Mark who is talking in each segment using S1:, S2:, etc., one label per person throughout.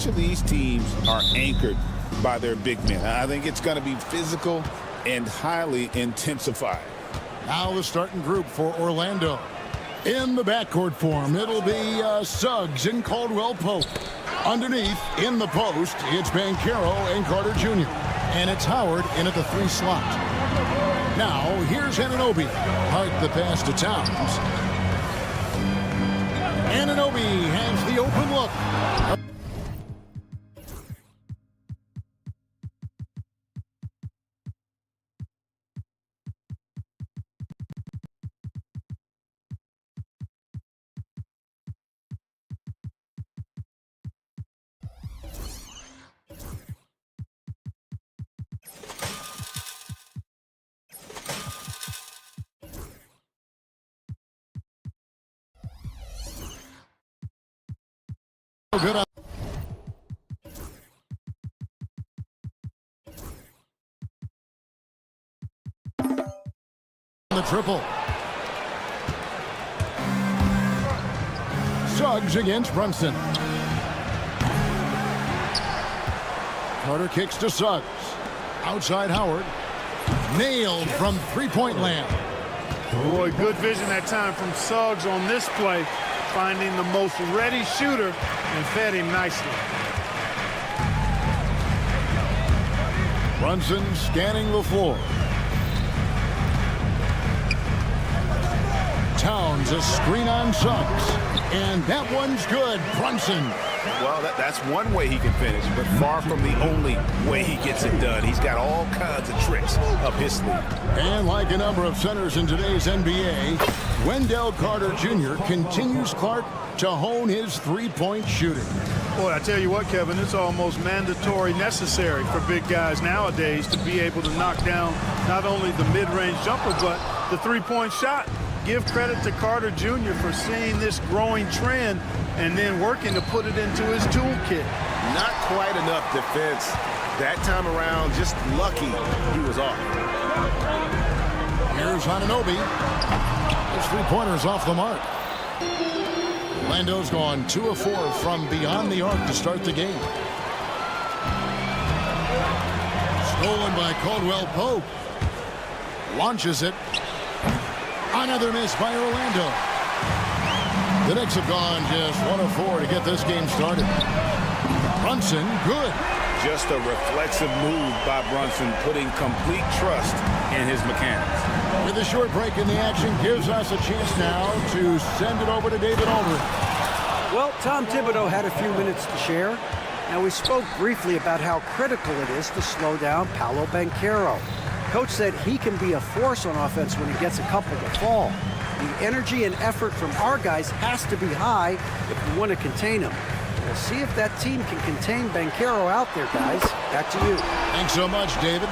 S1: each of these teams are anchored by their big men. I think it's going to be physical and highly intensified.
S2: Now the starting group for Orlando. In the backcourt form, it'll be Suggs and Caldwell-Pope. Underneath, in the post, it's Banchero and Carter Jr. And it's Howard in at the 3 slot. Now, here's Anunoby. Hart the pass to Towns. Anunoby has the open look. Good on the triple. Suggs against Brunson. Carter kicks to Suggs. Outside Howard. Nailed from three-point land.
S3: Boy, good vision that time from Suggs on this play, finding the most ready shooter and fed him nicely.
S2: Brunson scanning the floor. Towns a screen on Suggs. And that one's good. Brunson.
S1: Well, that's one way he can finish, but far from the only way he gets it done. He's got all kinds of tricks up his sleeve.
S2: And like a number of centers in today's NBA, Wendell Carter Jr. continues, Clark, to hone his three-point shooting.
S3: Boy, I tell you what, Kevin, it's almost mandatory necessary for big guys nowadays to be able to knock down not only the mid-range jumper, but the three-point shot. Give credit to Carter Jr. for seeing this growing trend and then working to put it into his toolkit.
S1: Not quite enough defense that time around. Just lucky he was off.
S2: Here's Anunoby. His three-pointer's off the mark. Orlando's gone 2 of 4 from beyond the arc to start the game. Stolen by Caldwell-Pope. Launches it. Another miss by Orlando. The Knicks have gone just 1 of 4 to get this game started. Brunson, good.
S1: Just a reflexive move by Brunson, putting complete trust in his mechanics.
S2: With a short break in the action, gives us a chance now to send it over to David Aldridge.
S4: Well, Tom Thibodeau had a few minutes to share. Now, we spoke briefly about how critical it is to slow down Paolo Banchero. Coach said he can be a force on offense when he gets a couple to fall. The energy and effort from our guys has to be high if we want to contain him. We'll see if that team can contain Banchero out there, guys. Back to you.
S2: Thanks so much, David.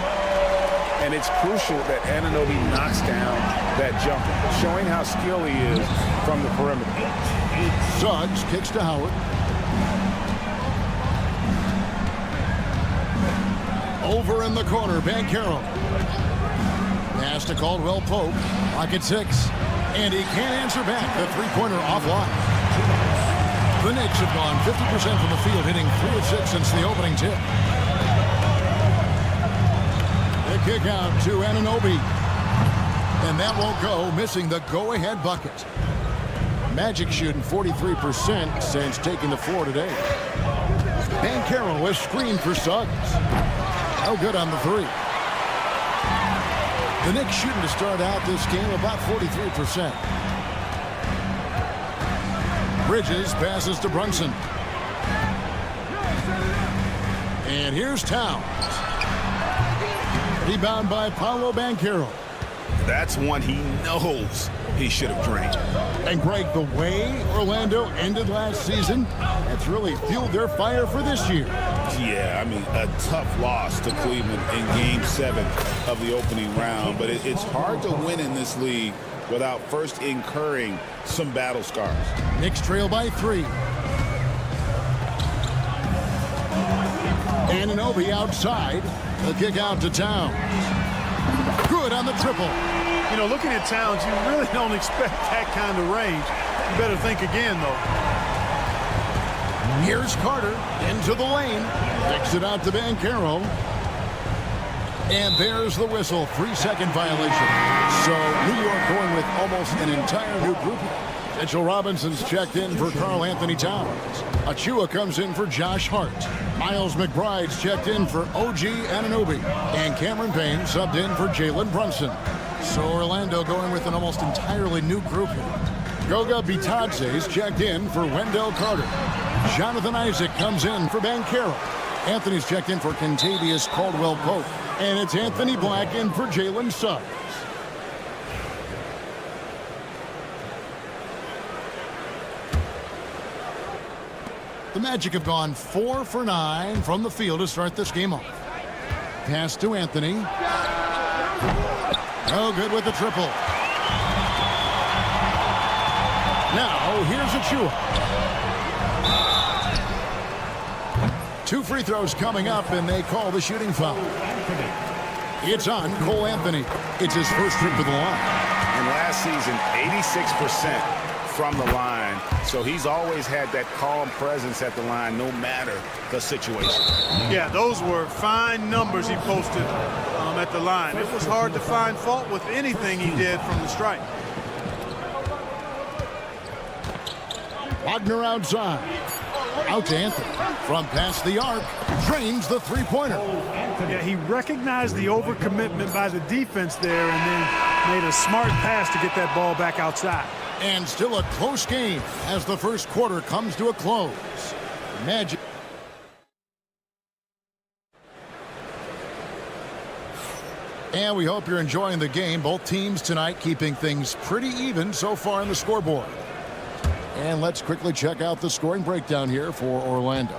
S1: And it's crucial that Anunoby knocks down that jumper, showing how skilled he is from the perimeter.
S2: Suggs kicks to Howard. Over in the corner, Banchero. Pass to Caldwell-Pope. Pocket 6. And he can't answer back. The three-pointer offline. The Knicks have gone 50% from the field, hitting 3 of 6 since the opening tip. The kick out to Anunoby. And that won't go, missing the go-ahead bucket. Magic shooting 43% since taking the floor today. Banchero was screened for Suggs. No good on the 3. The Knicks shooting to start out this game about 43%. Bridges passes to Brunson. And here's Towns. Rebound by Paolo Banchero.
S1: That's one he knows he should have drained.
S2: And Greg, the way Orlando ended last season, that's really fueled their fire for this year.
S1: Yeah, I mean, a tough loss to Cleveland in Game 7 of the opening round. But it's hard to win in this league without first incurring some battle scars.
S2: Knicks trail by 3. Anunoby outside. The kick out to Towns. Good on the triple.
S3: You know, looking at Towns, you really don't expect that kind of range. You better think again, though.
S2: Here's Carter into the lane. Kicks it out to Banchero. And there's the whistle. 3-second violation. So New York going with almost an entire new group. Mitchell Robinson's checked in for Karl Anthony Towns. Achua comes in for Josh Hart. Miles McBride's checked in for OG Anunoby. And Cameron Payne subbed in for Jalen Brunson. So Orlando going with an almost entirely new group here. Goga Bitadze's checked in for Wendell Carter. Jonathan Isaac comes in for Banchero. Anthony's checked in for Kentavious Caldwell-Pope. And it's Anthony Black in for Jalen Suggs. The Magic have gone 4 for 9 from the field to start this game off. Pass to Anthony. No good with the triple. Now, here's Achua. 2 free throws coming up, and they call the shooting foul. It's on Cole Anthony. It's his first trip to the line.
S1: And last season, 86% from the line. So he's always had that calm presence at the line, no matter the situation.
S3: Yeah, those were fine numbers he posted at the line. It was hard to find fault with anything he did from the stripe.
S2: Wagner outside. Out to Anthony. From past the arc. Drains the three-pointer.
S3: Yeah, he recognized the overcommitment by the defense there and then made a smart pass to get that ball back outside.
S2: And still a close game as the first quarter comes to a close. Magic. And we hope you're enjoying the game. Both teams tonight keeping things pretty even so far on the scoreboard. And let's quickly check out the scoring breakdown here for Orlando.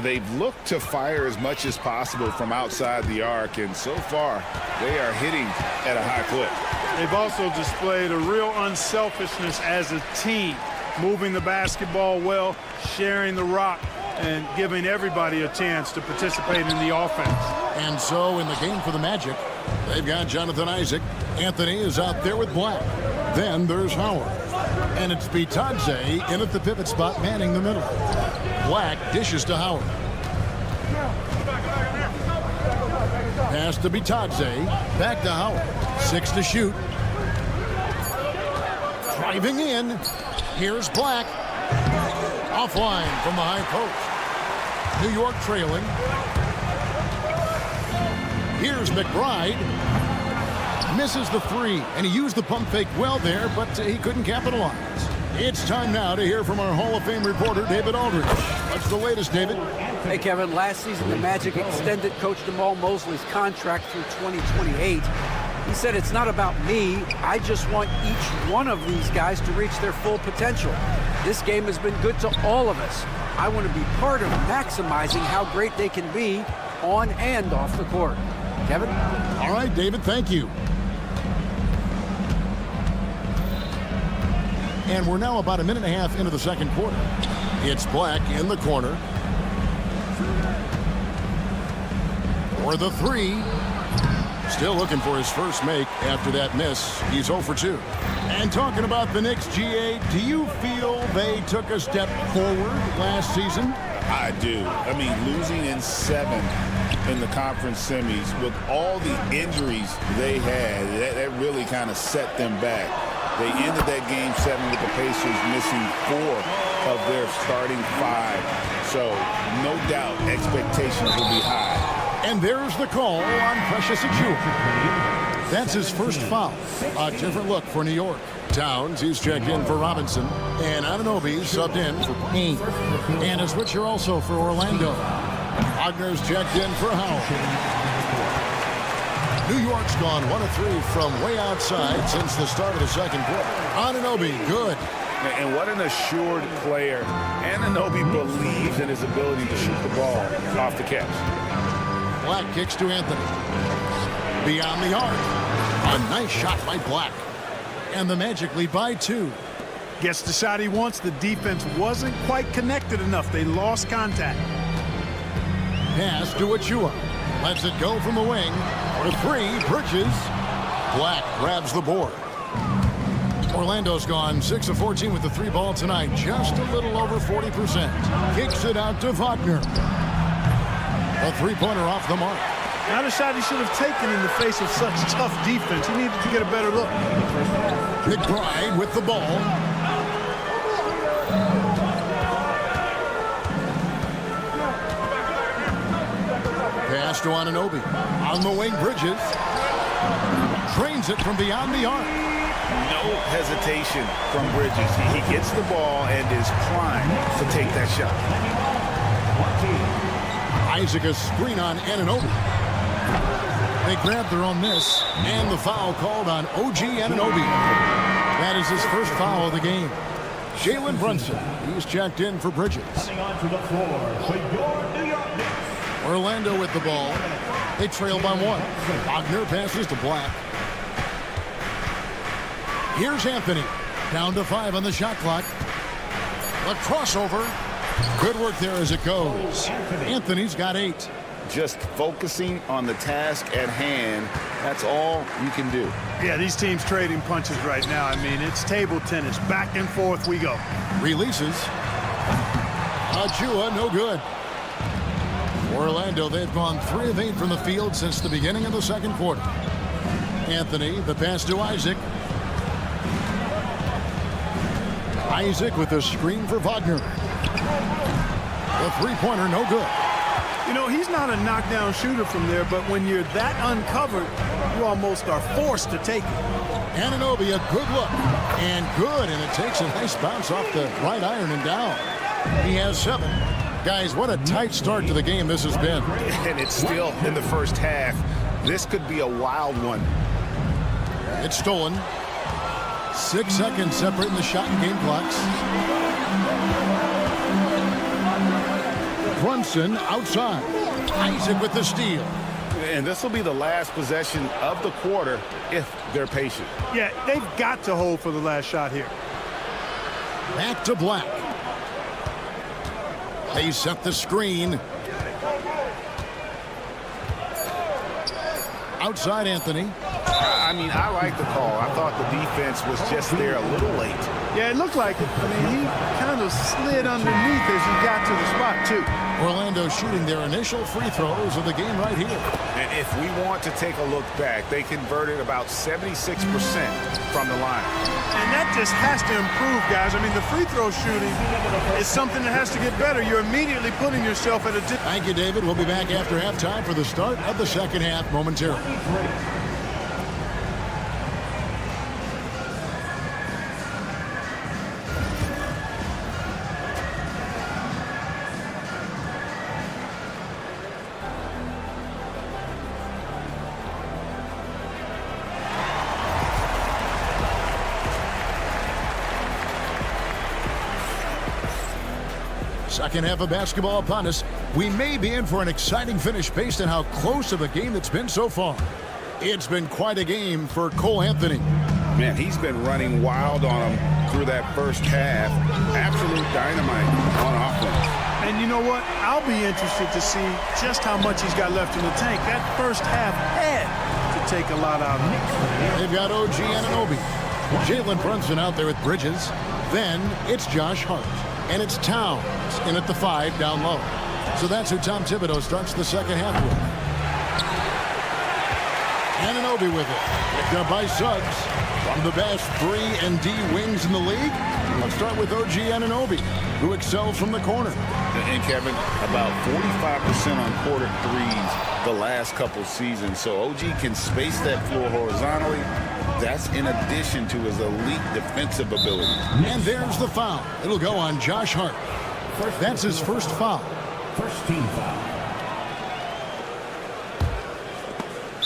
S1: They've looked to fire as much as possible from outside the arc, and so far they are hitting at a high clip.
S3: They've also displayed a real unselfishness as a team, moving the basketball well, sharing the rock, and giving everybody a chance to participate in the offense.
S2: And so in the game for the Magic, they've got Jonathan Isaac. Anthony is out there with Black. Then there's Howard. And it's Bitadze in at the pivot spot, manning the middle. Black dishes to Howard. Pass to Bitadze. Back to Howard. 6 to shoot. Driving in. Here's Black. Offline from the high post. New York trailing. Here's McBride. Misses the 3, and he used the pump fake well there, but he couldn't capitalize. It's time now to hear from our Hall of Fame reporter, David Aldridge. What's the latest, David?
S4: Hey, Kevin, last season the Magic extended Coach Jamal Mosley's contract through 2028. He said, it's not about me. I just want each one of these guys to reach their full potential. This game has been good to all of us. I want to be part of maximizing how great they can be on and off the court. Kevin?
S2: All right, David, thank you. And we're now about a minute and a half into the second quarter. It's Black in the corner. For the 3. Still looking for his first make after that miss. He's 0 for 2. And talking about the Knicks, GA, do you feel they took a step forward last season?
S1: I do. I mean, losing in 7 in the conference semis with all the injuries they had, that really kind of set them back. They ended that game 7 with the Pacers missing 4 of their starting 5. So, no doubt, expectations will be high.
S2: And there's the call on Precious Achua. That's his first foul. A different look for New York. Towns, he's checked in for Robinson. And Anunoby subbed in for Payne. And a switcher also for Orlando. Wagner's checked in for Howard. New York's gone 1 of 3 from way outside since the start of the second quarter. Anunoby, good.
S1: And what an assured player. Anunoby believes in his ability to shoot the ball off the catch.
S2: Black kicks to Anthony. Beyond the arc. A nice shot by Black. And the Magic lead by 2.
S3: Gets the shot he wants. The defense wasn't quite connected enough. They lost contact.
S2: Pass to Achua. Lets it go from the wing. For 3, Bridges. Black grabs the board. Orlando's gone 6 of 14 with the 3-ball tonight. Just a little over 40%. Kicks it out to Wagner. A 3-pointer off the mark.
S3: Not a shot he should have taken in the face of such tough defense. He needed to get a better look.
S2: McBride with the ball. Pass to Anunoby. On the wing, Bridges. Drains it from beyond the arc.
S1: No hesitation from Bridges. He gets the ball and is primed to take that shot.
S2: Isaac a screen on Anunoby. They grabbed their own miss, and the foul called on OG Anunoby. That is his first foul of the game. Jalen Brunson, he's checked in for Bridges. Orlando with the ball. They trail by 1. Wagner passes to Black. Here's Anthony. Down to 5 on the shot clock. A crossover. Good work there as it goes. Anthony's got 8.
S1: Just focusing on the task at hand, that's all you can do.
S3: Yeah, these teams trading punches right now. I mean, it's table tennis. Back and forth we go.
S2: Releases. Achua, no good. Orlando, they've gone 3 of 8 from the field since the beginning of the second quarter. Anthony, the pass to Isaac. Isaac with a screen for Wagner. The 3-pointer, no good.
S3: You know, he's not a knockdown shooter from there, but when you're that uncovered, you almost are forced to take it.
S2: Anunoby, a good look. And good, and it takes a nice bounce off the right iron and down. He has 7. Guys, what a tight start to the game this has been.
S1: And it's still in the first half. This could be a wild one.
S2: It's stolen. 6 seconds separating the shot and game clocks. Brunson outside. Isaac with the steal.
S1: And this will be the last possession of the quarter if they're patient.
S3: Yeah, they've got to hold for the last shot here.
S2: Back to Black. They set the screen. Outside Anthony.
S1: I mean, I like the call. I thought the defense was just there a little late.
S3: Yeah, it looked like it. I mean, he kind of slid underneath as he got to the spot, too.
S2: Orlando shooting their initial free throws of the game right here.
S1: And if we want to take a look back, they converted about 76% from the line.
S3: And that just has to improve, guys. I mean, the free throw shooting is something that has to get better. You're immediately putting yourself at a...
S2: Thank you, David. We'll be back after halftime for the start of the second half momentarily. Second half of basketball upon us. We may be in for an exciting finish based on how close of a game it's been so far. It's been quite a game for Cole Anthony.
S1: Man, he's been running wild on him through that first half. Absolute dynamite on offense.
S3: And you know what? I'll be interested to see just how much he's got left in the tank. That first half had to take a lot out of him.
S2: They've got OG Anunoby. Jalen Brunson out there with Bridges. Then it's Josh Hart. And it's Towns in at the 5 down low. So that's who Tom Thibodeau starts the second half with. Anunoby with it. Picked up by Suggs. One of the best 3 and D wings in the league. Let's start with OG Anunoby, who excels from the corner.
S1: And Kevin, about 45% on quarter threes the last couple seasons. So OG can space that floor horizontally. That's in addition to his elite defensive ability.
S2: And there's the foul. It'll go on Josh Hart. That's his first foul.
S5: First team foul.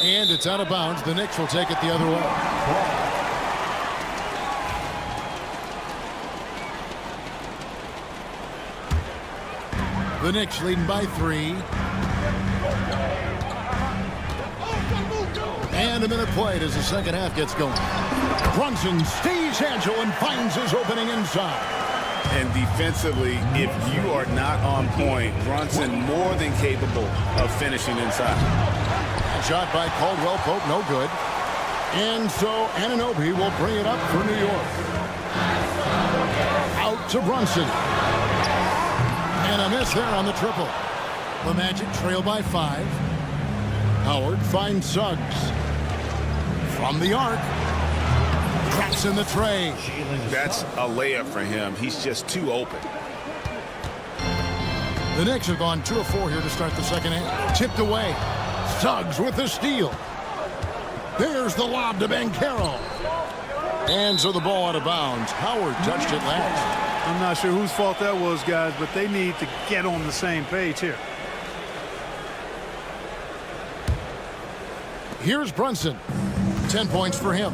S2: And it's out of bounds. The Knicks will take it the other way. The Knicks leading by 3. And a minute played as the second half gets going. Brunson stays agile and finds his opening inside.
S1: And defensively, if you are not on point, Brunson more than capable of finishing inside.
S2: Shot by Caldwell Pope, no good. And so Anunoby will bring it up for New York. Out to Brunson. And a miss there on the triple. The Magic trail by 5. Howard finds Suggs. From the arc. Drops in the tray.
S1: That's a layup for him. He's just too open.
S2: The Knicks have gone 2 of 4 here to start the second half. Tipped away. Suggs with the steal. There's the lob to Banchero. And so the ball out of bounds. Howard touched it last.
S3: I'm not sure whose fault that was, guys, but they need to get on the same page here.
S2: Here's Brunson. 10 points for him.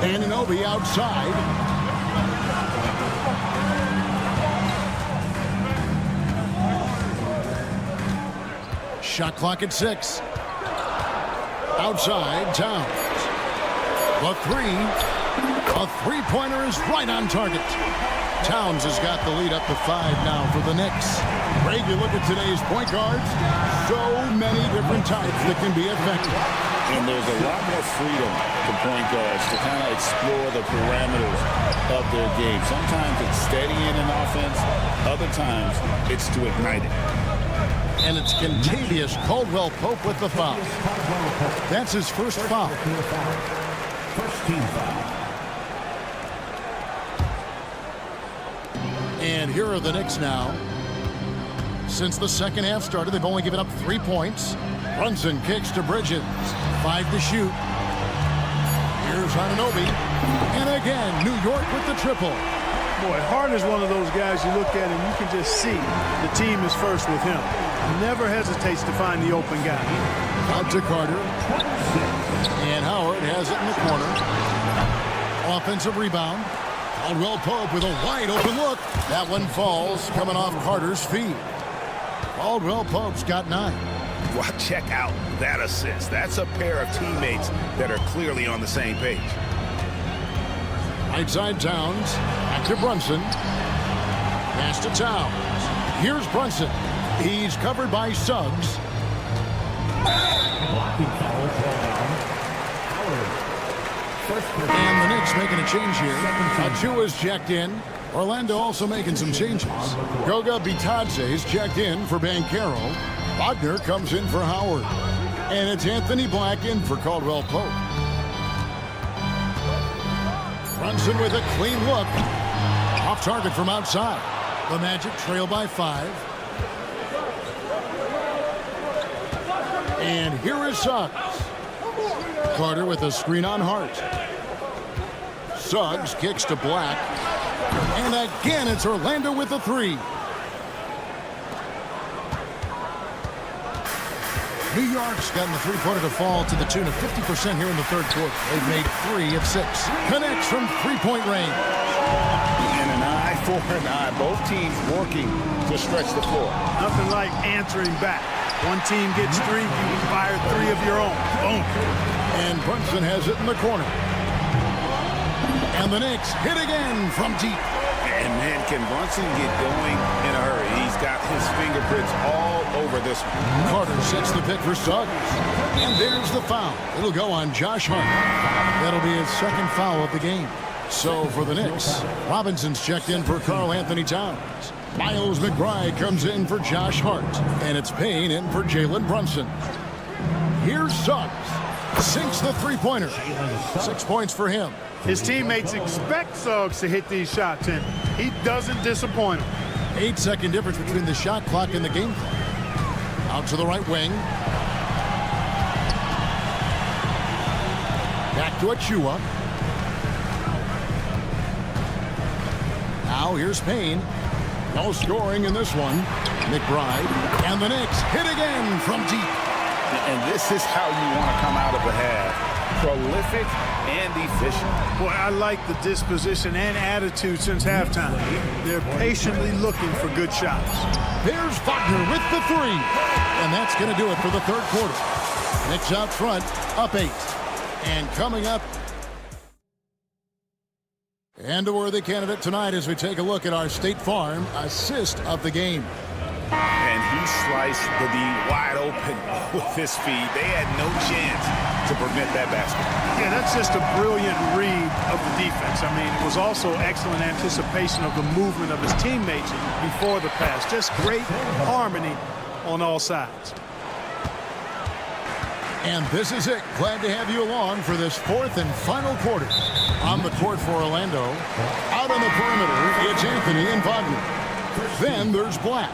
S2: Anunoby outside. Shot clock at 6. Outside, Towns. The three. A three-pointer is right on target. Towns has got the lead up to 5 now for the Knicks. Greg, you look at today's point guards. So many different types that can be effective.
S1: And there's a lot more freedom to point guards to kind of explore the parameters of their game. Sometimes it's steadying an offense. Other times it's to ignite it.
S2: And it's contagious. Caldwell Pope with the foul. That's his first foul.
S5: First team foul.
S2: And here are the Knicks now. Since the second half started, they've only given up 3 points. Brunson kicks to Bridges. 5 to shoot. Here's Anunoby. And again, New York with the triple.
S3: Boy, Hart is one of those guys you look at and you can just see the team is first with him. Never hesitates to find the open guy.
S2: Out to Carter. And Howard has it in the corner. Offensive rebound. Caldwell Pope with a wide open look. That one falls coming off Carter's feet. Caldwell Pope's got 9.
S1: Well, check out that assist. That's a pair of teammates that are clearly on the same page.
S2: Right side Towns. Back to Brunson. Pass to Towns. Here's Brunson. He's covered by Suggs.
S5: Blocking foul called on Howard.
S2: And the Knicks making a change here. Achua's checked in. Orlando also making some changes. Goga Bitadze is checked in for Banchero. Wagner comes in for Howard. And it's Anthony Black in for Caldwell Pope. Brunson with a clean look. Off target from outside. The Magic trail by 5. And here is Suggs. Carter with a screen on Hart. Suggs kicks to Black. And again, it's Orlando with the 3. New York's gotten the three-pointer to fall to the tune of 50% here in the third quarter. They've made 3 of 6. Connects from three-point range.
S1: And an eye for an eye. Both teams working to stretch the floor.
S3: Nothing like answering back. One team gets 3, you fire 3 of your own. Boom.
S2: And Brunson has it in the corner. And the Knicks hit again from deep.
S1: And man, can Brunson get going in a hurry? He's got his fingerprints all over this one.
S2: Carter sets the pick for Suggs. And there's the foul. It'll go on Josh Hart. That'll be his second foul of the game. So for the Knicks, Robinson's checked in for Karl Anthony Towns. Miles McBride comes in for Josh Hart. And it's Payne in for Jalen Brunson. Here's Suggs. Sinks the three-pointer. 6 points for him.
S3: His teammates expect Suggs to hit these shots, and he doesn't disappoint them.
S2: 8-second difference between the shot clock and the game clock. Out to the right wing. Back to Achua. Now here's Payne. No scoring in this one. McBride. And the Knicks hit again from deep.
S1: And this is how you want to come out of the half. Prolific and efficient.
S3: Boy, I like the disposition and attitude since halftime. They're patiently looking for good shots.
S2: There's Wagner with the 3. And that's going to do it for the third quarter. Knicks out front, up 8. And coming up, and a worthy candidate tonight as we take a look at our State Farm assist of the game.
S1: And and he sliced the D wide open with his feet. They had no chance to prevent that basket.
S3: Yeah, that's just a brilliant read of the defense. I mean, it was also excellent anticipation of the movement of his teammates before the pass. Just great harmony on all sides.
S2: And this is it. Glad to have you along for this fourth and final quarter. On the court for Orlando. Out on the perimeter, it's Anthony and Wagner. Then there's Black.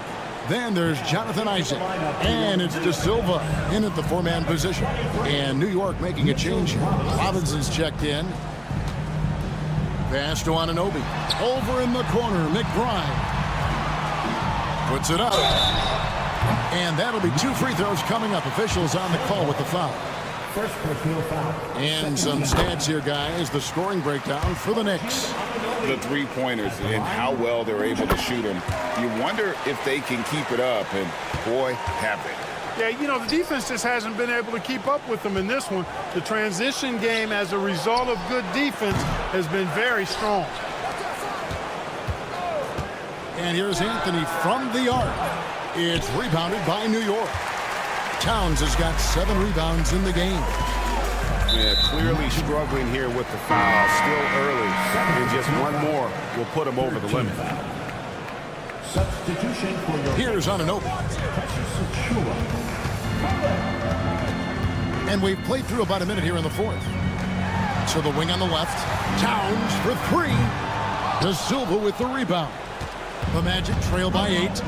S2: Then there's Jonathan Isaac. And it's De Silva in at the four-man position. And New York making a change here. Robinson's checked in. Pass to Anunoby. Over in the corner, McBride. Puts it up. And that'll be 2 free throws coming up. Officials on the call with the foul.
S5: First personal foul.
S2: And some stats here, guys. The scoring breakdown for the Knicks.
S1: The three-pointers and how well they're able to shoot them. You wonder if they can keep it up, and boy, have they.
S3: Yeah, you know, the defense just hasn't been able to keep up with them in this one. The transition game, as a result of good defense, has been very strong.
S2: And here's Anthony from the arc. It's rebounded by New York. Towns has got 7 rebounds in the game.
S1: Yeah, clearly struggling here with the foul. Still early. And just one more will put him over the limit.
S5: Substitution for your
S2: Here's Anunoby. And we've played through about a minute here in the fourth. So the wing on the left. Towns for 3. De Silva with the rebound. The Magic trail by 8.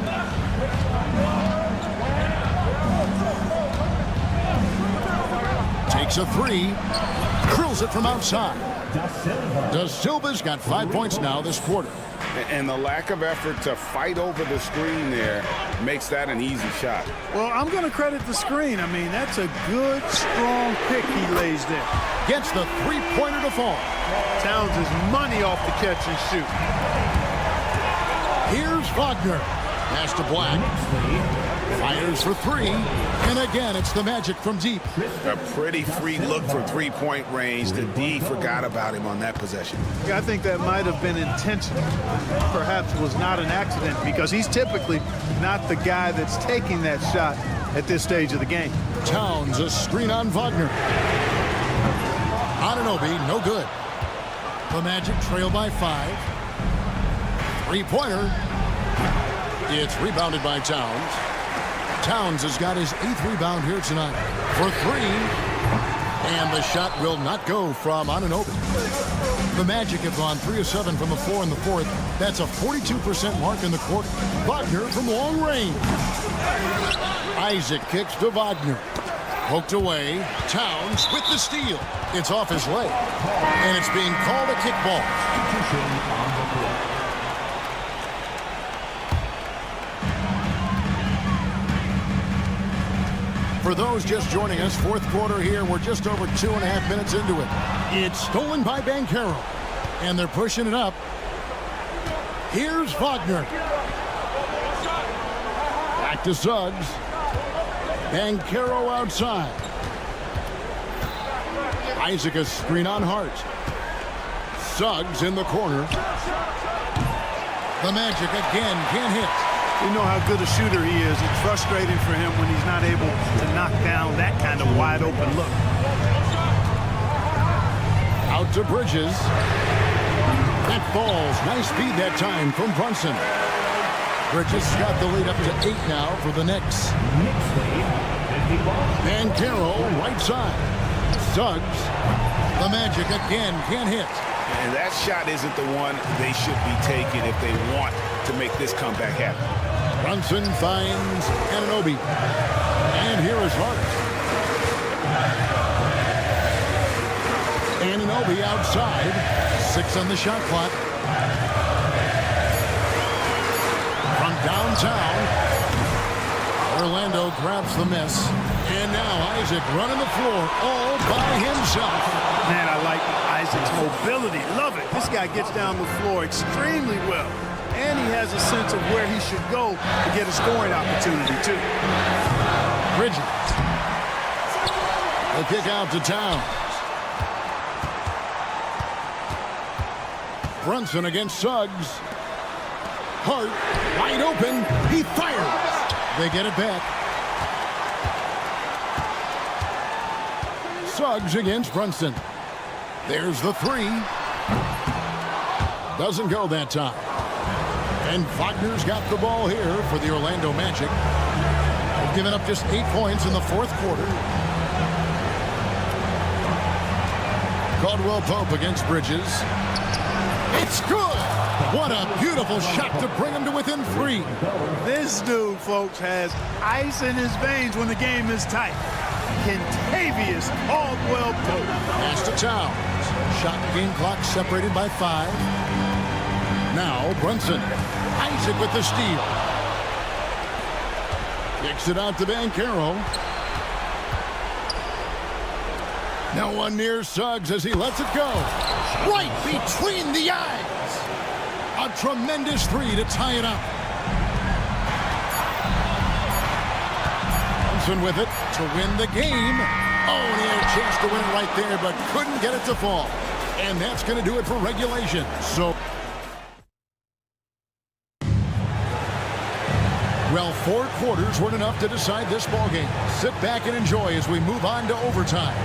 S2: Takes a 3. Drills it from outside. De Silva's got 5 points now this quarter.
S1: And the lack of effort to fight over the screen there makes that an easy shot.
S3: Well, I'm going to credit the screen. I mean, that's a good, strong pick he lays there.
S2: Gets the three-pointer to fall.
S3: Towns is money off the catch and shoot.
S2: Here's Wagner. Pass to Black. Fires for 3. And again, it's the Magic from deep.
S1: A pretty free look for three-point range. The D forgot about him on that possession.
S3: Yeah, I think that might have been intentional. Perhaps was not an accident because he's typically not the guy that's taking that shot at this stage of the game.
S2: Towns, a screen on Wagner. Anunoby, no good. The Magic trail by 5. Three-pointer. It's rebounded by Towns. Towns has got his 8th rebound here tonight for 3. And the shot will not go from Anunoby. The Magic have gone 3 of 7 from the floor in the fourth. That's a 42% mark in the quarter. Wagner from long range. Isaac kicks to Wagner. Poked away. Towns with the steal. It's off his leg. And it's being called a kickball. For those just joining us, fourth quarter here. We're just over 2.5 minutes into it. It's stolen by Banchero. And they're pushing it up. Here's Wagner. Back to Suggs. Banchero outside. Isaac a screen on Hart. Suggs in the corner. The Magic again can't hit.
S3: You know how good a shooter he is. It's frustrating for him when he's not able to knock down that kind of wide open look.
S2: Out to Bridges. That falls. Nice feed that time from Brunson. Bridges got the lead up to 8 now for the Knicks. Banchero right side. Suggs. The Magic again can't hit.
S1: And that shot isn't the one they should be taking if they want to make this comeback happen.
S2: Brunson finds Anunoby. And here is Hart. Anunoby outside. 6 on the shot clock. From downtown, Orlando grabs the miss. And now Isaac running the floor all by himself.
S3: Man, I like Isaac's mobility. Love it. This guy gets down the floor extremely well. And he has a sense of where he should go to get a scoring opportunity, too.
S2: Bridges. The kick out to Towns. Brunson against Suggs. Hart wide open. He fires. They get it back. Suggs against Brunson. There's the three. Doesn't go that time. And Wagner's got the ball here for the Orlando Magic. They've given up just 8 points in the fourth quarter. Caldwell Pope against Bridges. It's good! What a beautiful shot to bring him to within 3.
S3: This dude, folks, has ice in his veins when the game is tight. Kentavious Caldwell Pope.
S2: Pass to Towns. Shot game clock separated by 5. Now Brunson. Isaac with the steal. Kicks it out to Banchero. No one near Suggs as he lets it go. Right between the eyes. A tremendous 3 to tie it up. Brunson with it to win the game. Oh, and he had a chance to win it right there, but couldn't get it to fall. And that's going to do it for regulation. So, well, 4 quarters weren't enough to decide this ballgame. Sit back and enjoy as we move on to overtime.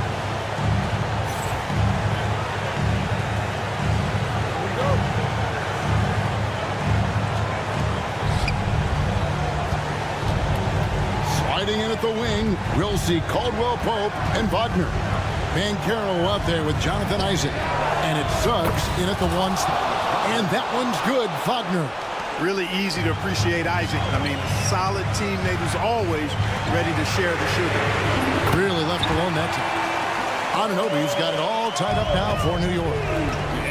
S2: Sliding in at the wing, we'll see Caldwell Pope and Wagner. Banchero out there with Jonathan Isaac. And it's Suggs in at the 1 spot. And that one's good, Wagner.
S3: Really easy to appreciate Isaac. I mean, solid teammate who's always ready to share the sugar.
S2: Really left alone that time. Anunoby's got it all tied up now for New York.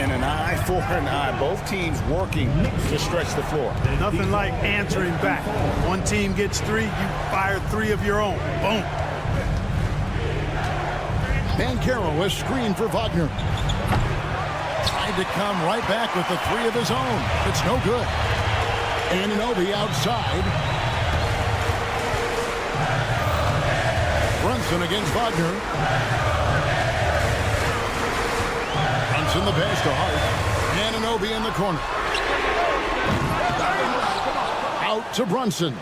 S1: And an eye for an eye. Both teams working to stretch the floor.
S3: Nothing like answering back. One team gets 3, you fire 3 of your own. Boom.
S2: Banchero a screen for Wagner. Tried to come right back with the 3 of his own. It's no good. Anunoby outside. Brunson against Wagner. Brunson the pass to Hart. Anunoby in the corner. Out to Brunson.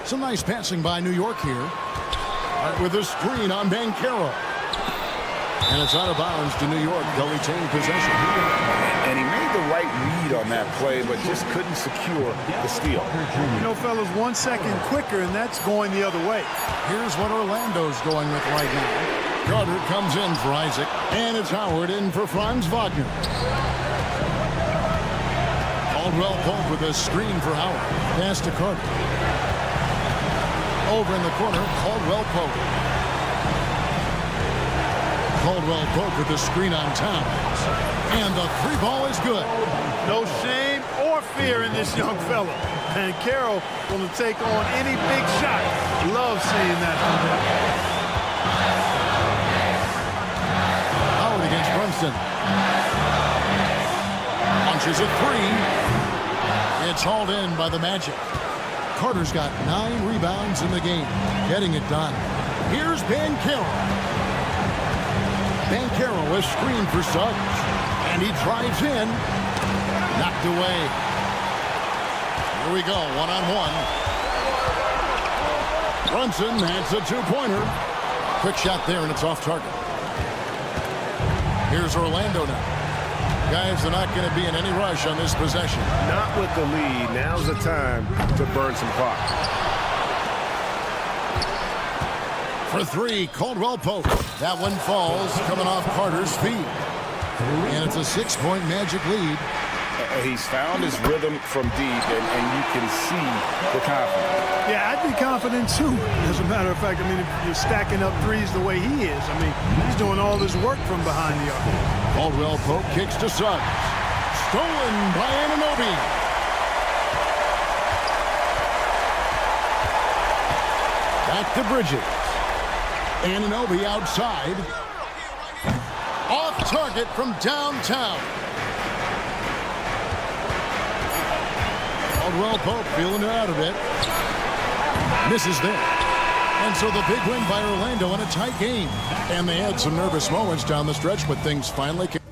S2: Some nice passing by New York here. Hart with a screen on Banchero. And it's out of bounds to New York. They'll retain possession.
S1: And he made the right read on that play, but just couldn't secure the steal.
S3: You know, fellas, 1 second quicker, and that's going the other way.
S2: Here's what Orlando's going with right now. Carter comes in for Isaac, and it's Howard in for Franz Wagner. Caldwell Pope with a screen for Howard. Pass to Carter. Over in the corner, Caldwell Pope. Caldwell Pope with the screen on Towns. And the 3 ball is good.
S3: No shame or fear in this young fella. And Carroll going to take on any big shot. Love seeing that from him.
S2: Howard against Brunson. Launches a 3. It's hauled in by the Magic. Carter's got 9 rebounds in the game. Getting it done. Here's Banchero. Banchero a screen for Suggs. And he drives in. Knocked away. Here we go, 1-on-1. Brunson, that's a 2-pointer. Quick shot there, and it's off target. Here's Orlando now. Guys, they're not going to be in any rush on this possession.
S1: Not with the lead. Now's the time to burn some clock.
S2: For 3, Caldwell Pope. That one falls, coming off Carter's feet. And it's a 6-point Magic lead.
S1: He's found his rhythm from deep, and you can see the confidence.
S3: Yeah, I'd be confident too. As a matter of fact, I mean, if you're stacking up 3s the way he is, I mean, he's doing all this work from behind the arc.
S2: Caldwell Pope kicks to Suggs. Stolen by Anunoby. Back to Bridges. Anunoby outside. Off target from downtown. Caldwell Pope feeling it out a bit. Misses there. And so the big win by Orlando in a tight game. And they had some nervous moments down the stretch, but things finally came.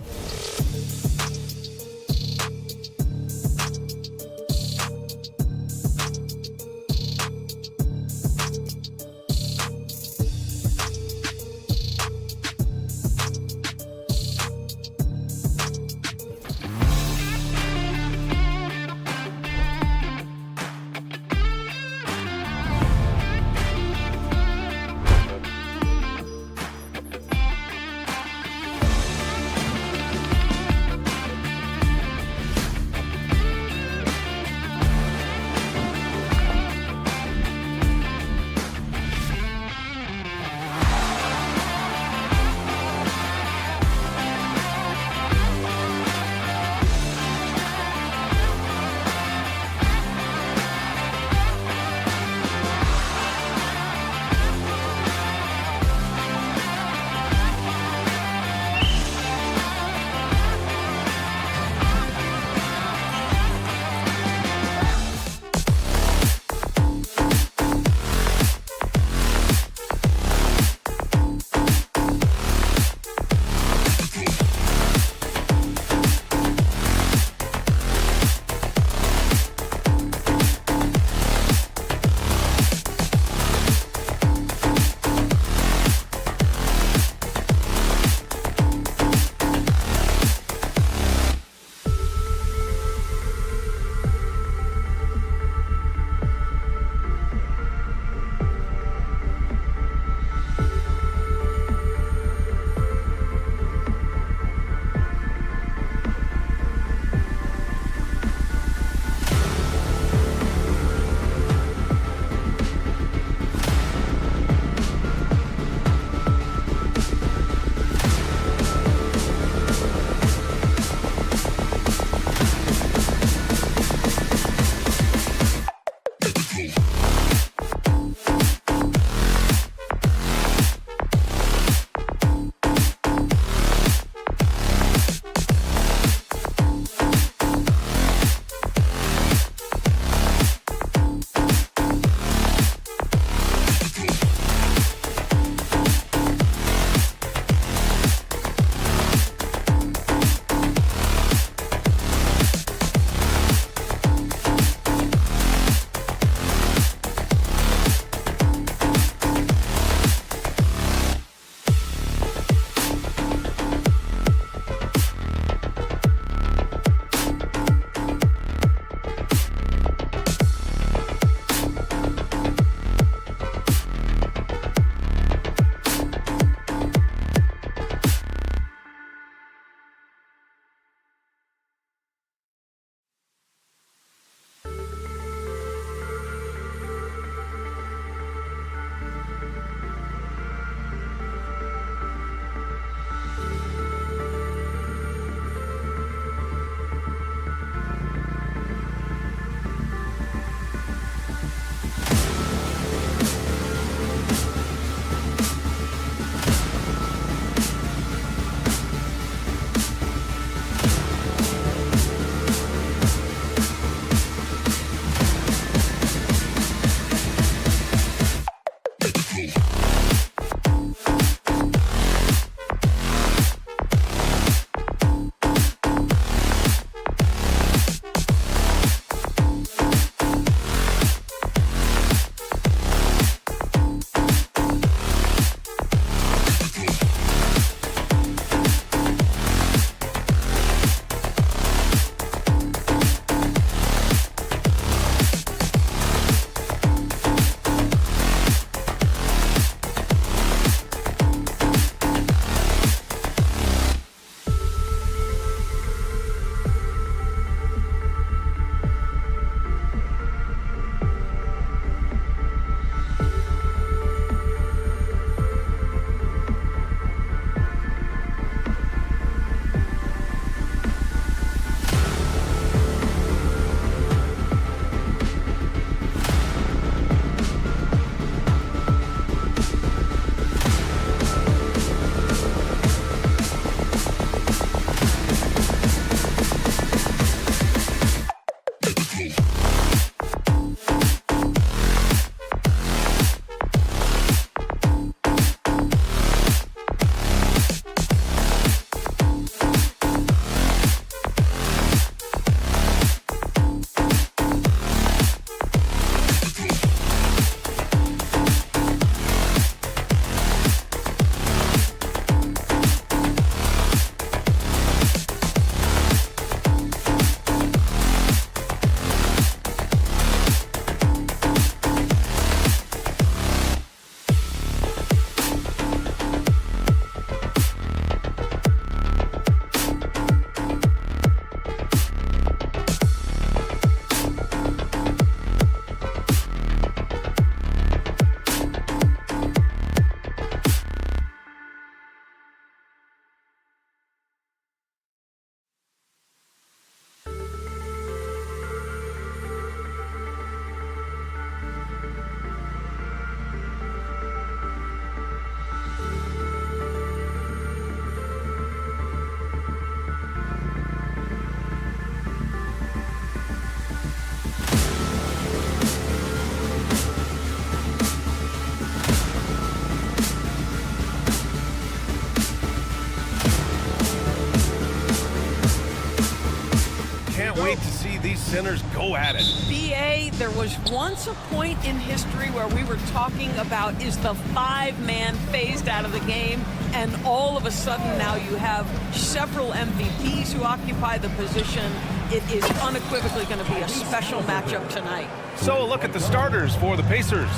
S6: Wait to see these centers go at it.
S7: BA, there was once a point in history where we were talking about, is the five-man phased out of the game? And all of a sudden now you have several MVPs who occupy the position. It is unequivocally going to be a special matchup tonight.
S6: So a look at the starters for the Pacers.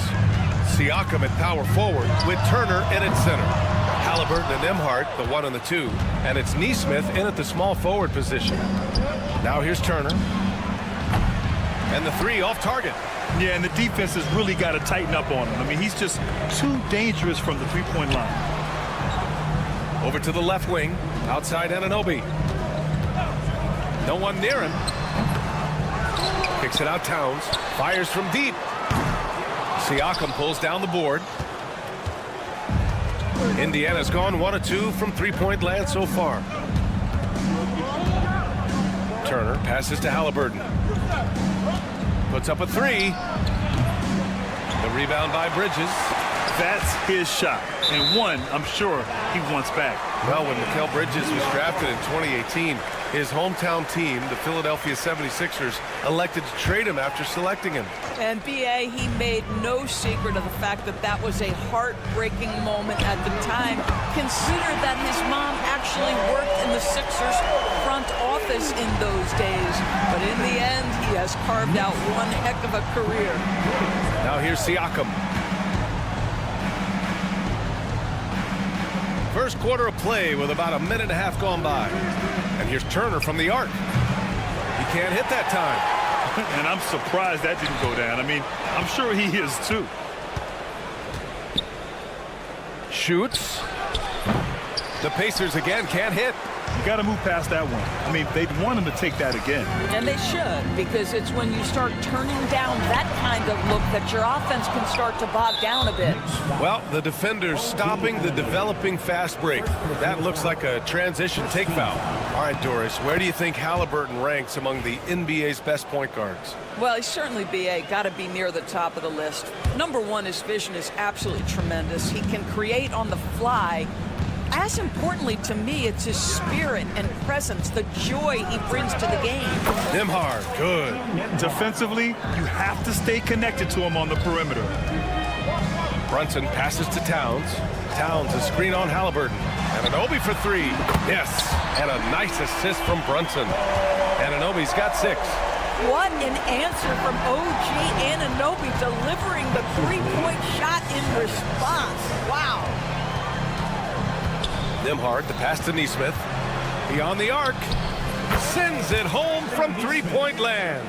S6: Siakam at power forward with Turner in at center. Halliburton and Nembhard, the 1 and the 2. And it's Nesmith in at the small forward position. Now here's Turner. And the 3 off target.
S3: Yeah, and the defense has really got to tighten up on him. I mean, he's just too dangerous from the three-point line.
S6: Over to the left wing, outside Anunoby. No one near him. Kicks it out Towns. Fires from deep. Siakam pulls down the board. Indiana's gone 1 of 2 from three-point land so far. Turner passes to Halliburton. Puts up a 3. The rebound by Bridges.
S3: That's his shot. And one, I'm sure he wants back.
S6: Well, when Mikal Bridges was drafted in 2018, his hometown team, the Philadelphia 76ers, elected to trade him after selecting him.
S7: And BA, he made no secret of the fact that that was a heartbreaking moment at the time. Consider that his mom actually worked in the Sixers front office in those days. But in the end, he has carved out one heck of a career.
S6: Now here's Siakam. First quarter of play with about a minute and a half gone by. And here's Turner from the arc. He can't hit that time.
S3: And I'm surprised that didn't go down. I mean, I'm sure he is too.
S6: Shoots. The Pacers again can't hit.
S3: You got to move past that one. I mean, they'd want him to take that again.
S7: And they should, because it's when you start turning down that kind of look that your offense can start to bog down a bit.
S6: Well, the defender's stopping the developing fast break. That looks like a transition take foul. All right, Doris, where do you think Halliburton ranks among the NBA's best point guards?
S7: Well, he's certainly, BA, got to be near the top of the list. Number one, his vision is absolutely tremendous. He can create on the fly. As importantly to me, it's his spirit and presence, the joy he brings to the game.
S6: Nembhard, good.
S3: Defensively, you have to stay connected to him on the perimeter.
S6: Brunson passes to Towns. Towns, a screen on Halliburton. Anunoby for 3. Yes, and a nice assist from Brunson. Anunoby's got 6.
S7: What an answer from OG Anunoby, delivering the three-point shot in response. Wow.
S6: Nembhard, the pass to Nesmith. Beyond the arc. Sends it home from three-point land.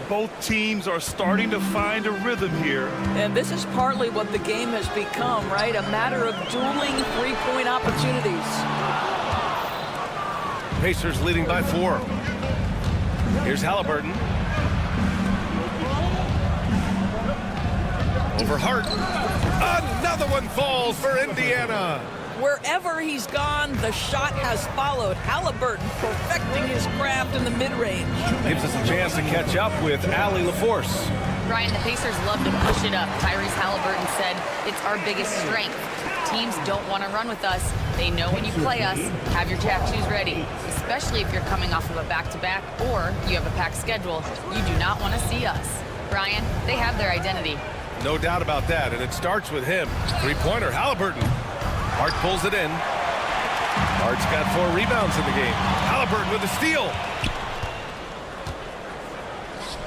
S3: Both teams are starting to find a rhythm here.
S7: And this is partly what the game has become, right? A matter of dueling three-point opportunities.
S6: Pacers leading by 4. Here's Halliburton. Over Hart. Another one falls for Indiana.
S7: Wherever he's gone, the shot has followed. Halliburton perfecting his craft in the mid-range.
S6: Gives us a chance to catch up with Allie LaForce.
S8: Brian, the Pacers love to push it up. Tyrese Halliburton said it's our biggest strength. Teams don't want to run with us. They know when you play us, have your tattoos ready, especially if you're coming off of a back-to-back or you have a packed schedule. You do not want to see us. Brian, they have their identity.
S6: No doubt about that, and it starts with him. Three-pointer, Halliburton. Hart pulls it in. Hart's got 4 rebounds in the game. Halliburton with a steal.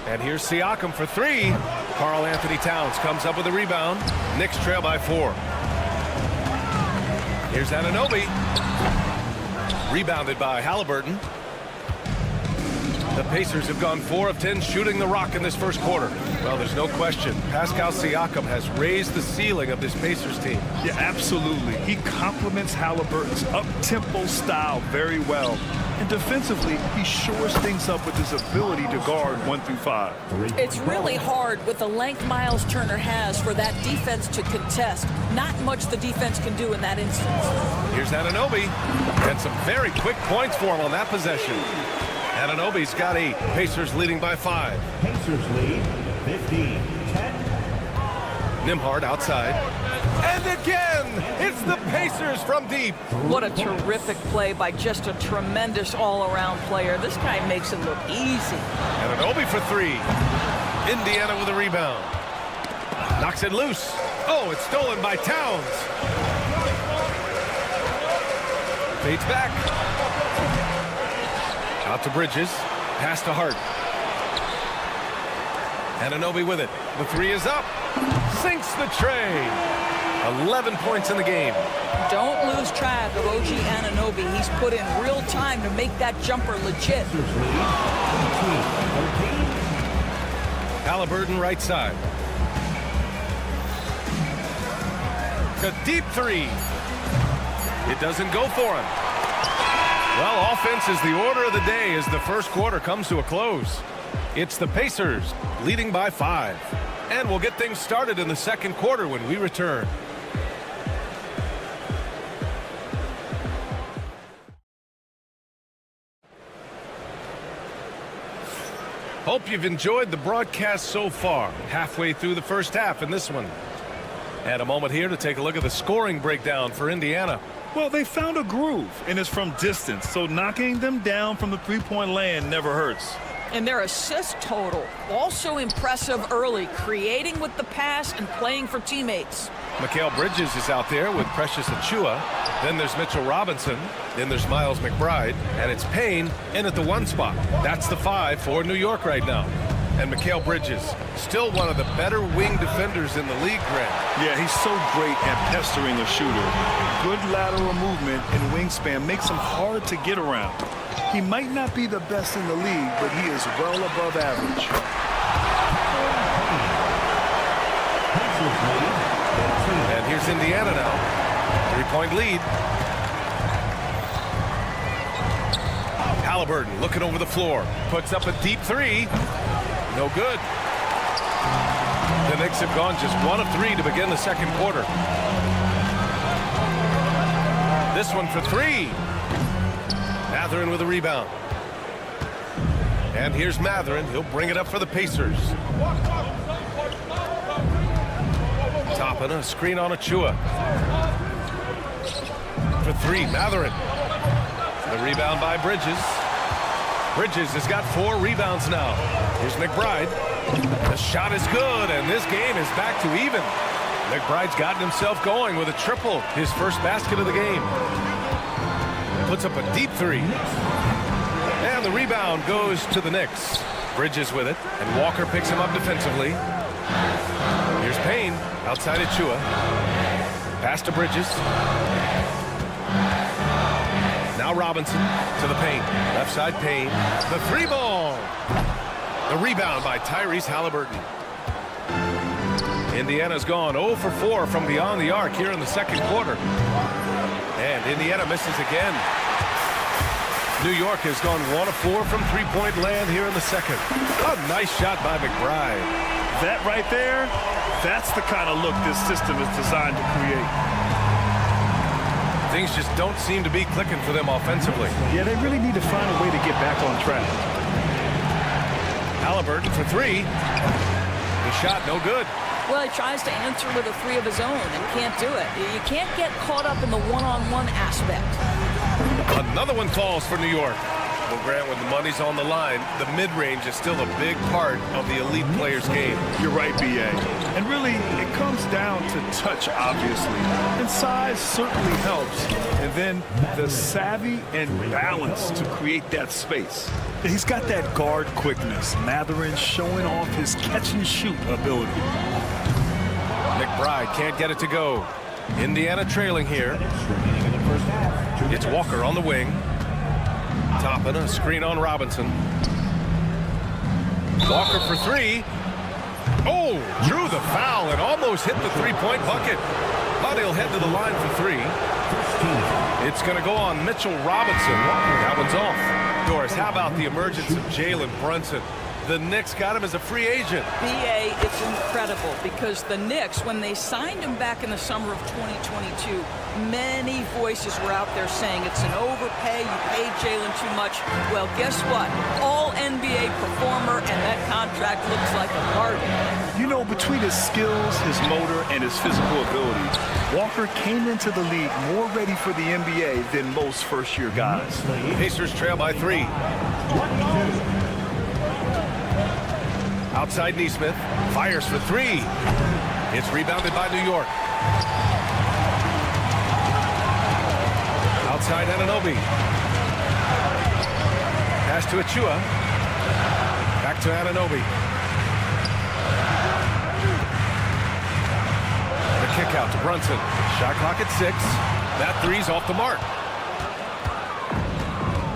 S6: And here's Siakam for 3. Karl Anthony Towns comes up with a rebound. Knicks trail by 4. Here's Anunoby. Rebounded by Halliburton. The Pacers have gone 4 of 10 shooting the rock in this first quarter. Well, there's no question. Pascal Siakam has raised the ceiling of this Pacers team.
S9: Yeah, absolutely. He complements Halliburton's up-tempo style very well. And defensively, he shores things up with his ability to guard 1 through 5.
S7: It's really hard with the length Miles Turner has for that defense to contest. Not much the defense can do in that instance.
S6: Here's Anunoby. And some very quick points for him on that possession. Anunoby's got 8. Pacers leading by 5.
S5: Pacers lead 15-10.
S6: Nembhard outside. And again, it's the Pacers from deep.
S7: What a terrific play by just a tremendous all-around player. This guy makes it look easy.
S6: Anunoby for 3. Indiana with a rebound. Knocks it loose. Oh, it's stolen by Towns. Fades back. Out to Bridges. Pass to Hart. Anunoby with it. The 3 is up. Sinks the tray. 11 points in the game.
S7: Don't lose track of OG Anunoby. He's put in real time to make that jumper legit.
S6: Halliburton right side. The deep 3. It doesn't go for him. Well, offense is the order of the day as the first quarter comes to a close. It's the Pacers leading by 5. And we'll get things started in the second quarter when we return. Hope you've enjoyed the broadcast so far. Halfway through the first half in this one. And a moment here to take a look at the scoring breakdown for Indiana.
S9: Well, they found a groove, and it's from distance, so knocking them down from the three-point land never hurts.
S7: And their assist total, also impressive early, creating with the pass and playing for teammates.
S6: Mikal Bridges is out there with Precious Achiuwa. Then there's Mitchell Robinson. Then there's Miles McBride. And it's Payne in at the 1 spot. That's the 5 for New York right now. And Mikal Bridges, still one of the better wing defenders in the league, Greg.
S9: Yeah, he's so great at pestering a shooter. Good lateral movement and wingspan makes him hard to get around. He might not be the best in the league, but he is well above average.
S6: And here's Indiana now. 3-point lead. Halliburton looking over the floor. Puts up a deep 3. No good. The Knicks have gone just 1 of 3 to begin the second quarter. This one for 3. Mathurin with a rebound. And here's Mathurin. He'll bring it up for the Pacers. Topping a screen on Achiuwa. For 3, Mathurin. The rebound by Bridges. Bridges has got 4 rebounds now. Here's McBride. The shot is good, and this game is back to even. McBride's gotten himself going with a triple, his first basket of the game. Puts up a deep 3. And the rebound goes to the Knicks. Bridges with it, and Walker picks him up defensively. Here's Payne, outside Achiuwa. Pass to Bridges. Now Robinson to the paint. Left side Payne. The 3 ball. The rebound by Tyrese Halliburton. Indiana's gone 0 for 4 from beyond the arc here in the second quarter. And Indiana misses again. New York has gone 1 of 4 from three-point land here in the second. A nice shot by McBride.
S9: That right there, that's the kind of look this system is designed to create.
S6: Things just don't seem to be clicking for them offensively.
S9: Yeah, they really need to find a way to get back on track.
S6: Halliburton for three. The shot no good.
S7: Well, he tries to answer with a three of his own and can't do it. You can't get caught up in the one-on-one aspect.
S6: Another one falls for New York. Well, Grant, when the money's on the line, the mid-range is still a big part of the elite player's game.
S9: You're right, B.A. And really, it comes down to touch, obviously. And size certainly helps. And then the savvy and balance to create that space. He's got that guard quickness. Matherin showing off his catch-and-shoot ability.
S6: McBride can't get it to go. Indiana trailing here. It's Walker on the wing. Toppin, a screen on Robinson. Walker for three. Oh, drew the foul and almost hit the three-point bucket. But he'll head to the line for three. It's going to go on Mitchell Robinson. That one's off. Doris, how about the emergence of Jalen Brunson? The Knicks got him as a free agent.
S7: BA, it's incredible because the Knicks, when they signed him back in the summer of 2022, many voices were out there saying it's an overpay, you paid Jalen too much. Well, guess what? All NBA performer, and that contract looks like a bargain.
S9: You know, between his skills, his motor, and his physical ability, Walker came into the league more ready for the NBA than most first-year guys.
S6: Pacers trail by three. Outside Neesmith, fires for three. It's rebounded by New York. Outside Anunoby. Pass to Achua. Back to Anunoby. The kick out to Brunson. Shot clock at 6. That three's off the mark.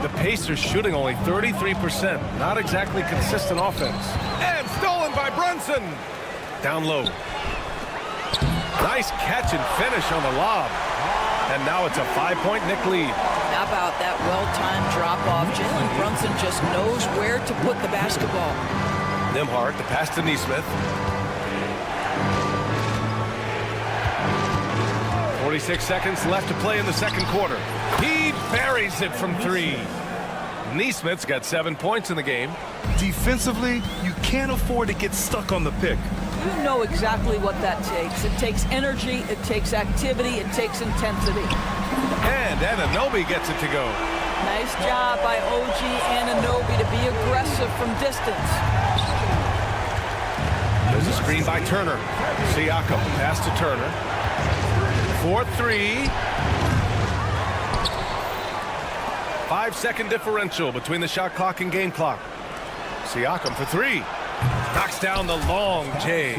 S6: The Pacers shooting only 33%. Not exactly consistent offense. And stolen by Brunson. Down low. Nice catch and finish on the lob. And now it's a 5-point Knick lead.
S7: How about that well-timed drop-off? Jalen Brunson just knows where to put the basketball.
S6: Nembhard, the pass to Neesmith. 46 seconds left to play in the second quarter. He buries it from three. Neesmith's got 7 points in the game.
S9: Defensively, you can't afford to get stuck on the pick.
S7: You know exactly what that takes. It takes energy, it takes activity, it takes intensity.
S6: And Anunoby gets it to go.
S7: Nice job by OG Anunoby to be aggressive from distance.
S6: There's a screen by Turner. Siakam, pass to Turner. 4-3. 5-second differential between the shot clock and game clock. Siakam for three. Knocks down the long J.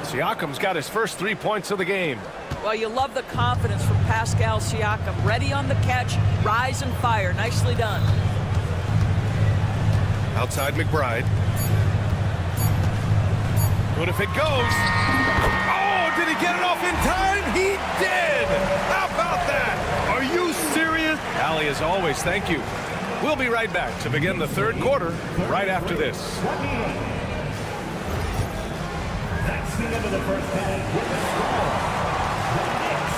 S6: Siakam's got his first 3 points of the game.
S7: Well, you love the confidence from Pascal Siakam. Ready on the catch, rise and fire. Nicely done.
S6: Outside McBride. Good if it goes. Oh, did he get it off in time? He did! How about that?
S9: Are you serious?
S6: Allie, as always, thank you. We'll be right back to begin the third quarter right after this.
S5: That's the end of the first half with the score. The Knicks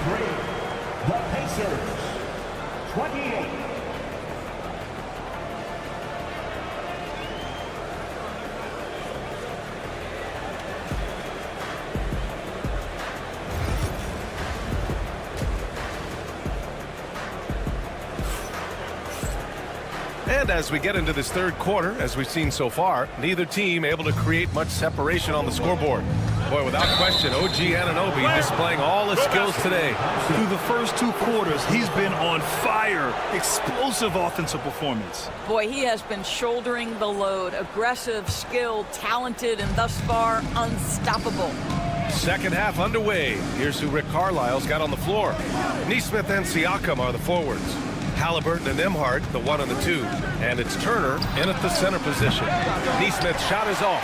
S5: 33, the Pacers 28.
S6: And as we get into this third quarter, as we've seen so far, neither team able to create much separation on the scoreboard. Boy, without question, OG Anunoby displaying all his skills today.
S9: Through the first 2 quarters, he's been on fire. Explosive offensive performance.
S7: Boy, he has been shouldering the load. Aggressive, skilled, talented, and thus far, unstoppable.
S6: Second half underway. Here's who Rick Carlisle's got on the floor. Neesmith and Siakam are the forwards. Halliburton and Nembhard, the 1 and the 2. And it's Turner in at the center position. Neesmith's shot is off.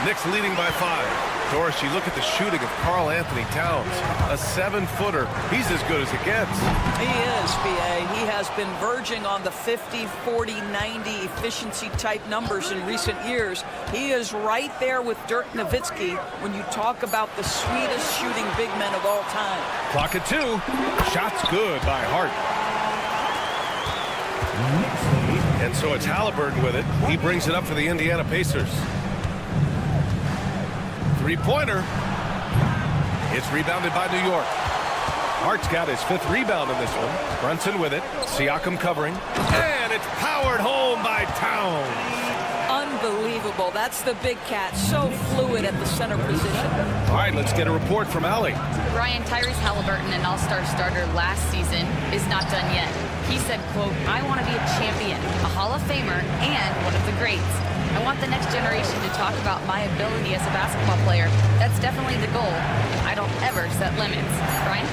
S6: Knicks leading by 5. Doris, you look at the shooting of Karl Anthony Towns, a 7-footer. He's as good as it gets.
S7: He is, B.A. He has been verging on the 50, 40, 90 efficiency type numbers in recent years. He is right there with Dirk Nowitzki when you talk about the sweetest shooting big men of all time.
S6: Clock at 2. Shots good by Hart. And so it's Halliburton with it. He brings it up for the Indiana Pacers. Three-pointer. It's rebounded by New York. Hart's got his 5th rebound in this one. Brunson with it. Siakam covering. And it's powered home by Towns.
S7: Unbelievable. That's the big cat. So fluid at the center position.
S6: All right, let's get a report from Allie.
S8: Ryan, Tyrese Halliburton, an all-star starter last season, is not done yet. He said, quote, "I want to be a champion, a Hall of Famer, and one of the greats. I want the next generation to talk about my ability as a basketball player. That's definitely the goal. I don't ever set limits." Brian?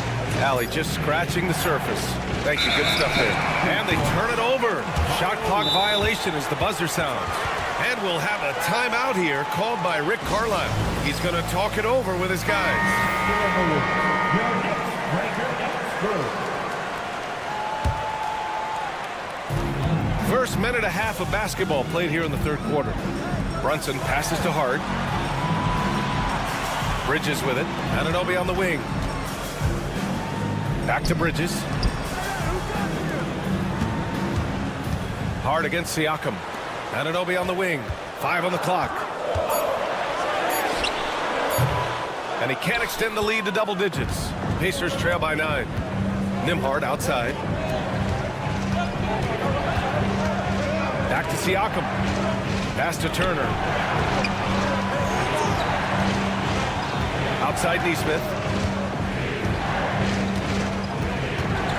S6: Allie just scratching the surface. Thank you, good stuff there. And they turn it over. Shot clock violation as the buzzer sounds. And we'll have a timeout here called by Rick Carlisle. He's going to talk it over with his guys. First minute and a half of basketball played here in the 3rd quarter. Brunson passes to Hart. Bridges with it. Anunoby on the wing. Back to Bridges. Hart against Siakam. Anunoby on the wing. 5 on the clock. And he can't extend the lead to double digits. Pacers trail by 9. Nembhard outside. Back to Siakam. Pass to Turner. Outside Neesmith.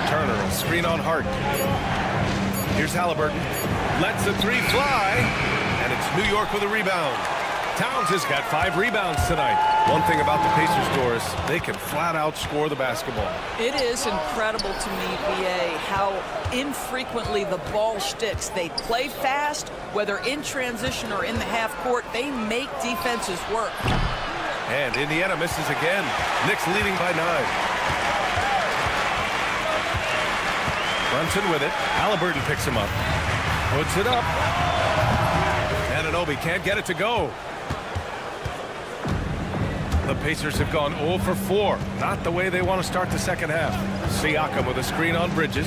S6: Turner, a screen on Hart. Here's Halliburton. Lets the 3 fly. And it's New York with a rebound. Towns has got 5 rebounds tonight. One thing about the Pacers, Doris, they can flat out score the basketball.
S7: It is incredible to me, B.A., how infrequently the ball sticks. They play fast, whether in transition or in the half court. They make defenses work.
S6: And Indiana misses again. Knicks leading by 9. Brunson with it. Halliburton picks him up. Puts it up. Anunoby can't get it to go. The Pacers have gone 0 for 4. Not the way they want to start the second half. Siakam with a screen on Bridges.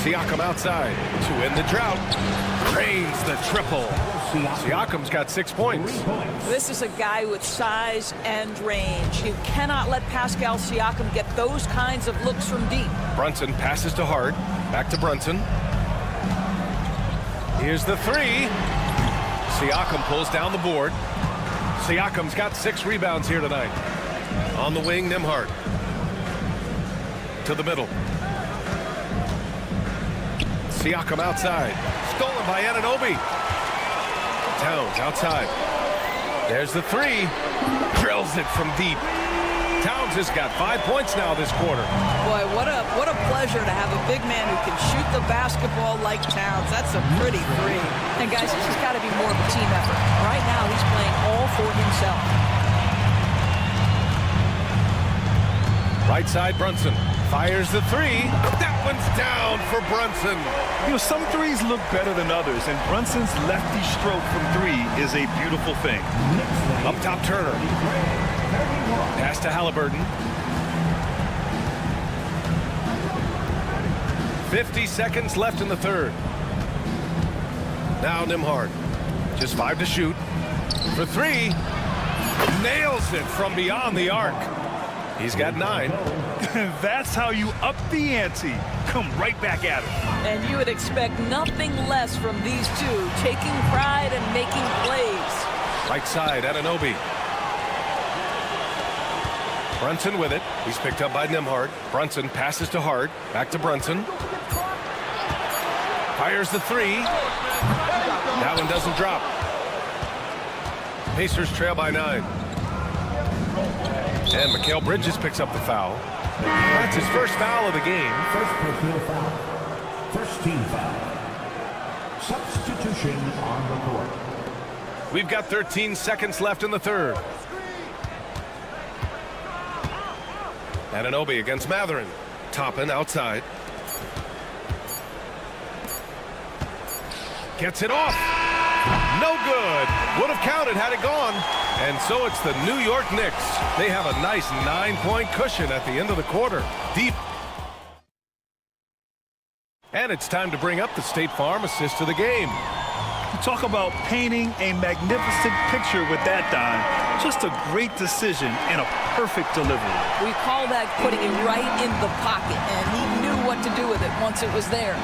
S6: Siakam outside to end the drought. Drains the triple. Siakam's got 6 points.
S7: This is a guy with size and range. You cannot let Pascal Siakam get those kinds of looks from deep.
S6: Brunson passes to Hart. Back to Brunson. Here's the 3. Siakam pulls down the board. Siakam's got 6 rebounds here tonight. On the wing, Nembhard. To the middle. Siakam outside. Stolen by Anunoby. Towns outside. There's the 3. Drills it from deep. Towns has got 5 points now this quarter.
S7: Boy, what a pleasure to have a big man who can shoot the basketball like Towns. That's a pretty 3. And guys, this has got to be more of a team effort. Right now, he's playing all for himself.
S6: Right side, Brunson. Fires the 3. That one's down for Brunson.
S9: You know, some threes look better than others, and Brunson's lefty stroke from 3 is a beautiful thing.
S6: Up top, Turner. Pass to Halliburton. 50 seconds left in the 3rd. Now Nembhard. Just 5 to shoot. For 3. Nails it from beyond the arc. He's got 9.
S9: That's how you up the ante. Come right back at him.
S7: And you would expect nothing less from these two, taking pride and making plays.
S6: Right side, Anunoby. Brunson with it. He's picked up by Nembhard. Brunson passes to Hart. Back to Brunson. Fires the 3. That one doesn't drop. Pacers trail by 9. And Mikal Bridges picks up the foul. That's his first foul of the game.
S5: First personal foul. First team foul. Substitution on the court.
S6: We've got 13 seconds left in the third. Anunoby against Matherin. Toppin outside. Gets it off. No good. Would have counted had it gone. And so it's the New York Knicks. They have a nice 9-point cushion at the end of the quarter. Deep. And it's time to bring up the State Farm assist of the game.
S9: You talk about painting a magnificent picture with that dime. Just a great decision and a perfect delivery.
S7: We call that putting it right in the pocket, and he knew what to do with it once it was there.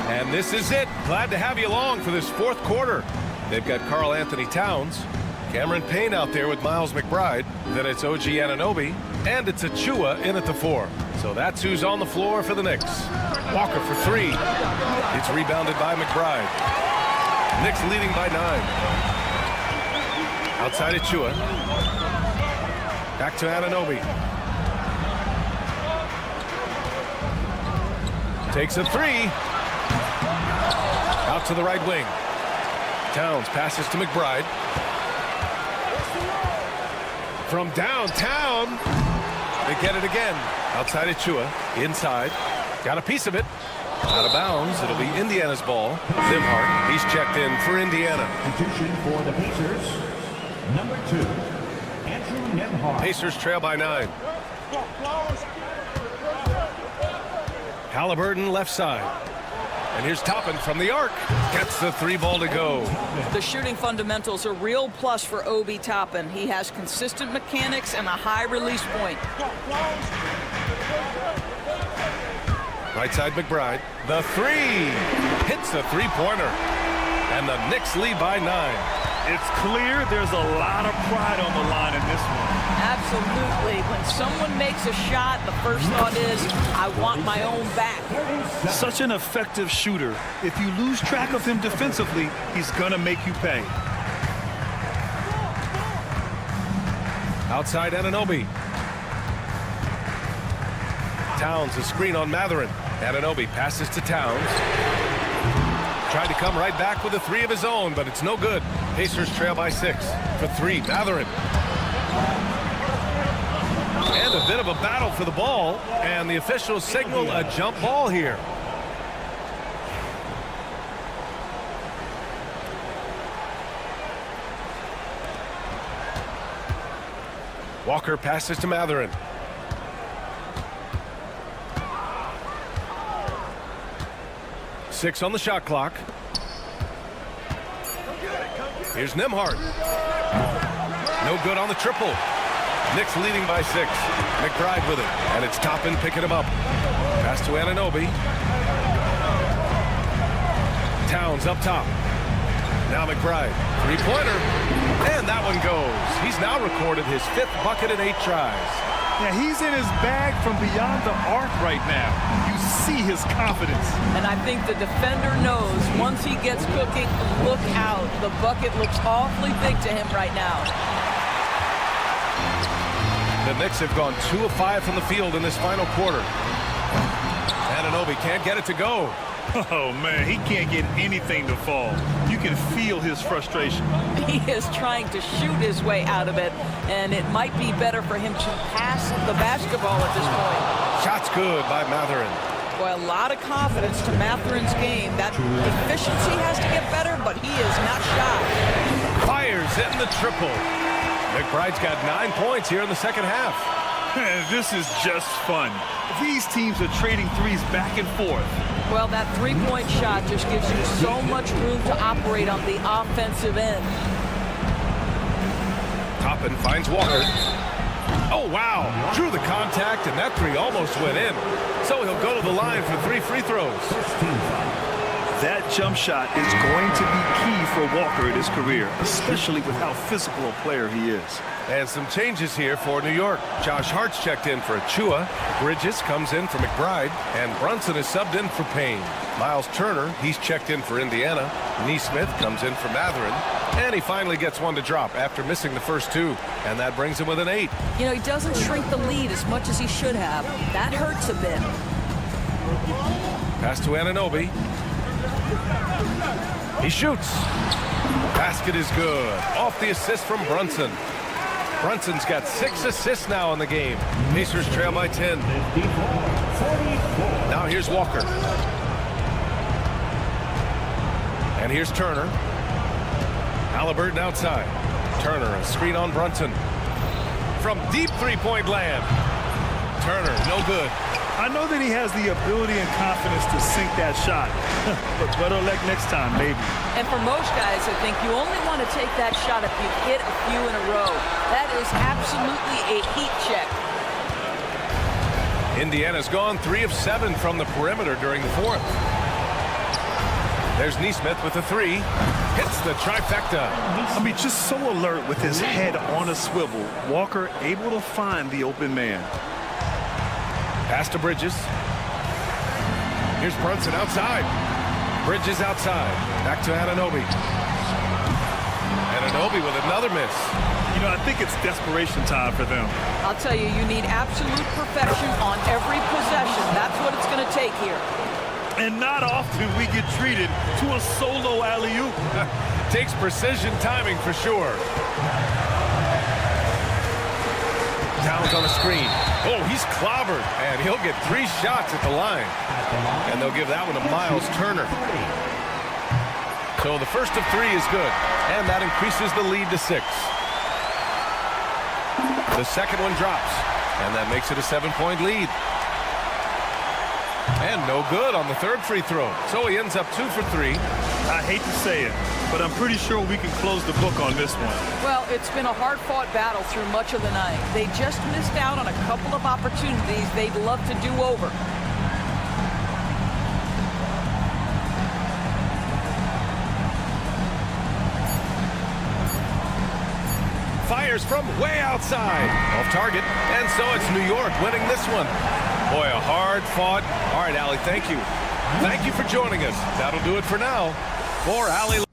S6: And this is it. Glad to have you along for this fourth quarter. They've got Karl Anthony Towns, Cameron Payne out there with Miles McBride. Then it's OG Anunoby, and it's Achua in at the 4. So that's who's on the floor for the Knicks. Walker for 3. It's rebounded by McBride. Knicks leading by 9. Outside Achua. Back to Anunoby. Takes a 3. Out to the right wing. Towns passes to McBride. From downtown. They get it again. Outside Achua. Inside. Got a piece of it. Out of bounds. It'll be Indiana's ball. Nimhart. He's checked in for Indiana.
S5: Substitution for the Pacers, number 2, Andrew Nimhart.
S6: Pacers trail by 9. Halliburton left side. And here's Toppin from the arc. Gets the 3 ball to go.
S7: The shooting fundamentals are real plus for Obi Toppin. He has consistent mechanics and a high release point.
S6: Right side McBride. The 3. Hits the 3-pointer. And the Knicks lead by 9.
S9: It's clear there's a lot of pride on the line in this one.
S7: Absolutely. When someone makes a shot, the first thought is, I want my own back.
S9: Such an effective shooter. If you lose track of him defensively, he's going to make you pay.
S6: Outside Anunoby. Towns, a screen on Matherin. Anunoby passes to Towns. Tried to come right back with a 3 of his own, but it's no good. Pacers trail by 6. For 3, Matherin. And a bit of a battle for the ball, and the officials signal a jump ball here. Walker passes to Matherin. Six on the shot clock. Here's Nimhart. No good on the triple. Knicks leading by 6. McBride with it. And it's Toppin picking him up. Pass to Anunoby. Towns up top. Now McBride. 3-pointer. And that one goes. He's now recorded his 5th bucket in 8 tries.
S9: Yeah, he's in his bag from beyond the arc right now. You see his confidence.
S7: And I think the defender knows once he gets cooking, look out. The bucket looks awfully big to him right now.
S6: The Knicks have gone 2 of 5 from the field in this final quarter. Anunoby can't get it to go.
S9: Oh, man, he can't get anything to fall. You can feel his frustration.
S7: He is trying to shoot his way out of it, and it might be better for him to pass the basketball at this point.
S6: Shot's good by Matherin.
S7: Boy, a lot of confidence to Matherin's game. That efficiency has to get better, but he is not shy.
S6: Fires in the triple. McBride's got 9 points here in the second half.
S9: This is just fun. These teams are trading threes back and forth.
S7: Well, that 3-point shot just gives you so much room to operate on the offensive end.
S6: Toppin finds Walker. Oh, wow. Drew the contact, and that 3 almost went in. So he'll go to the line for 3 free throws.
S9: That jump shot is going to be key for Walker in his career, especially with how physical a player he is.
S6: And some changes here for New York. Josh Hart's checked in for Achua. Bridges comes in for McBride. And Brunson is subbed in for Payne. Miles Turner, he's checked in for Indiana. Neesmith comes in for Matherin. And he finally gets one to drop after missing the first 2. And that brings him with an 8.
S7: You know, he doesn't shrink the lead as much as he should have. That hurts a bit.
S6: Pass to Anunoby. He shoots. Basket is good. Off the assist from Brunson. Brunson's got 6 assists now in the game. Pacers trail by 10. Now here's Walker. And here's Turner. Halliburton outside. Turner, a screen on Brunson. From deep three-point land. Turner, no good.
S9: I know that he has the ability and confidence to sink that shot, but better luck next time, maybe.
S7: And for most guys, I think you only want to take that shot if you hit a few in a row. That is absolutely a heat check.
S6: Indiana's gone 3 of 7 from the perimeter during the fourth. There's Neesmith with a 3. Hits the trifecta.
S9: I mean, just so alert with his head on a swivel. Walker able to find the open man.
S6: Pass to Bridges. Here's Brunson outside. Bridges outside. Back to Anunoby. Anunoby with another miss.
S9: You know, I think it's desperation time for them.
S7: I'll tell you, you need absolute perfection on every possession. That's what it's going to take here.
S9: And not often we get treated to a solo alley-oop.
S6: Takes precision timing for sure. Towns on the screen. Oh, he's clobbered. And he'll get 3 shots at the line. And they'll give that one to Miles Turner. So the first of 3 is good. And that increases the lead to 6. The second one drops. And that makes it a 7-point lead. And no good on the third free throw. So he ends up 2 for 3.
S9: I hate to say it, but I'm pretty sure we can close the book on this one.
S7: Well, it's been a hard-fought battle through much of the night. They just missed out on a couple of opportunities they'd love to do over.
S6: Fires from way outside. Off target. And so it's New York winning this one. Boy, a hard-fought. All right, Allie, thank you. Thank you for joining us. That'll do it for now. For Allie.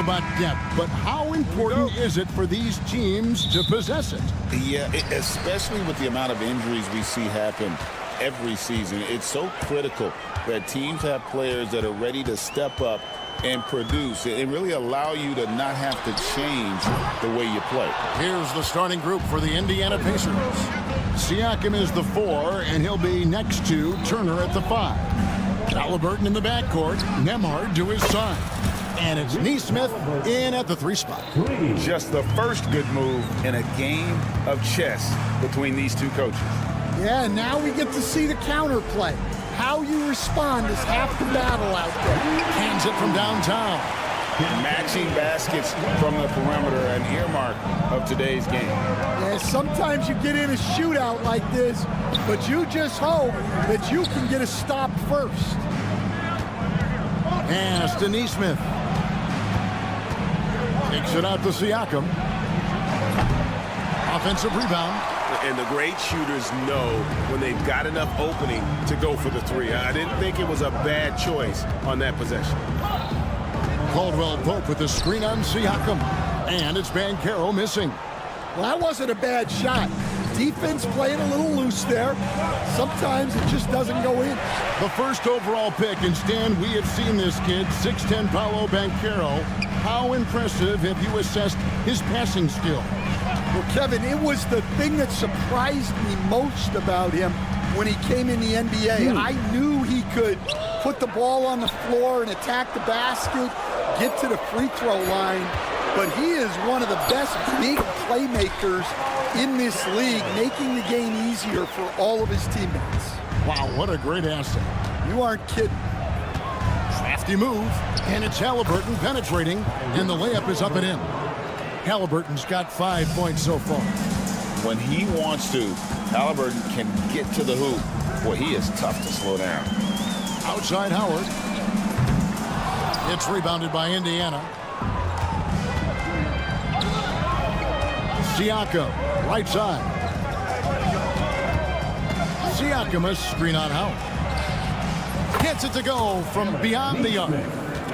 S2: about depth, but how important is it for these teams to possess it?
S1: Yeah, especially with the amount of injuries we see happen every season. It's so critical that teams have players that are ready to step up and produce and really allow you to not have to change the way you play.
S2: Here's the starting group for the Indiana Pacers. Siakam is the 4, and he'll be next to Turner at the 5. Halliburton in the backcourt, Nembhard to his side. And it's Nesmith in at the 3 spot.
S1: Just the first good move in a game of chess between these two coaches.
S10: Yeah, now we get to see the counterplay. How you respond is half the battle out there.
S2: Hands it from downtown.
S1: Matching baskets from the perimeter, an earmark of today's game.
S10: Yeah, sometimes you get in a shootout like this, but you just hope that you can get a stop first.
S2: Pass to Nesmith. Takes it out to Siakam. Offensive rebound.
S6: And the great shooters know when they've got enough opening to go for the 3. I didn't think it was a bad choice on that possession.
S2: Caldwell Pope with the screen on Siakam. And it's Banchero missing.
S10: Well, that wasn't a bad shot. Defense playing a little loose there. Sometimes it just doesn't go in.
S2: The first overall pick, and Stan, we have seen this kid, 6'10" Paolo Banchero. How impressive have you assessed his passing skill?
S10: Well, Kevin, it was the thing that surprised me most about him when he came in the NBA. I knew he could put the ball on the floor and attack the basket, get to the free throw line, but he is one of the best big playmakers in this league, making the game easier for all of his teammates.
S2: Wow, what a great asset.
S10: You aren't kidding.
S2: Crafty move, and it's Halliburton penetrating, and the layup is up and in. Halliburton's got 5 points so far.
S1: When he wants to, Halliburton can get to the hoop. Boy, he is tough to slow down.
S2: Outside Howard. It's rebounded by Indiana. Siakam, right side. Siakam, a screen on Howard. Gets it to go from beyond the arc.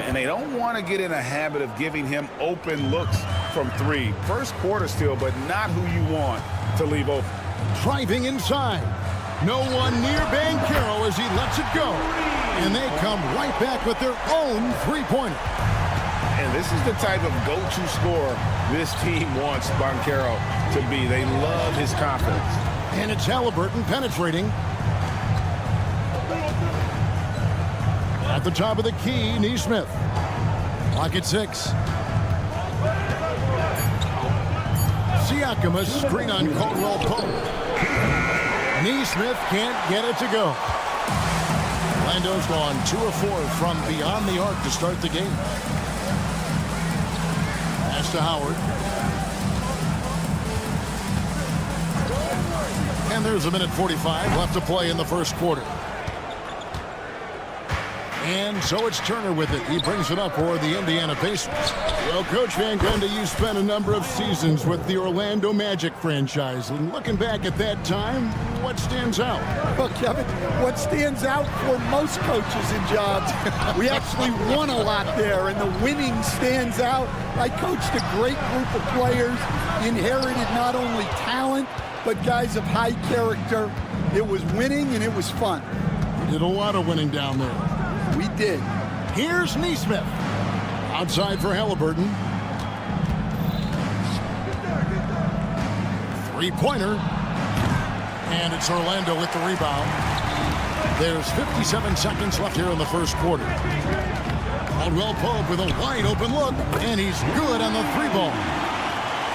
S1: And they don't want to get in a habit of giving him open looks from 3. First quarter still, but not who you want to leave open.
S2: Driving inside. No one near Banchero as he lets it go. And they come right back with their own 3-pointer.
S1: And this is the type of go-to scorer this team wants Banchero to be. They love his confidence.
S2: And it's Halliburton penetrating. At the top of the key, Nesmith. Clock at 6. Siakam, a screen on Caldwell Pope. Nesmith can't get it to go. Orlando's gone 2 of 4 from beyond the arc to start the game. Pass to Howard. And there's a minute 45 left to play in the first quarter. And so it's Turner with it. He brings it up for the Indiana Pacers. Well, Coach Van Gundy, you spent a number of seasons with the Orlando Magic franchise. And looking back at that time, what stands out?
S10: Well, Kevin, what stands out for most coaches in jobs, we actually won a lot there, and the winning stands out. I coached a great group of players, inherited not only talent, but guys of high character. It was winning, and it was fun.
S2: You did a lot of winning down there.
S10: We did.
S2: Here's Nesmith. Outside for Halliburton. 3-pointer. And it's Orlando with the rebound. There's 57 seconds left here in the first quarter. Caldwell Pope with a wide open look, and he's good on the 3-ball.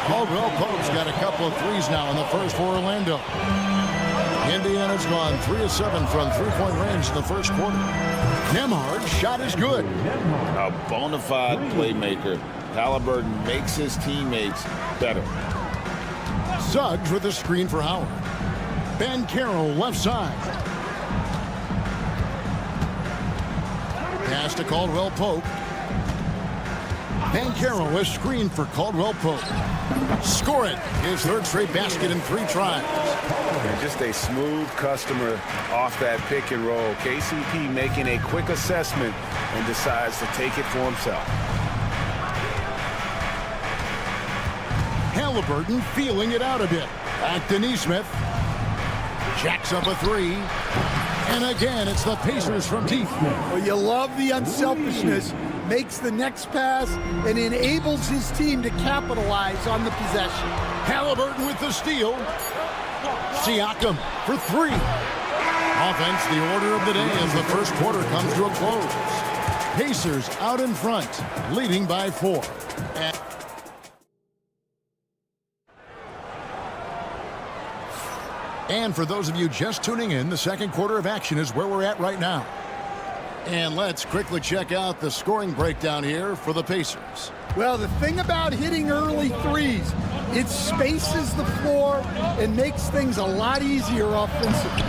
S2: Caldwell Pope's got a couple of threes now in the first for Orlando. Indiana's gone 3 of 7 from 3-point range in the first quarter. Nembhard's shot is good.
S1: A bona fide playmaker. Halliburton makes his teammates better.
S2: Suggs with a screen for Howard. Banchero left side. Pass to Caldwell Pope. Banchero is screened for Caldwell Pope. Score it. His 3rd straight basket in 3 tries.
S6: And just a smooth customer off that pick and roll. KCP making a quick assessment and decides to take it for himself.
S2: Halliburton feeling it out a bit. Back to Neesmith. Jacks up a three. And again, it's the Pacers from deep.
S10: Well, you love the unselfishness. Makes the next pass and enables his team to capitalize on the possession.
S2: Halliburton with the steal. Siakam for three. Offense, the order of the day as the first quarter comes to a close. Pacers out in front, leading by 4. And for those of you just tuning in, the second quarter of action is where we're at right now. And let's quickly check out the scoring breakdown here for the Pacers.
S10: Well, the thing about hitting early threes, it spaces the floor and makes things a lot easier offensively.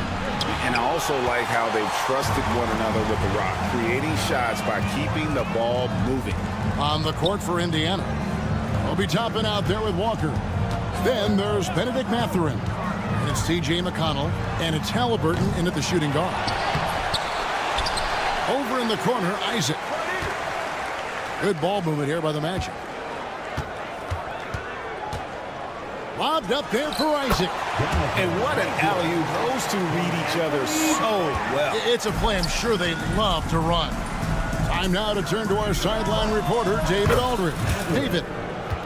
S1: And I also like how they've trusted one another with the rock, creating shots by keeping the ball moving.
S2: On the court for Indiana, we'll be topping out there with Walker. Then there's Benedict Mathurin. And it's T.J. McConnell, and it's Halliburton into the shooting guard. Over in the corner, Isaac. Good ball movement here by the Magic. Lobbed up there for Isaac.
S9: And what an alley-oop. Those two read each other so well.
S2: It's a play I'm sure they love to run. Time now to turn to our sideline reporter, David Aldridge. David.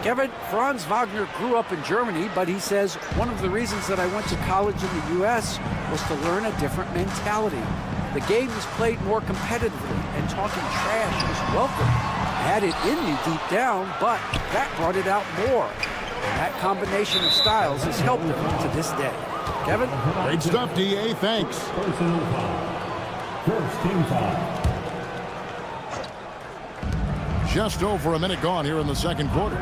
S4: Kevin, Franz Wagner grew up in Germany, but he says one of the reasons that I went to college in the U.S. was to learn a different mentality. The game is played more competitively, and talking trash is welcome. I had it in me deep down, but that brought it out more. And that combination of styles has helped him to this day. Kevin?
S2: Great stuff, D.A. Thanks.
S5: Personal foul. First team foul.
S2: Just over a minute gone here in the second quarter.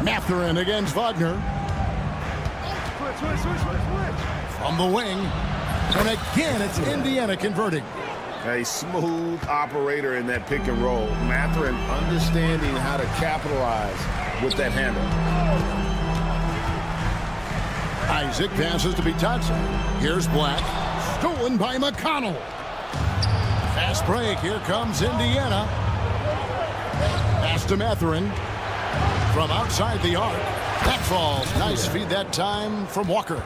S2: Mathurin against Wagner. From the wing. And again, it's Indiana converting.
S1: A smooth operator in that pick and roll. Mathurin understanding how to capitalize with that handle.
S2: Isaac passes to Bitadze. Here's Black. Stolen by McConnell. Fast break. Here comes Indiana. Pass to Mathurin. From outside the arc. That falls. Nice feed that time from Walker.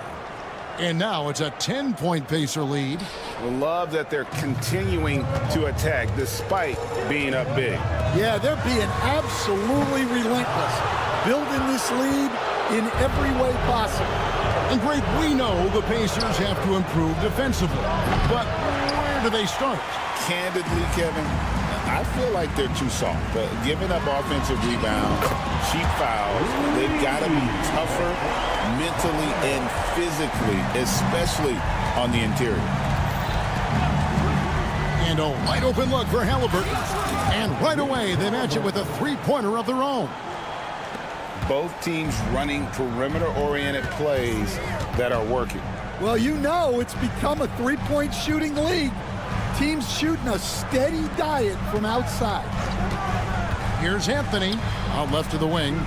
S2: And now it's a 10-point Pacer lead.
S1: We love that they're continuing to attack despite being up big.
S10: Yeah, they're being absolutely relentless. Building this lead in every way possible.
S2: And great, we know the Pacers have to improve defensively. But where do they start?
S1: Candidly, Kevin, I feel like they're too soft. But giving up offensive rebounds, cheap fouls, they've got to be tougher mentally and physically, especially on the interior.
S2: And a wide open look for Halliburton. And right away, they match it with a three-pointer of their own.
S1: Both teams running perimeter-oriented plays that are working.
S10: Well, you know it's become a three-point shooting league. Teams shooting a steady diet from outside.
S2: Here's Anthony, out left to the wing.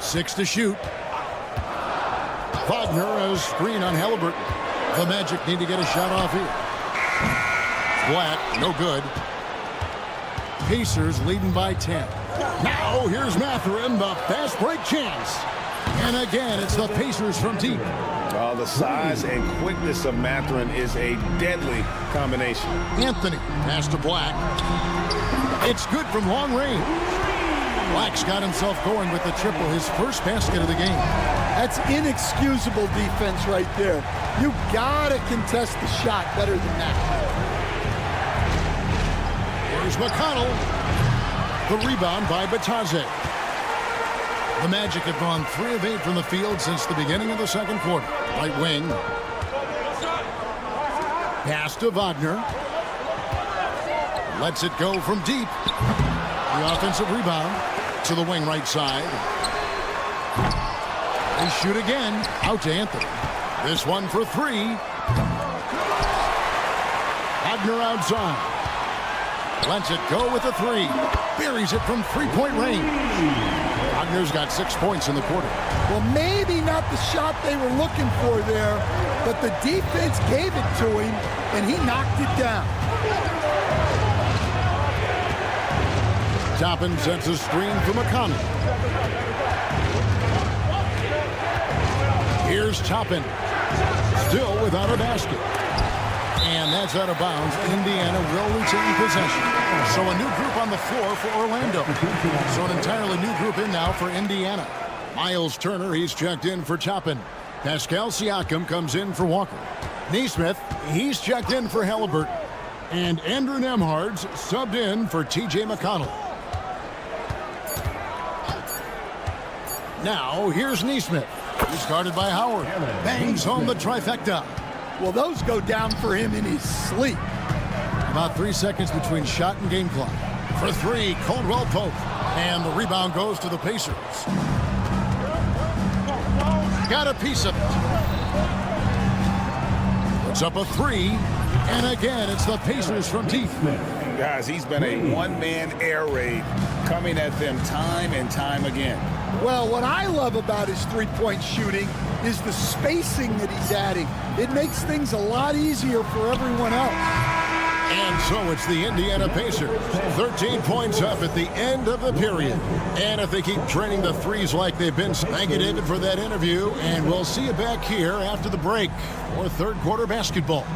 S2: 6 to shoot. Wagner has screen on Halliburton. The Magic need to get a shot off here. Black, no good. Pacers leading by 10. Now here's Mathurin, the fast break chance. And again, it's the Pacers from deep.
S1: Well, the size and quickness of Mathurin is a deadly combination.
S2: Anthony, pass to Black. It's good from long range. Black's got himself going with the triple, his first basket of the game.
S10: That's inexcusable defense right there. You gotta contest the shot better than that.
S2: Here's McConnell. The rebound by Bitadze. The Magic have gone 3 of 8 from the field since the beginning of the second quarter. Right wing. Pass to Wagner. Lets it go from deep. The offensive rebound to the wing right side. They shoot again. Out to Anthony. This one for 3. Wagner outside. Lets it go with a 3. Buries it from 3-point range. Wagner's got 6 points in the quarter.
S10: Well, maybe not the shot they were looking for there, but the defense gave it to him, and he knocked it down.
S2: Toppin sets a screen for McConnell. Here's Toppin. Still without a basket. And that's out of bounds. Indiana will retain possession. So a new group on the floor for Orlando. So an entirely new group in now for Indiana. Miles Turner, he's checked in for Toppin. Pascal Siakam comes in for Walker. Neesmith, he's checked in for Halliburton. And Andrew Nembhard's subbed in for T.J. McConnell. Now, here's Neesmith. He's guarded by Howard. Bangs home the trifecta.
S10: Well, those go down for him in his sleep.
S2: About 3 seconds between shot and game clock. For three, Caldwell Pope. And the rebound goes to the Pacers. Got a piece of it. Puts up a three. And again, it's the Pacers from deep.
S1: Guys, he's been a one-man air raid coming at them time and time again.
S10: Well, what I love about his three-point shooting is the spacing that he's adding. It makes things a lot easier for everyone else.
S2: And so it's the Indiana Pacers. 13 points up at the end of the period. And if they keep training the threes like they've been, thank you, David, for that interview. And we'll see you back here after the break for third quarter basketball.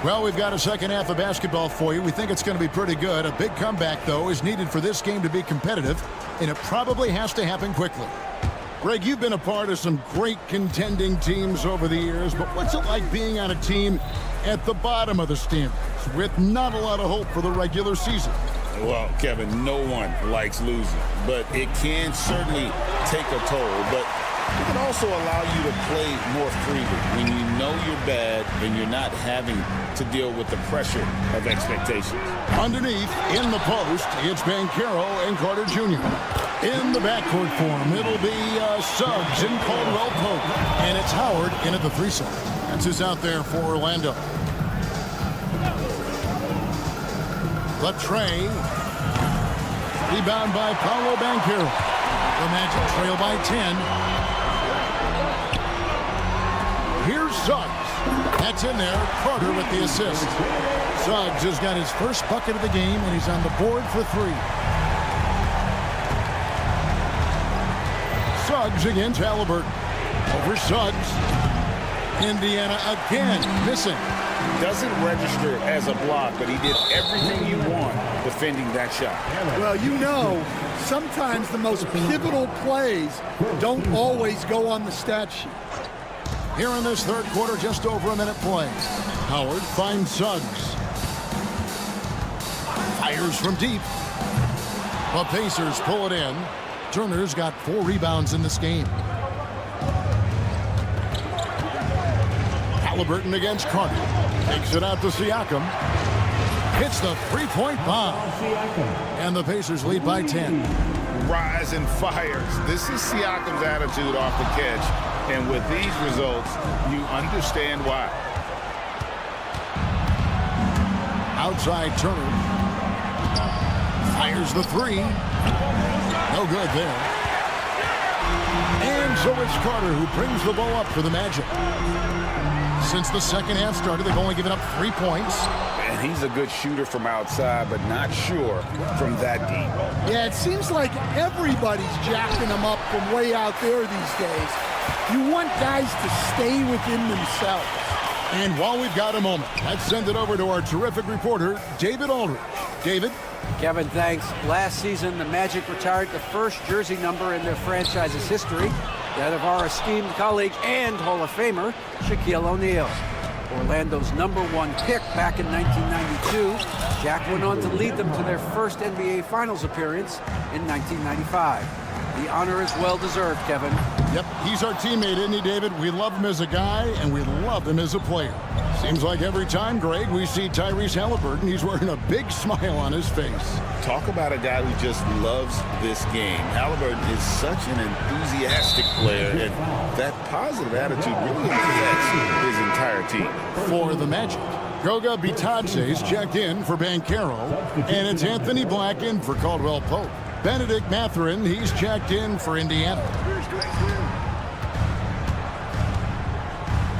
S2: Well, we've got a second half of basketball for you. We think it's going to be pretty good. A big comeback, though, is needed for this game to be competitive, and it probably has to happen quickly. Greg, you've been a part of some great contending teams over the years, but what's it like being on a team at the bottom of the standings with not a lot of hope for the regular season?
S1: Well, Kevin, no one likes losing, but it can certainly take a toll. But it can also allow you to play more freely when you know you're bad and you're not having to deal with the pressure of expectations.
S2: Underneath, in the post, it's Banchero and Carter Jr. In the backcourt form, it'll be Suggs and Caldwell Pope. And it's Howard in at the 3 side. That's who's out there for Orlando. Latrey. Rebound by Paolo Banchero. The Magic trail by 10. Here's Suggs. That's in there. Carter with the assist. Suggs has got his first bucket of the game, and he's on the board for three. Suggs against Halliburton. Over Suggs. Indiana again missing.
S1: Doesn't register as a block, but he did everything you want defending that shot.
S10: Well, you know, sometimes the most pivotal plays don't always go on the stat sheet.
S2: Here in this third quarter, just over a minute play. Howard finds Suggs. Fires from deep. The Pacers pull it in. Turner's got 4 rebounds in this game. Halliburton against Carter. Takes it out to Siakam. Hits the three-point bomb. And the Pacers lead by 10.
S1: Rise and fires. This is Siakam's attitude off the catch. And with these results, you understand why.
S2: Outside Turner. Fires the three. No good there. And so it's Carter who brings the ball up for the Magic. Since the second half started, they've only given up 3 points.
S1: And he's a good shooter from outside, but not sure from that deep.
S10: Yeah, it seems like everybody's jacking them up from way out there these days. You want guys to stay within themselves.
S2: And while we've got a moment, let's send it over to our terrific reporter, David Aldridge. David?
S4: Kevin, thanks. Last season, the Magic retired the first jersey number in their franchise's history, that of our esteemed colleague and Hall of Famer, Shaquille O'Neal. Orlando's #1 pick back in 1992, Shaq went on to lead them to their first NBA Finals appearance in 1995. The honor is well-deserved, Kevin.
S2: Yep, he's our teammate, isn't he, David? We love him as a guy, and we love him as a player. Seems like every time, Greg, we see Tyrese Halliburton, he's wearing a big smile on his face.
S1: Talk about a guy who just loves this game. Halliburton is such an enthusiastic player, and that positive attitude really affects his entire team.
S2: For the Magic, Goga Bitadze's checked in for Banchero, and it's Anthony Black in for Caldwell Pope. Benedict Mathurin, he's checked in for Indiana.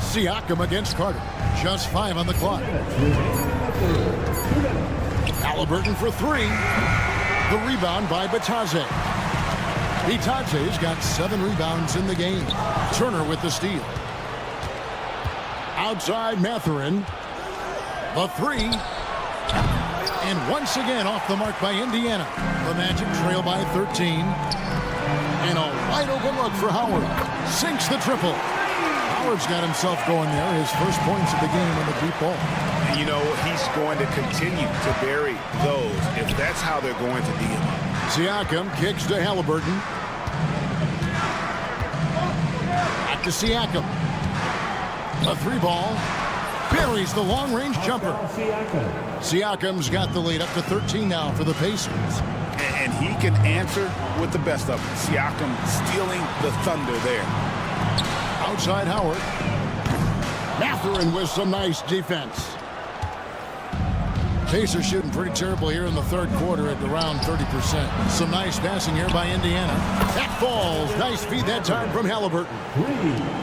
S2: Siakam against Carter. Just 5 on the clock. Halliburton for 3. The rebound by Bitadze. Bitadze's got 7 rebounds in the game. Turner with the steal. Outside Mathurin. The 3. And once again off the mark by Indiana. The Magic trail by 13. And a wide open look for Howard. Sinks the triple. Howard's got himself going there. His first points of the game on the deep ball.
S1: And you know, he's going to continue to bury those if that's how they're going to D him up.
S2: Siakam kicks to Halliburton. Back to Siakam. A 3-ball. Buries the long-range jumper. Siakam's got the lead up to 13 now for the Pacers.
S1: And he can answer with the best of them. Siakam stealing the thunder there.
S2: Outside Howard. Mathurin with some nice defense. Pacers shooting pretty terrible here in the third quarter at around 30%. Some nice passing here by Indiana. That falls. Nice feed that time from Halliburton.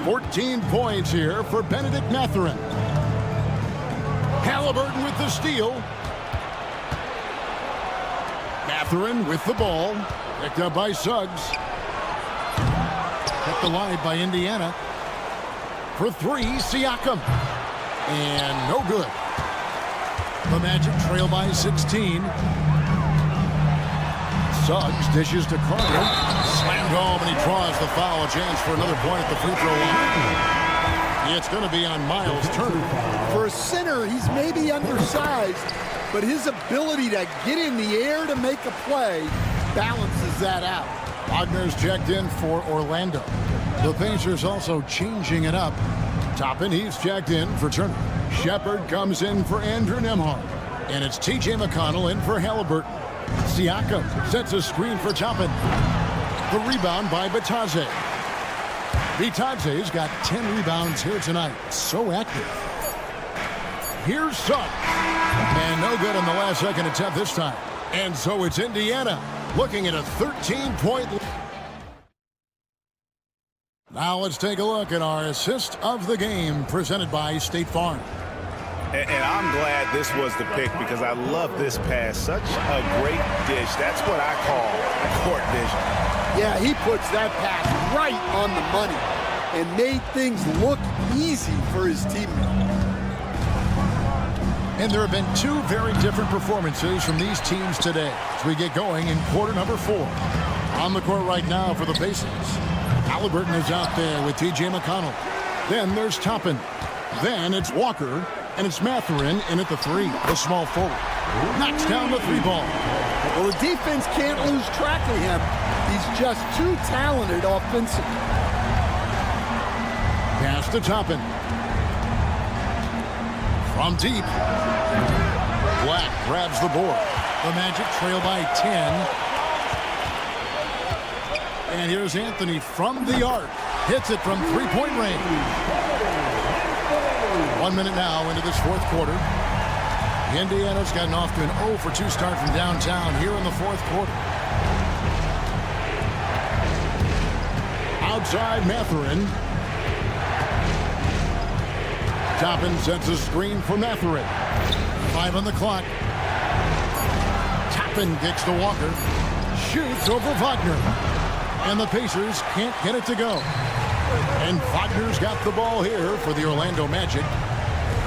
S2: 14 points here for Benedict Mathurin. Halliburton with the steal. Mathurin with the ball. Picked up by Suggs. Kept alive by Indiana. For 3, Siakam. And no good. The Magic trail by 16. Suggs dishes to Carter. Slammed home, and he draws the foul. A chance for another point at the free throw line. It's going to be on Miles Turner.
S10: For a center, he's maybe undersized, but his ability to get in the air to make a play balances that out.
S2: Wagner's checked in for Orlando. The Pacers also changing it up. Toppin, he's checked in for Turner. Shepard comes in for Andrew Nembhard. And it's T.J. McConnell in for Halliburton. Siakam sets a screen for Toppin. The rebound by Bitadze. Bitadze's got 10 rebounds here tonight. So active. Here's Suggs. And no good on the last second attempt this time. And so it's Indiana looking at a 13-point lead. Now let's take a look at our assist of the game presented by State Farm.
S1: And I'm glad this was the pick because I love this pass. Such a great dish. That's what I call court vision.
S10: Yeah, he puts that pass right on the money and made things look easy for his teammate.
S2: And there have been 2 very different performances from these teams today as we get going in quarter number 4. On the court right now for the Pacers. Halliburton is out there with T.J. McConnell. Then there's Toppin. Then it's Walker. And it's Mathurin in at the 3, the small forward. Knocks down the 3-ball.
S10: Well, the defense can't lose track of him. He's just too talented offensively.
S2: Pass to Toppin. From deep. Black grabs the board. The Magic trail by 10. And here's Anthony from the arc. Hits it from 3-point range. 1 minute now into this fourth quarter. Indiana's gotten off to an 0-for-2 start from downtown here in the fourth quarter. Outside Mathurin. Toppin sets a screen for Mathurin. 5 on the clock. Toppin kicks to Walker. Shoots over Wagner. And the Pacers can't get it to go. And Wagner's got the ball here for the Orlando Magic.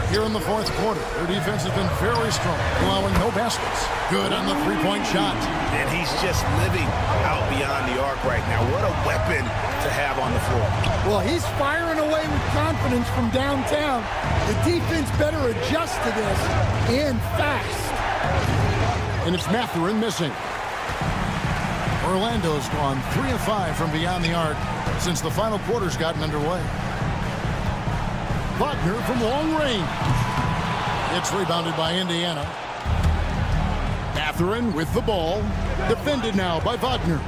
S2: Here in the fourth quarter, their defense has been very strong, allowing no baskets. Good on the 3-point shot.
S1: And he's just living out beyond the arc right now. What a weapon to have on the floor.
S10: Well, he's firing away with confidence from downtown. The defense better adjust to this, and fast.
S2: And it's Mathurin missing. Orlando's gone 3 of 5 from beyond the arc since the final quarter's gotten underway. Wagner from long range. It's rebounded by Indiana. Mathurin with the ball. Defended now by Wagner.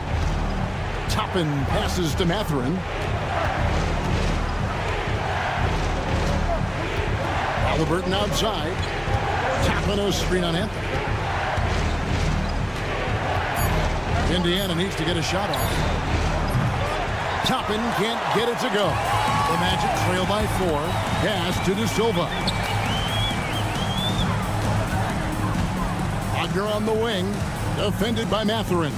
S2: Toppin passes to Mathurin. Halliburton outside. Tapping a screen on Anthony. Indiana needs to get a shot off. Toppin can't get it to go. The Magic trail by 4. Pass to De Silva. Wagner on the wing. Defended by Mathurin.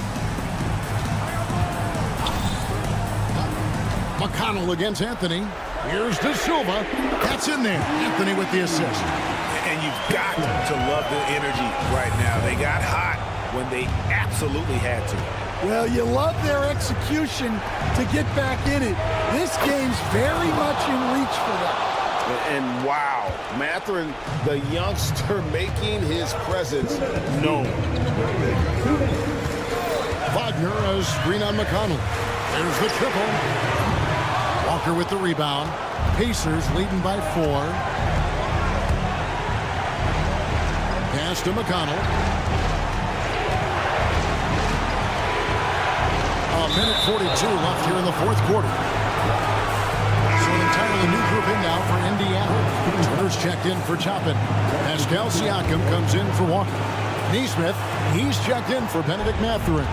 S2: McConnell against Anthony. Here's De Silva. That's in there. Anthony with the assist.
S1: And you've got to love the energy right now. They got hot when they absolutely had to.
S10: Well, you love their execution to get back in it. This game's very much in reach for them.
S1: And wow, Mathurin, the youngster, making his presence known.
S2: Wagner, a screen on McConnell. There's the triple. Walker with the rebound. Pacers leading by 4. Pass to McConnell. A minute 42 left here in the fourth quarter. So an entirely new group in now for Indiana. Turner's checked in for Toppin. Pascal Siakam comes in for Walker. Neesmith, he's checked in for Benedict Mathurin.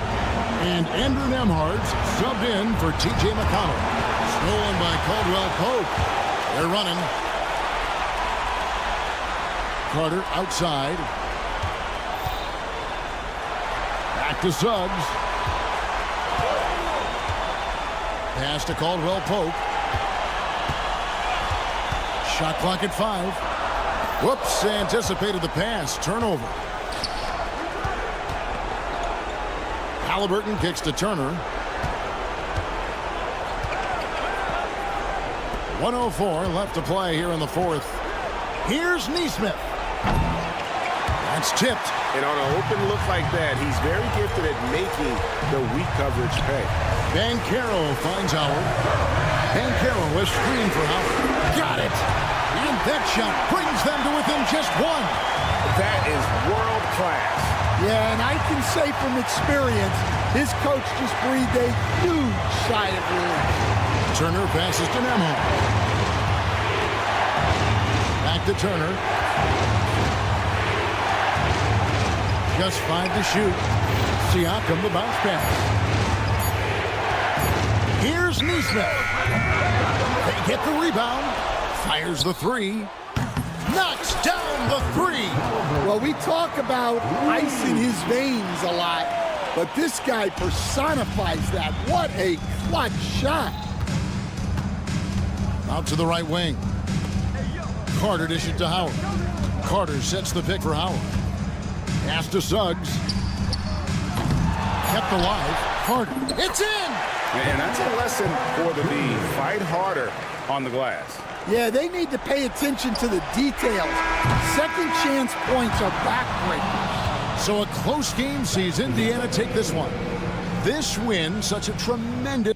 S2: And Andrew Nembhard's subbed in for T.J. McConnell. Stolen by Caldwell Pope. They're running. Carter outside. Back to Suggs. Pass to Caldwell Pope. Shot clock at 5. Whoops, anticipated the pass. Turnover. Halliburton kicks to Turner. 1:04 left to play here in the fourth. Here's Neesmith. That's tipped.
S1: And on an open look like that, he's very gifted at making the weak coverage pay.
S2: Banchero finds Howard. Banchero was screened for Howard. Got it. And that shot brings them to within just 1.
S1: That is world class.
S10: Yeah, and I can say from experience, his coach just breathed a huge sigh of relief.
S2: Turner passes to Nembhard. Back to Turner. Just 5 to shoot. Siakam the bounce pass. Here's Neesmith. They get the rebound. Fires the 3. Knocks down the 3.
S10: Well, we talk about ice in his veins a lot, but this guy personifies that. What a clutch shot.
S2: Out to the right wing. Carter dishes to Howard. Carter sets the pick for Howard. Pass to Suggs. Kept alive. Carter. It's in!
S1: And that's a lesson for the D. Fight harder on the glass.
S10: Yeah, they need to pay attention to the details. Second chance points are backbreakers.
S2: So a close game sees Indiana take this one. This win, such a tremendous...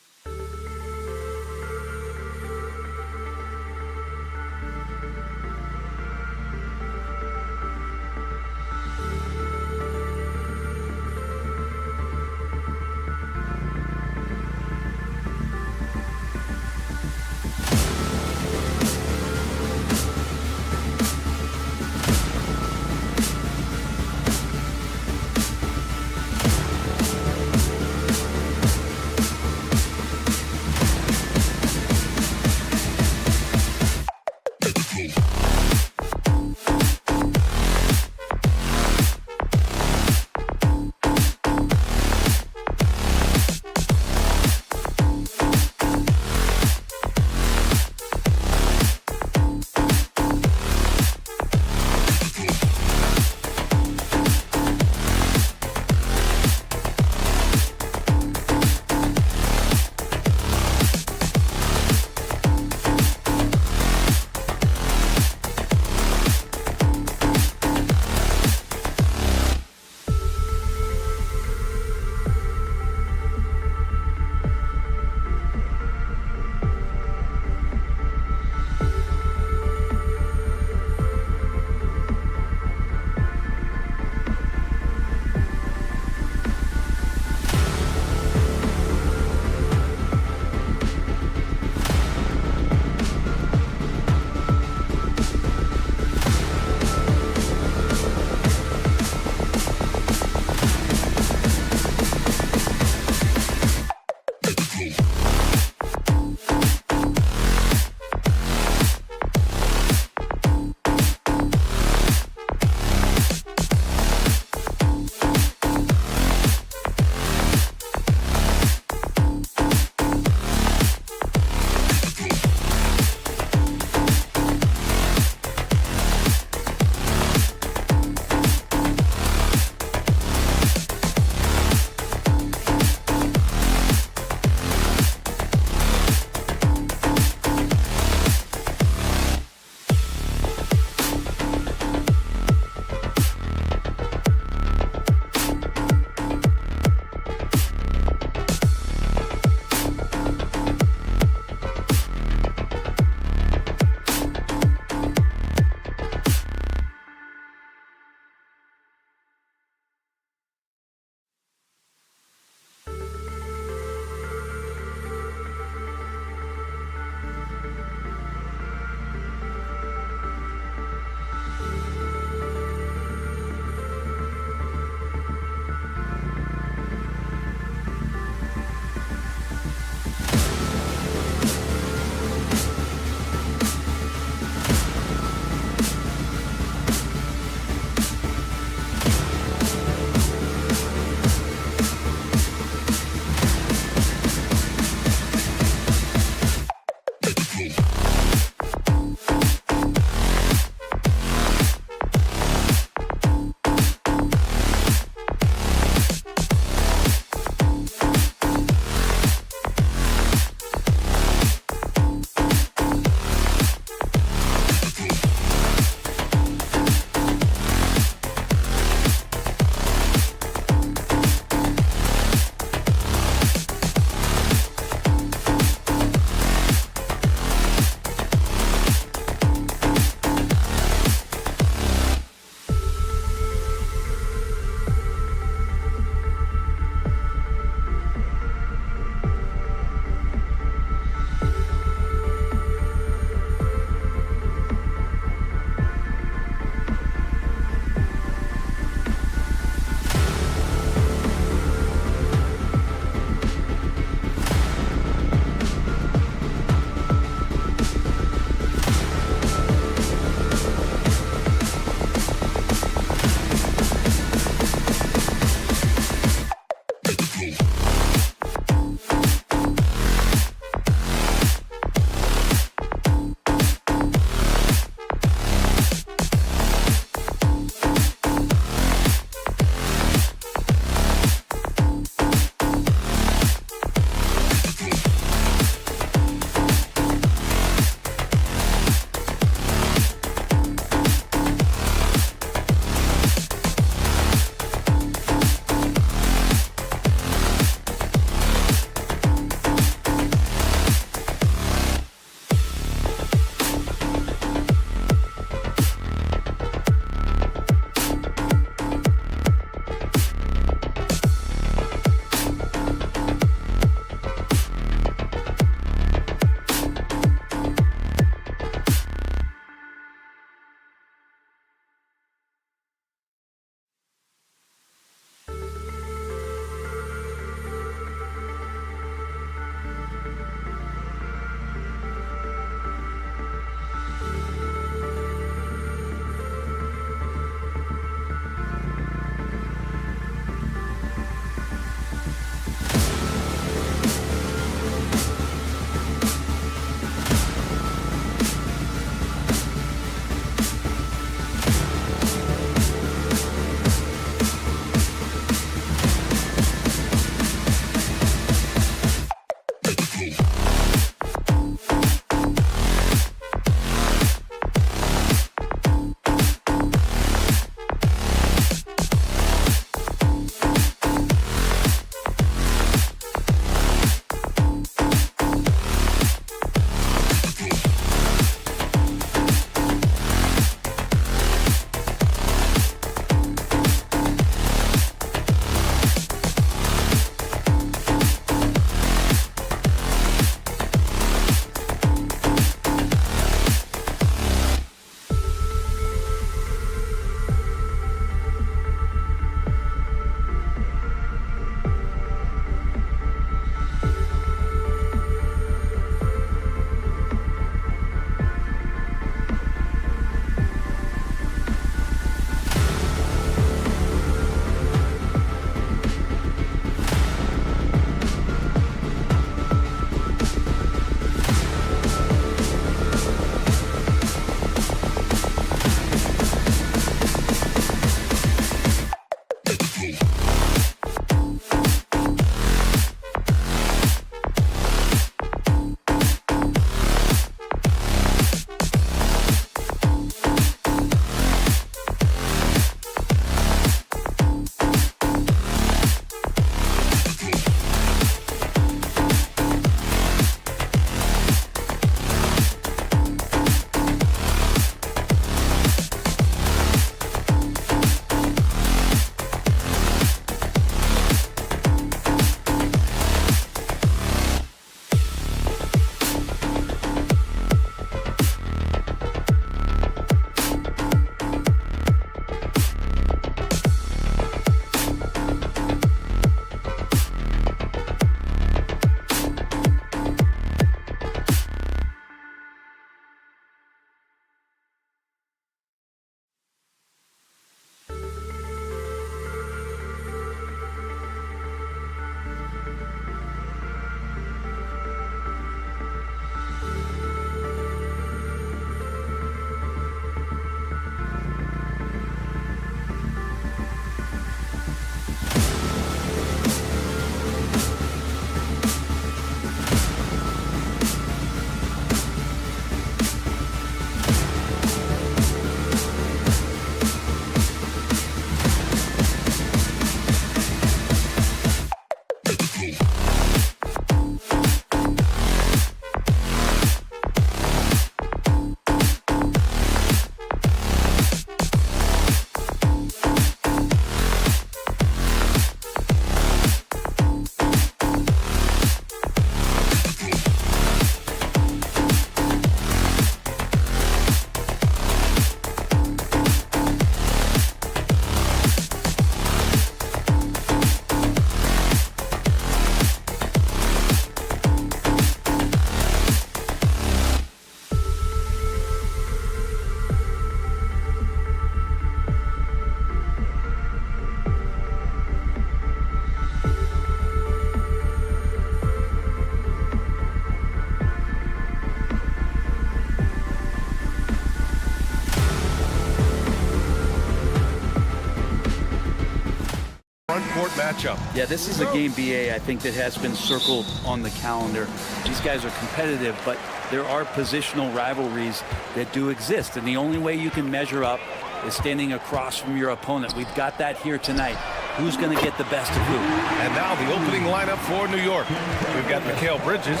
S6: matchup.
S11: Yeah, this is a game, BA, I think that has been circled on the calendar. These guys are competitive, but there are positional rivalries that do exist, and the only way you can measure up is standing across from your opponent. We've got that here tonight. Who's going to get the best of who?
S6: And now the opening lineup for New York. We've got Mikal Bridges.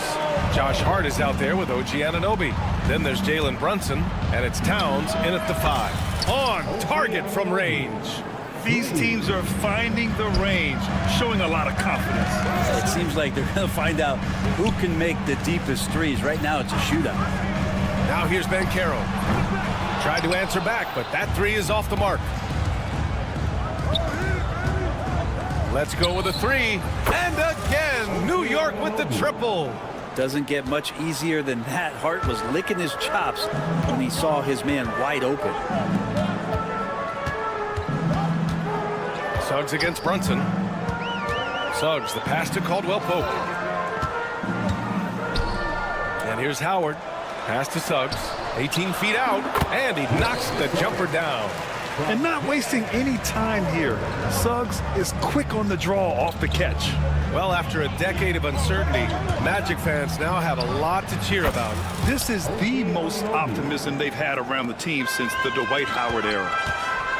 S6: Josh Hart is out there with OG Anunoby. Then there's Jalen Brunson, and it's Towns in at the 5. On target from range.
S9: These teams are finding the range, showing a lot of confidence.
S11: It seems like they're going to find out who can make the deepest threes. Right now, it's a shootout.
S6: Now here's Banchero. Tried to answer back, but that 3 is off the mark. Let's go with a 3. And again, New York with the triple.
S11: Doesn't get much easier than that. Hart was licking his chops when he saw his man wide open.
S6: Suggs against Brunson. Suggs, the pass to Caldwell Pope. And here's Howard. Pass to Suggs. 18 feet out, and he knocks the jumper down.
S9: And not wasting any time here. Suggs is quick on the draw off the catch.
S6: Well, after a decade of uncertainty, Magic fans now have a lot to cheer about.
S9: This is the most optimism they've had around the team since the Dwight Howard era.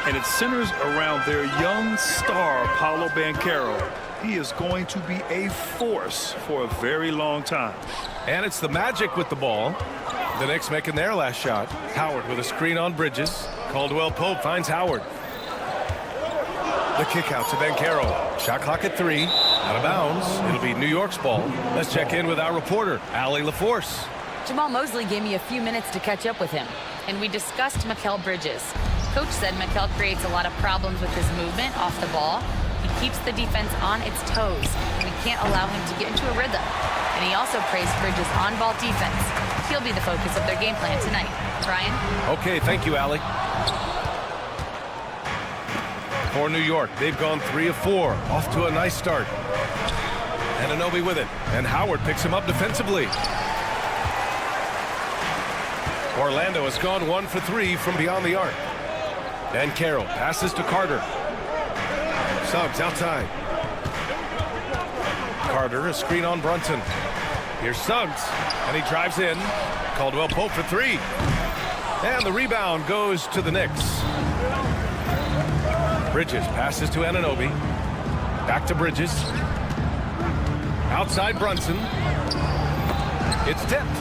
S9: And it centers around their young star, Paolo Banchero. He is going to be a force for a very long time.
S6: And it's the Magic with the ball. The Knicks making their last shot. Howard with a screen on Bridges. Caldwell Pope finds Howard. The kick out to Banchero. Shot clock at 3. Out of bounds. It'll be New York's ball. Let's check in with our reporter, Allie LaForce.
S8: Jamal Mosley gave me a few minutes to catch up with him, and we discussed Mikal Bridges. Coach said Mikal creates a lot of problems with his movement off the ball. He keeps the defense on its toes, and we can't allow him to get into a rhythm. And he also praised Bridges' on-ball defense. He'll be the focus of their game plan tonight. Ryan?
S6: Okay, thank you, Allie. For New York, they've gone 3 of 4. Off to a nice start. Anunoby with it, and Howard picks him up defensively. Orlando has gone 1 for 3 from beyond the arc. Banchero passes to Carter. Suggs outside. Carter, a screen on Brunson. Here's Suggs, and he drives in. Caldwell Pope for 3. And the rebound goes to the Knicks. Bridges passes to Anunoby. Back to Bridges. Outside Brunson. It's tipped.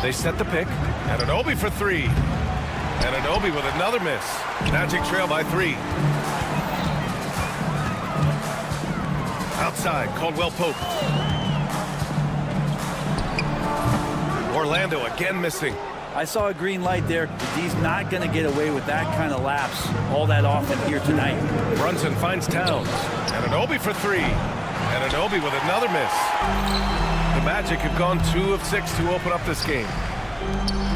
S6: They set the pick. Anunoby for 3. Anunoby with another miss. Magic trail by 3. Outside, Caldwell Pope. Orlando again missing.
S11: I saw a green light there. He's not going to get away with that kind of lapse all that often here tonight.
S6: Brunson finds Towns. Anunoby for 3. Anunoby with another miss. The Magic have gone 2 of 6 to open up this game.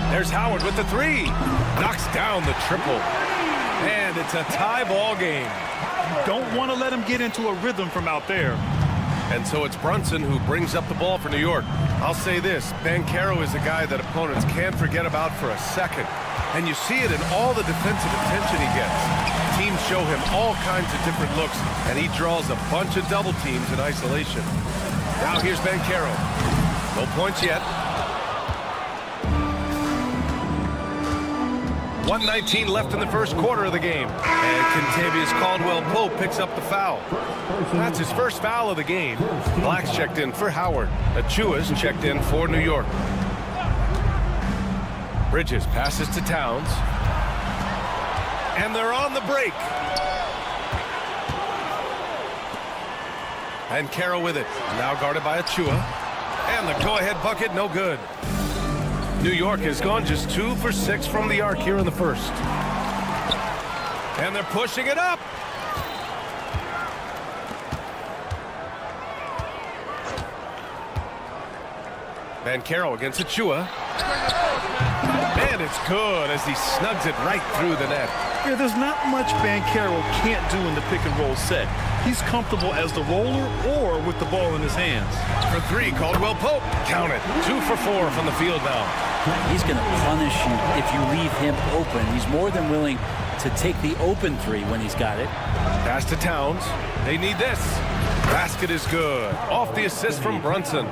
S6: There's Howard with the 3. Knocks down the triple. And it's a tie ball game.
S9: Don't want to let him get into a rhythm from out there.
S6: And so it's Brunson who brings up the ball for New York. I'll say this, Banchero is a guy that opponents can't forget about for a second. And you see it in all the defensive attention he gets. Teams show him all kinds of different looks, and he draws a bunch of double teams in isolation. Now here's Banchero. No points yet. 1:19 left in the first quarter of the game. And Kentavious Caldwell-Pope picks up the foul. That's his first foul of the game. Black's checked in for Howard. Achua's checked in for New York. Bridges passes to Towns. And they're on the break. And Carroll with it. Now guarded by Achua. And the go-ahead bucket, no good. New York has gone just 2 for 6 from the arc here in the first. And they're pushing it up. Banchero against Achua. And And it's good as he snugs it right through the net.
S9: Yeah, there's not much Banchero can't do in the pick and roll set. He's comfortable as the roller or with the ball in his hands.
S6: For three, Caldwell Pope. Count it. 2 for 4 from the field now.
S11: He's going to punish you if you leave him open. He's more than willing to take the open three when he's got it.
S6: Pass to Towns. They need this. Basket is good. Off the assist from Brunson.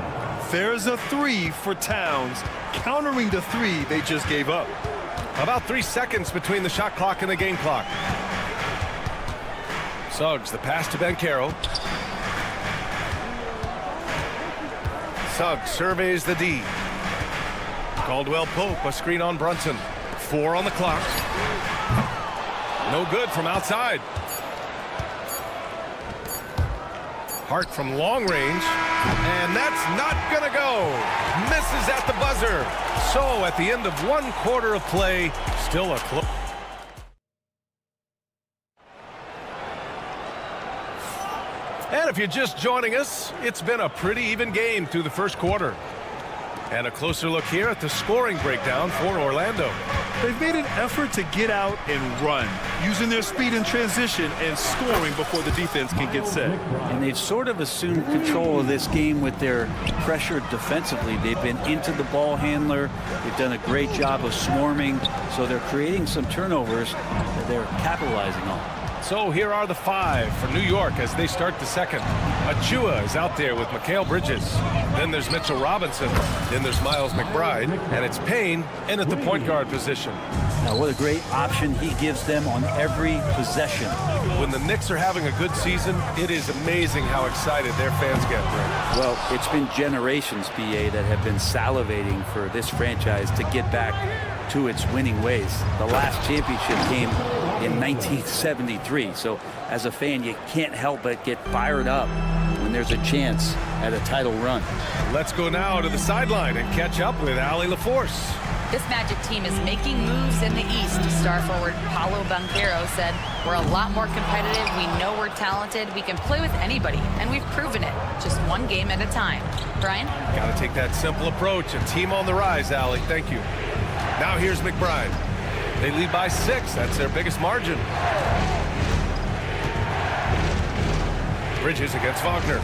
S9: There's a 3 for Towns, countering the 3 they just gave up.
S6: About 3 seconds between the shot clock and the game clock. Suggs, the pass to Banchero. Suggs surveys the D. Caldwell Pope, a screen on Brunson. 4 on the clock. No good from outside. Hart from long range, and that's not gonna go. Misses at the buzzer. So at the end of 1 quarter of play, still a close. And if you're just joining us, it's been a pretty even game through the first quarter. And a closer look here at the scoring breakdown for Orlando.
S9: They've made an effort to get out and run, using their speed in transition and scoring before the defense can get set.
S11: And they've sort of assumed control of this game with their pressure defensively. They've been into the ball handler. They've done a great job of swarming. So they're creating some turnovers that they're capitalizing on.
S6: So here are the 5 for New York as they start the second. Achua is out there with Mikal Bridges. Then there's Mitchell Robinson. Then there's Miles McBride. And it's Payne in at the point guard position.
S11: Now, what a great option he gives them on every possession.
S6: When the Knicks are having a good season, it is amazing how excited their fans get.
S11: Well, it's been generations, BA, that have been salivating for this franchise to get back to its winning ways. The last championship came in 1973. So as a fan, you can't help but get fired up when there's a chance at a title run.
S6: Let's go now to the sideline and catch up with Allie LaForce.
S8: This Magic team is making moves in the East. Star forward Paolo Banchero said, "We're a lot more competitive. We know we're talented. We can play with anybody, and we've proven it. Just one game at a time." Brian?
S6: Got to take that simple approach. A team on the rise, Allie. Thank you. Now here's McBride. They lead by 6. That's their biggest margin. Bridges against Wagner.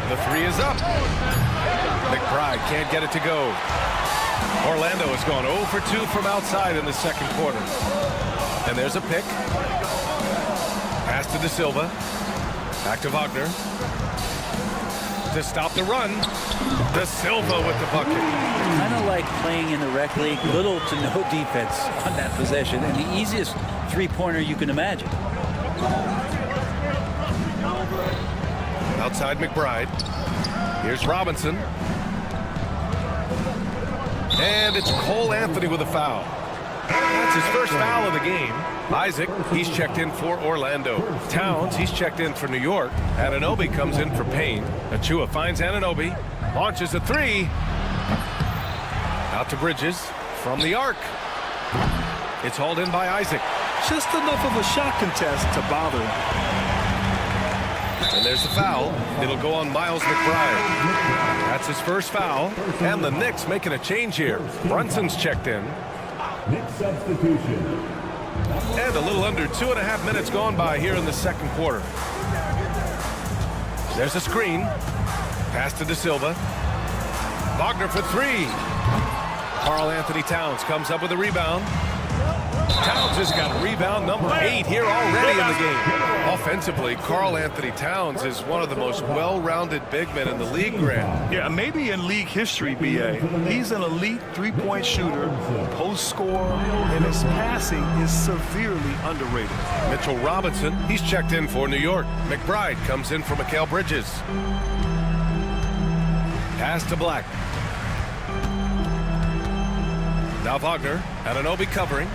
S6: The 3 is up. McBride can't get it to go. Orlando has gone 0 for 2 from outside in the second quarter. And there's a pick. Pass to De Silva. Back to Wagner. To stop the run. De Silva with the bucket.
S11: Kind of like playing in the rec league, little to no defense on that possession, and the easiest three-pointer you can imagine.
S6: Outside McBride. Here's Robinson. And it's Cole Anthony with a foul. That's his first foul of the game. Isaac, he's checked in for Orlando. Towns, he's checked in for New York. Anunoby comes in for Payne. Achua finds Anunoby. Launches a 3. Out to Bridges from the arc. It's hauled in by Isaac.
S9: Just enough of a shot contest to bother him.
S6: And there's the foul. It'll go on Miles McBride. That's his first foul. And the Knicks making a change here. Brunson's checked in.
S5: Knicks substitution.
S6: And a little under 2.5 minutes gone by here in the second quarter. There's a screen. Pass to De Silva. Wagner for 3. Karl Anthony Towns comes up with a rebound. Towns has got rebound number 8 here already in the game. Offensively, Karl Anthony Towns is one of the most well-rounded big men in the league, Grant.
S9: Yeah, maybe in league history, BA. He's an elite three-point shooter, post scorer, and his passing is severely underrated.
S6: Mitchell Robinson, he's checked in for New York. McBride comes in for Mikal Bridges. Pass to Black. Now Wagner, Anunoby covering.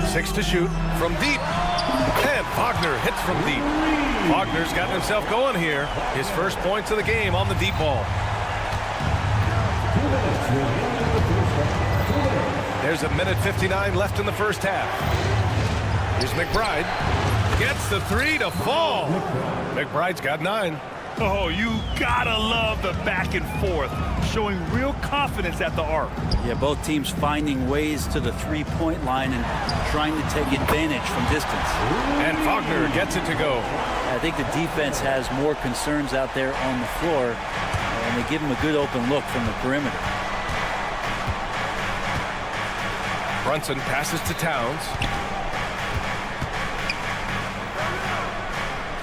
S6: 6 to shoot from deep. And Wagner hits from deep. Wagner's gotten himself going here. His first points of the game on the deep ball. There's 1:59 left in the first half. Here's McBride. Gets the 3 to fall. McBride's got 9.
S9: Oh, you gotta love the back and forth, showing real confidence at the arc.
S11: Yeah, both teams finding ways to the three-point line and trying to take advantage from distance.
S6: And Wagner gets it to go.
S11: I think the defense has more concerns out there on the floor, and they give him a good open look from the perimeter.
S6: Brunson passes to Towns.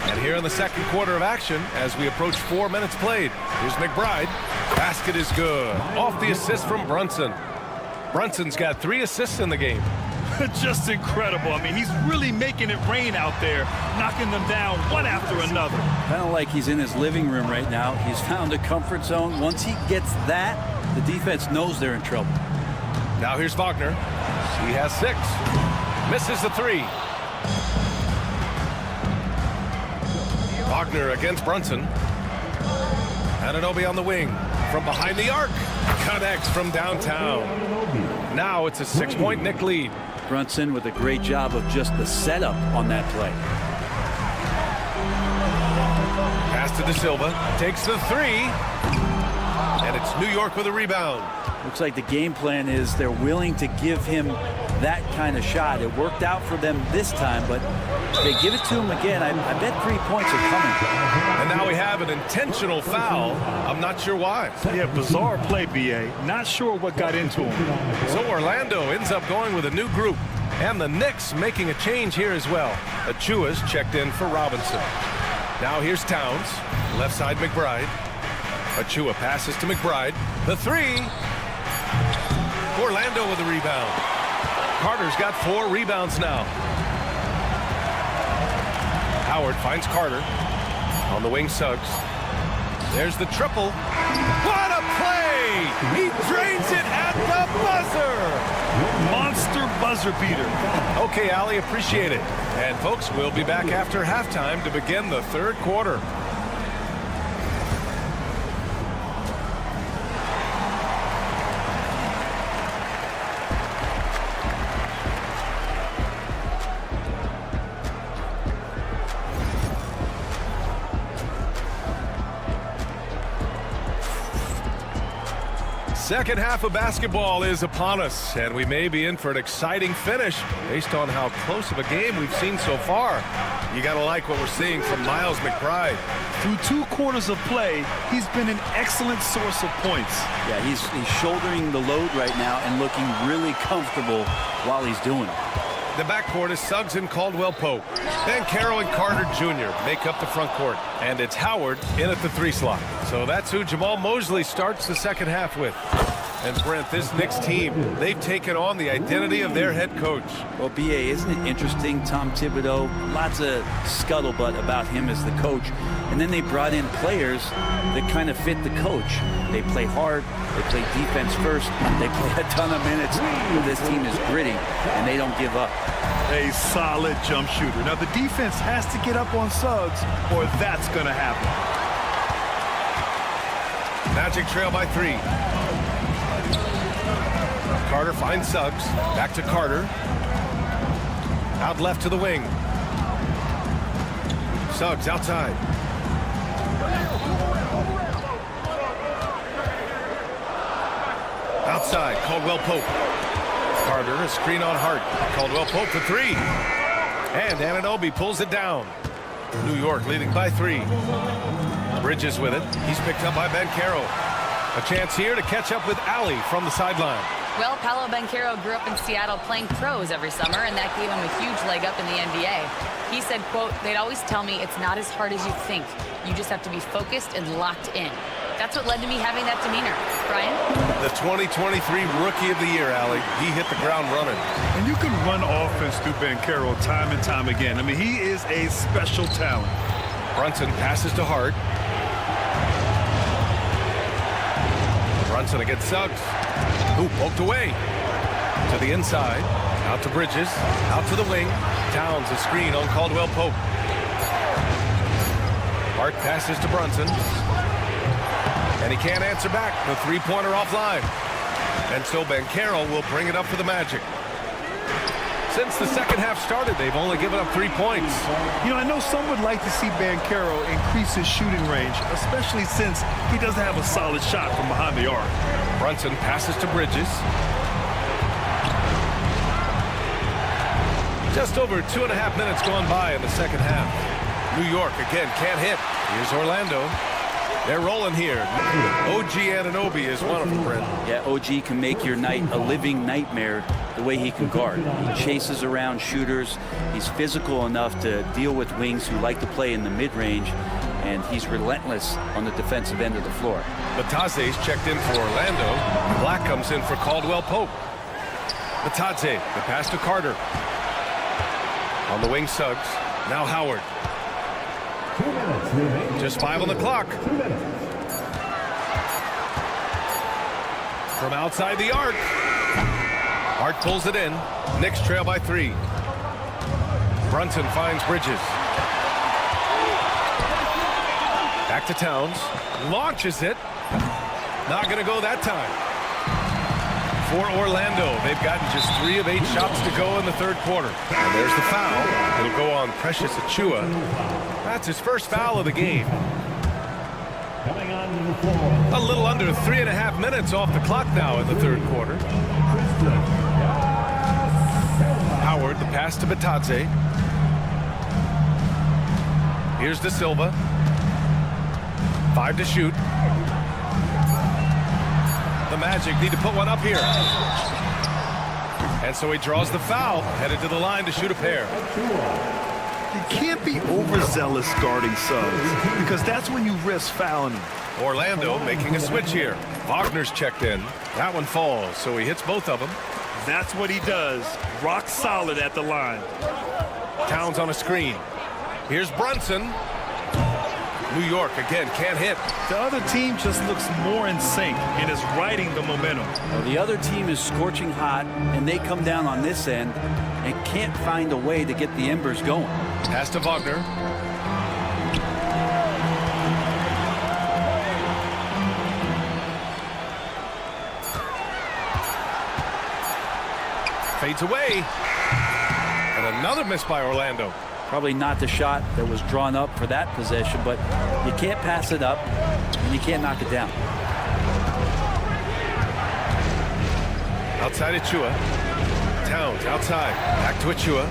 S6: And here in the second quarter of action, as we approach 4 minutes played, here's McBride. Basket is good. Off the assist from Brunson. Brunson's got 3 assists in the game.
S9: Just incredible. I mean, he's really making it rain out there, knocking them down one after another.
S11: Kind of like he's in his living room right now. He's found a comfort zone. Once he gets that, the defense knows they're in trouble.
S6: Now here's Wagner. He has 6. Misses the 3. Wagner against Brunson. Anunoby on the wing. From behind the arc. Connects from downtown. Now it's a 6-point Knick lead.
S11: Brunson with a great job of just the setup on that play.
S6: Pass to De Silva. Takes the 3. And it's New York with a rebound.
S11: Looks like the game plan is they're willing to give him that kind of shot. It worked out for them this time, but if they give it to him again, I bet 3 points are coming.
S6: And now we have an intentional foul. I'm not sure why.
S9: Yeah, bizarre play, B.A. Not sure what got into him.
S6: So Orlando ends up going with a new group. And the Knicks making a change here as well. Achua's checked in for Robinson. Now here's Towns. Left side McBride. Achua passes to McBride. The 3. Orlando with a rebound. Carter's got 4 rebounds now. Howard finds Carter. On the wing, Suggs. There's the triple. What a play! He drains it at the buzzer!
S9: Monster buzzer beater.
S6: Okay, Allie, appreciate it. And folks, we'll be back after halftime to begin the third quarter. Second half of basketball is upon us, and we may be in for an exciting finish based on how close of a game we've seen so far. You got to like what we're seeing from Miles McBride.
S9: Through 2 quarters of play, he's been an excellent source of points.
S11: Yeah, he's shouldering the load right now and looking really comfortable while he's doing it.
S6: The backcourt is Suggs and Caldwell Pope. Then Carroll and Carter Jr. make up the front court. And it's Howard in at the 3 slot. So that's who Jamal Mosley starts the second half with. And Brent, this Knicks team, they've taken on the identity of their head coach.
S11: Well, B.A., isn't it interesting? Tom Thibodeau, lots of scuttlebutt about him as the coach. And then they brought in players that kind of fit the coach. They play hard. They play defense first. They play a ton of minutes. This team is gritty, and they don't give up.
S9: A solid jump shooter. Now, the defense has to get up on Suggs, or that's going to happen.
S6: Magic trail by 3. Carter finds Suggs. Back to Carter. Out left to the wing. Suggs outside. Outside, Caldwell Pope. Carter, a screen on Hart. Caldwell Pope for 3. And Anunoby pulls it down. New York leading by 3. Bridges with it. He's picked up by Banchero. A chance here to catch up with Allie from the sideline.
S8: Well, Paolo Banchero grew up in Seattle playing pros every summer, and that gave him a huge leg up in the NBA. He said, quote, "They'd always tell me it's not as hard as you think. You just have to be focused and locked in." That's what led to me having that demeanor. Brian?
S6: The 2023 Rookie of the Year, Allie. He hit the ground running.
S9: And you can run offense through Banchero time and time again. I mean, he is a special talent.
S6: Brunson passes to Hart. Brunson against Suggs. Who poked away. To the inside. Out to Bridges. Out to the wing. Towns a screen on Caldwell Pope. Hart passes to Brunson. And he can't answer back. The 3-pointer offline. And so Banchero will bring it up for the Magic. Since the second half started, they've only given up 3 points.
S9: You know, I know some would like to see Banchero increase his shooting range, especially since he doesn't have a solid shot from behind the arc.
S6: Brunson passes to Bridges. Just over 2.5 minutes gone by in the second half. New York again can't hit. Here's Orlando. They're rolling here. OG Anunoby is one of them, Brent.
S11: Yeah, OG can make your night a living nightmare the way he can guard. He chases around shooters. He's physical enough to deal with wings who like to play in the mid-range, and he's relentless on the defensive end of the floor.
S6: Bataze's checked in for Orlando. Black comes in for Caldwell Pope. Bataze, the pass to Carter. On the wing, Suggs. Now Howard.
S5: 2 minutes remaining.
S6: Just 5 on the clock. From outside the arc. Hart pulls it in. Knicks trail by 3. Brunson finds Bridges. Back to Towns. Launches it. Not going to go that time. For Orlando, they've gotten just 3 of 8 shots to go in the third quarter. And there's the foul. It'll go on Precious Achiuwa. That's his first foul of the game.
S5: Coming on to the floor.
S6: A little under 3.5 minutes off the clock now in the third quarter. Howard, the pass to Bataze. Here's De Silva. 5 to shoot. The Magic need to put one up here. And so he draws the foul, headed to the line to shoot a pair.
S9: You can't be overzealous guarding Suggs, because that's when you risk fouling him.
S6: Orlando making a switch here. Wagner's checked in. That one falls, so he hits both of them.
S9: That's what he does. Rock solid at the line.
S6: Towns on a screen. Here's Brunson. New York again can't hit.
S9: The other team just looks more in sync and is riding the momentum.
S11: Well, the other team is scorching hot, and they come down on this end and can't find a way to get the embers going.
S6: Pass to Wagner. Fades away. And another miss by Orlando.
S11: Probably not the shot that was drawn up for that possession, but you can't pass it up, and you can't knock it down.
S6: Outside Achiuwa. Towns outside. Back to Achiuwa.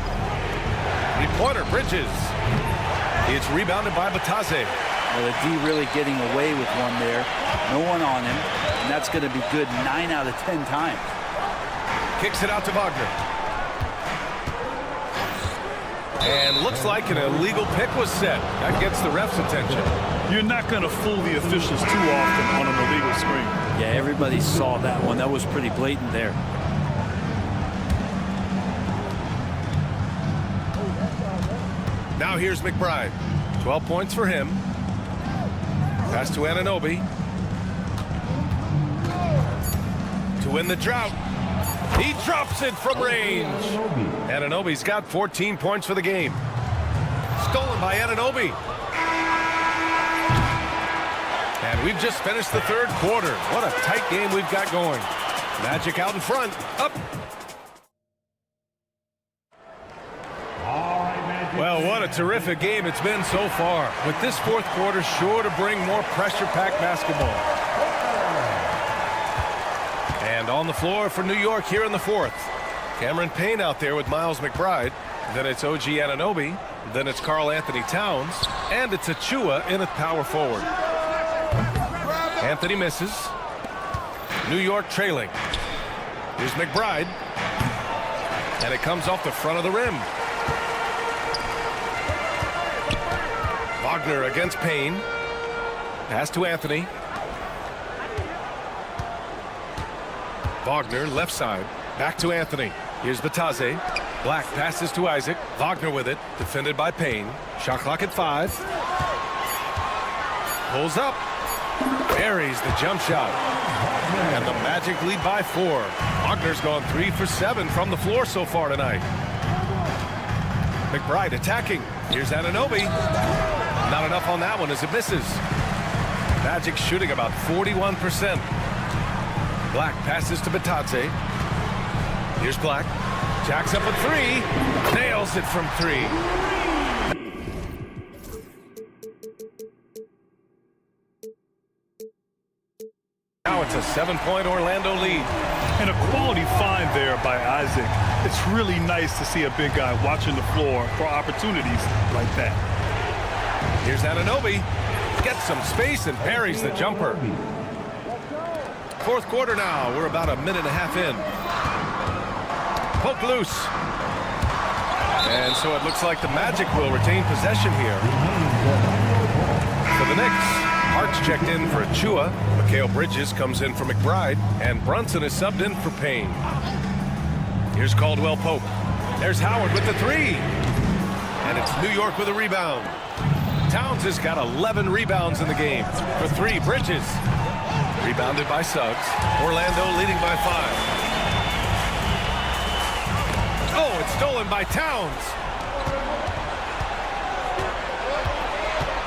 S6: 3-pointer, Bridges. It's rebounded by Bataze.
S11: Well, the D really getting away with one there. No one on him, and that's going to be good 9 out of 10 times.
S6: Kicks it out to Wagner. And looks like an illegal pick was set. That gets the ref's attention.
S9: You're not going to fool the officials too often on an illegal screen.
S11: Yeah, everybody saw that one. That was pretty blatant there.
S6: Now here's McBride. 12 points for him. Pass to Anunoby. To win the drought. He drops it from range. Anunoby's got 14 points for the game. Stolen by Anunoby. And we've just finished the third quarter. What a tight game we've got going. Magic out in front. Up. Well, what a terrific game it's been so far. With this fourth quarter sure to bring more pressure-packed basketball. And on the floor for New York here in the fourth. Cameron Payne out there with Miles McBride. Then it's OG Anunoby. Then it's Karl Anthony Towns. And it's Achiuwa in at power forward. Anthony misses. New York trailing. Here's McBride. And it comes off the front of the rim. Wagner against Payne. Pass to Anthony. Wagner left side. Back to Anthony. Here's Bataze. Black passes to Isaac. Wagner with it. Defended by Payne. Shot clock at 5. Pulls up. Buries the jump shot. And the Magic lead by 4. Wagner's gone 3 for 7 from the floor so far tonight. McBride attacking. Here's Anunoby. Not enough on that one as it misses. Magic shooting about 41%. Black passes to Bataze. Here's Black. Jacks up a three. Nails it from three. Now it's a 7-point Orlando lead.
S9: And a quality find there by Isaac. It's really nice to see a big guy watching the floor for opportunities like that.
S6: Here's Anunoby. Gets some space and parries the jumper. Fourth quarter now. We're about a minute and a half in. Poke loose. And so it looks like the Magic will retain possession here. For the Knicks, Hart's checked in for Achua. Mikal Bridges comes in for McBride. And Brunson is subbed in for Payne. Here's Caldwell Pope. There's Howard with the three. And it's New York with a rebound. Towns has got 11 rebounds in the game. For three, Bridges. Rebounded by Suggs. Orlando leading by 5. Oh, it's stolen by Towns.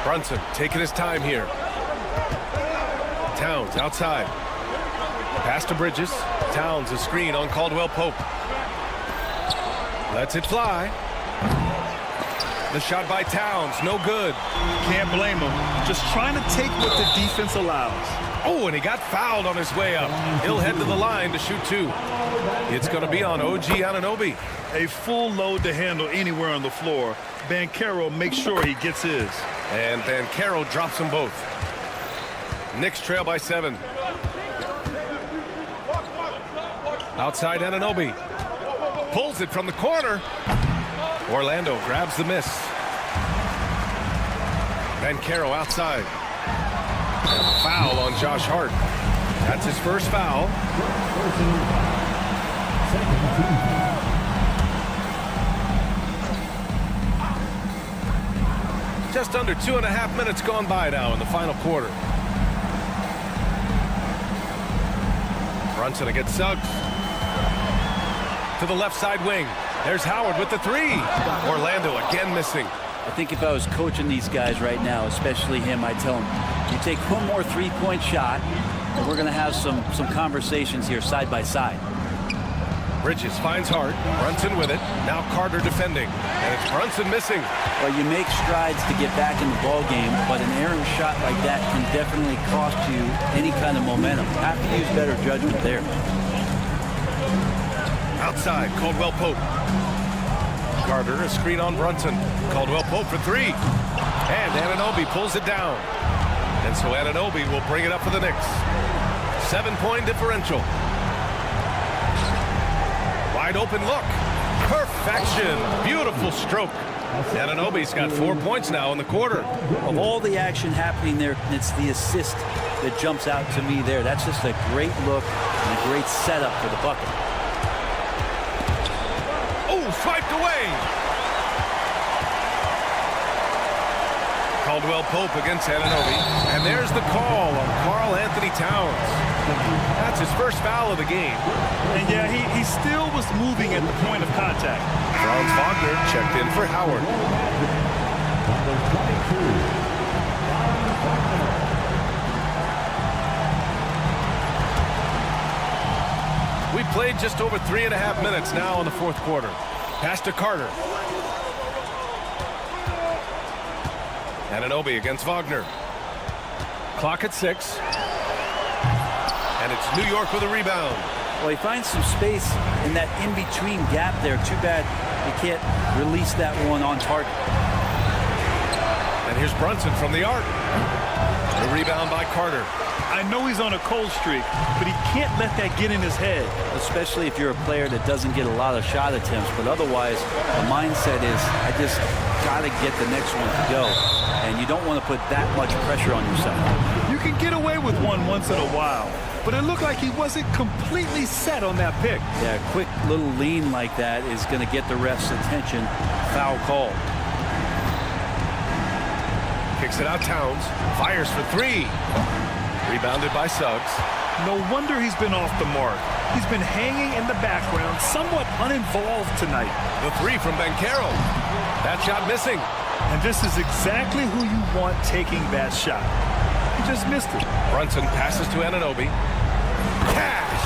S6: Brunson taking his time here. Towns outside. Pass to Bridges. Towns a screen on Caldwell Pope. Lets it fly. The shot by Towns, no good.
S9: Can't blame him. Just trying to take what the defense allows.
S6: Oh, and he got fouled on his way up. He'll head to the line to shoot 2. It's going to be on OG Anunoby.
S9: A full load to handle anywhere on the floor. Banchero makes sure he gets his.
S6: And Banchero drops them both. Knicks trail by 7. Outside Anunoby. Pulls it from the corner. Orlando grabs the miss. Banchero outside. And a foul on Josh Hart. That's his first foul. Just under 2.5 minutes gone by now in the final quarter. Brunson against Suggs. To the left side wing. There's Howard with the three. Orlando again missing.
S11: I think if I was coaching these guys right now, especially him, I'd tell him, you take one more three-point shot, and we're going to have some conversations here side by side.
S6: Bridges finds Hart. Brunson with it. Now Carter defending. And it's Brunson missing.
S11: Well, you make strides to get back in the ball game, but an errant shot like that can definitely cost you any kind of momentum. You have to use better judgment there.
S6: Outside, Caldwell Pope. Carter, a screen on Brunson. Caldwell Pope for 3. And Anunoby pulls it down. And so Anunoby will bring it up for the Knicks. 7-point differential. Wide open look. Perfection. Beautiful stroke. Anunoby's got 4 points now in the quarter.
S11: Of all the action happening there, it's the assist that jumps out to me there. That's just a great look and a great setup for the bucket.
S6: Swiped away. Caldwell Pope against Anunoby. And there's the call on Karl Anthony Towns. That's his first foul of the game.
S9: And yeah, he still was moving at the point of contact.
S6: Franz Wagner checked in for Howard. We played just over 3.5 minutes now in the fourth quarter. Pass to Carter. Anunoby against Wagner. Clock at 6. And it's New York with a rebound.
S11: Well, he finds some space in that in-between gap there. Too bad he can't release that one on target.
S6: And here's Brunson from the arc. The rebound by Carter.
S9: I know he's on a cold streak, but he can't let that get in his head.
S11: Especially if you're a player that doesn't get a lot of shot attempts, but otherwise the mindset is, I just got to get the next one to go. And you don't want to put that much pressure on yourself.
S9: You can get away with one once in a while, but it looked like he wasn't completely set on that pick.
S11: Yeah, a quick little lean like that is going to get the ref's attention. Foul call.
S6: Kicks it out Towns. Fires for 3. Rebounded by Suggs.
S9: No wonder he's been off the mark. He's been hanging in the background, somewhat uninvolved tonight.
S6: The 3 from Banchero. That shot missing.
S9: And this is exactly who you want taking that shot. He just missed it.
S6: Brunson passes to Anunoby. Cash!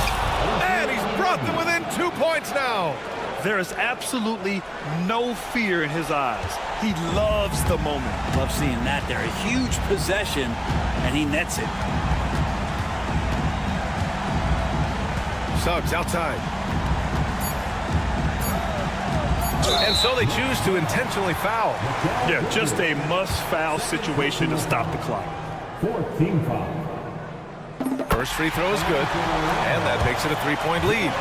S6: And he's brought them within 2 points now.
S9: There is absolutely no fear in his eyes. He loves the moment.
S11: Love seeing that there. A huge possession, and he nets it.
S6: Suggs outside. And so they choose to intentionally foul.
S9: Yeah, just a must-foul situation to stop the clock.
S5: 4th team foul.
S6: First free throw is good, and that makes it a 3-point lead.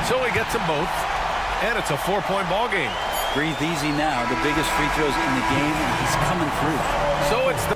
S6: So he gets them both, and it's a 4-point ball game.
S11: Breathe easy now. The biggest free throws in the game, and he's coming through.
S6: So it's the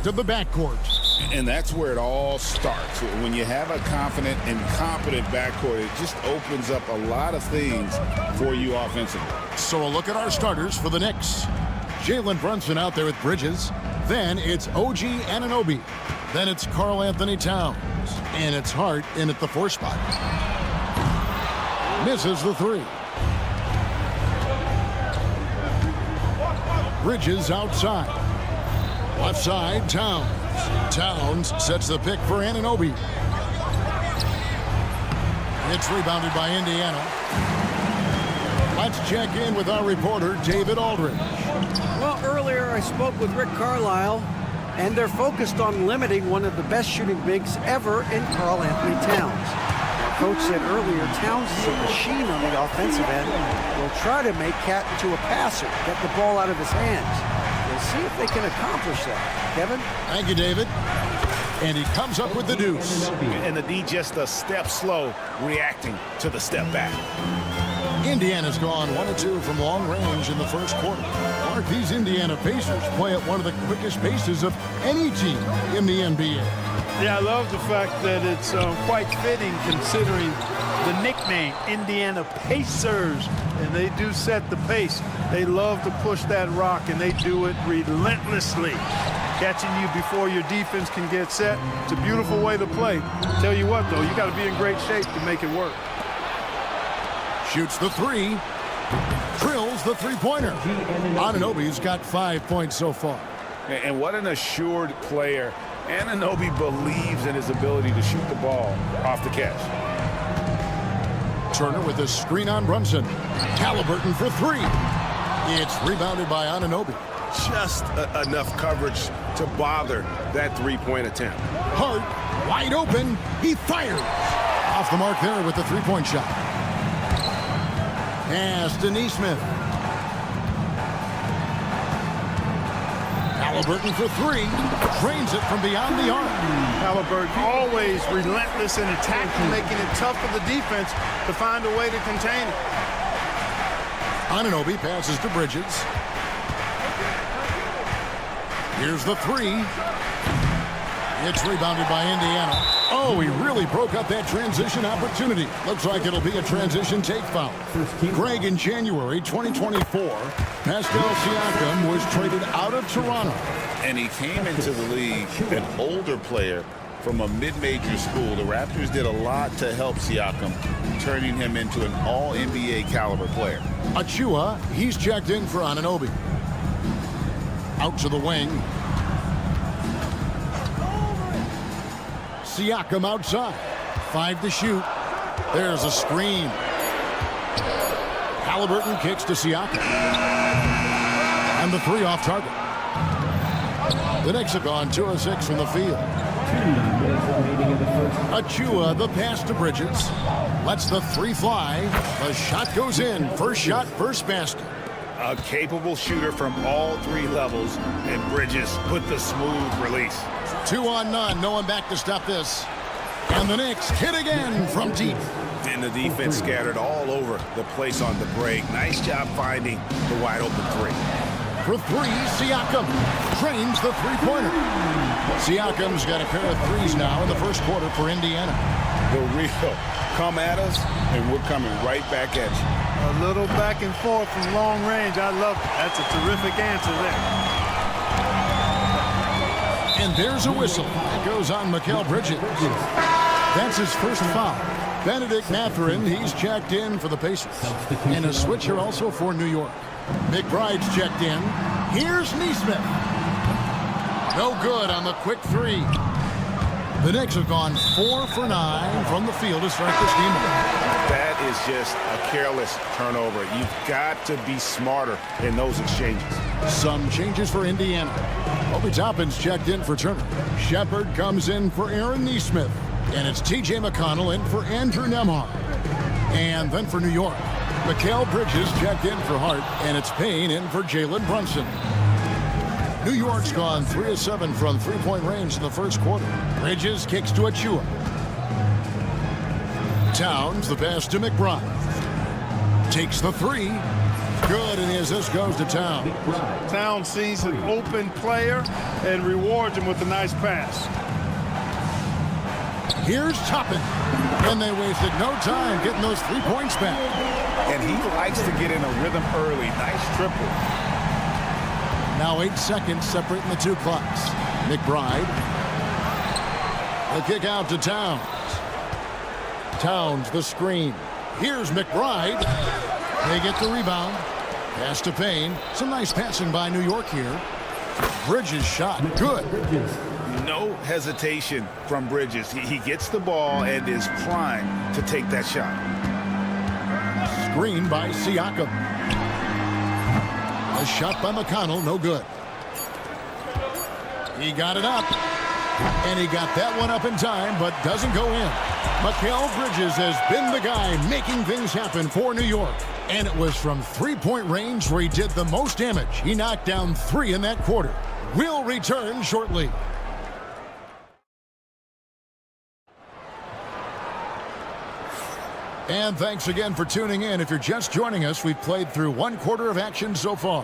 S2: To the backcourt.
S1: And that's where it all starts. When you have a confident and competent backcourt, it just opens up a lot of things for you offensively.
S2: So a look at our starters for the Knicks. Jalen Brunson out there with Bridges. Then it's OG Anunoby. Then it's Karl Anthony Towns. And it's Hart in at the 4 spot. Misses the 3. Bridges outside. Left side, Towns. Towns sets the pick for Anunoby. It's rebounded by Indiana. Let's check in with our reporter, David Aldridge.
S4: Well, earlier I spoke with Rick Carlisle, and they're focused on limiting one of the best shooting bigs ever in Karl Anthony Towns. Our coach said earlier Towns is a machine on the offensive end. We'll try to make Cat into a passer, get the ball out of his hands. See if they can accomplish that. Kevin?
S2: Thank you, David. And he comes up with the deuce.
S12: And the D just a step slow, reacting to the step back.
S2: Indiana's gone 1 of 2 from long range in the first quarter. Mark, these Indiana Pacers play at one of the quickest paces of any team in the NBA.
S3: Yeah, I love the fact that it's quite fitting considering the nickname, Indiana Pacers. And they do set the pace. They love to push that rock, and they do it relentlessly. Catching you before your defense can get set. It's a beautiful way to play. Tell you what, though, you got to be in great shape to make it work.
S2: Shoots the 3. Drills the 3-pointer. Anunoby's got 5 points so far.
S1: And what an assured player. Anunoby believes in his ability to shoot the ball off the catch.
S2: Turner with a screen on Brunson. Halliburton for 3. It's rebounded by Anunoby.
S12: Just enough coverage to bother that 3-point attempt.
S2: Hart, wide open. He fires. Off the mark there with the 3-point shot. Pass to Neesmith. Halliburton for 3. Drains it from beyond the arc.
S3: Halliburton always relentless in attacking, making it tough for the defense to find a way to contain it.
S2: Anunoby passes to Bridges. Here's the 3. It's rebounded by Indiana. Oh, he really broke up that transition opportunity. Looks like it'll be a transition take foul. Greg, in January 2024, Pascal Siakam was traded out of Toronto.
S1: And he came into the league an older player from a mid-major school. The Raptors did a lot to help Siakam, turning him into an all-NBA caliber player.
S2: Achua, he's checked in for Anunoby. Out to the wing. Siakam outside. 5 to shoot. There's a screen. Halliburton kicks to Siakam. And the 3 off target. The Knicks have gone 2 of 6 from the field. Achua, the pass to Bridges. Lets the three fly. The shot goes in. First shot, first basket.
S1: A capable shooter from all three levels, and Bridges put the smooth release.
S2: 2 on none. No one back to stop this. And the Knicks hit again from deep.
S1: And the defense scattered all over the place on the break. Nice job finding the wide open three.
S2: For three, Siakam trains the three-pointer. Siakam's got a pair of threes now in the first quarter for Indiana.
S1: The real come at us, and we're coming right back at you.
S3: A little back and forth from long range. I love it. That's a terrific answer there.
S2: And there's a whistle. That goes on Mikal Bridges. That's his first foul. Benedict Mathurin, he's checked in for the Pacers. And a switcher also for New York. McBride's checked in. Here's Neesmith. No good on the quick three. The Knicks have gone 4 for 9 from the field to start this game.
S1: That is just a careless turnover. You've got to be smarter in those exchanges.
S2: Some changes for Indiana. Obi Toppin's checked in for Turner. Shepard comes in for Aaron Neesmith. And it's T.J. McConnell in for Andrew Nembhard. And then for New York, Mikal Bridges checked in for Hart. And it's Payne in for Jalen Brunson. New York's gone 3 of 7 from three-point range in the first quarter. Bridges kicks to Achua. Towns the pass to McBride. Takes the three. Good, and his assist goes to Towns.
S3: Towns sees an open player and rewards him with a nice pass.
S2: Here's Toppin. And they wasted no time getting those 3 points back.
S1: And he likes to get in a rhythm early. Nice triple.
S2: Now 8 seconds separating the two clocks. McBride. The kick out to Towns. Towns the screen. Here's McBride. They get the rebound. Pass to Payne. Some nice passing by New York here. Bridges shot. Good.
S1: No hesitation from Bridges. He gets the ball and is primed to take that shot.
S2: Screen by Siakam. A shot by McConnell, no good. He got it up. And he got that one up in time, but doesn't go in. Mikal Bridges has been the guy making things happen for New York. And it was from three-point range where he did the most damage. He knocked down 3 in that quarter. We'll return shortly. And thanks again for tuning in. If you're just joining us, we've played through 1 quarter of action so far.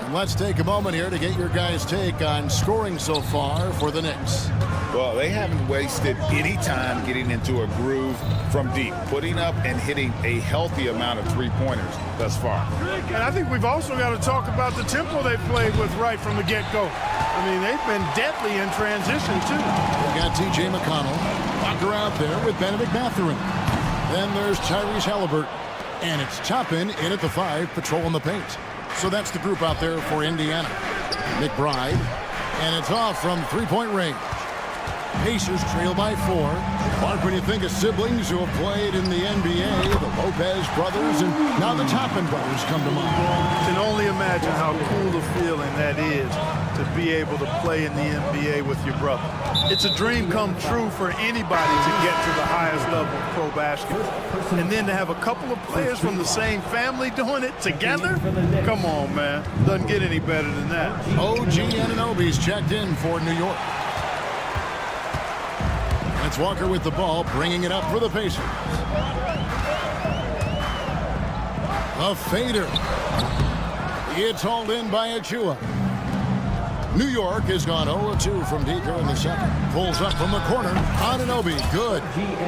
S2: And let's take a moment here to get your guys' take on scoring so far for the Knicks.
S1: Well, they haven't wasted any time getting into a groove from deep, putting up and hitting a healthy amount of three-pointers thus far.
S3: And I think we've also got to talk about the tempo they played with right from the get-go. I mean, they've been deadly in transition, too.
S2: We got T.J. McConnell. Walker out there with Benedict Mathurin. Then there's Tyrese Halliburton. And it's Toppin in at the 5, patrolling the paint. So that's the group out there for Indiana. McBride. And it's off from three-point range. Pacers trail by 4. Mark, when you think of siblings who have played in the NBA, the Lopez brothers, and now the Toppin brothers come to mind.
S3: You can only imagine how cool a feeling that is to be able to play in the NBA with your brother. It's a dream come true for anybody to get to the highest level of pro basketball. And then to have a couple of players from the same family doing it together? Come on, man. Doesn't get any better than that.
S2: OG Anunoby's checked in for New York. It's Walker with the ball, bringing it up for the Pacers. A fader. It's hauled in by Achua. New York has gone 0-2 from deep here in the second. Pulls up from the corner. Anunoby, good.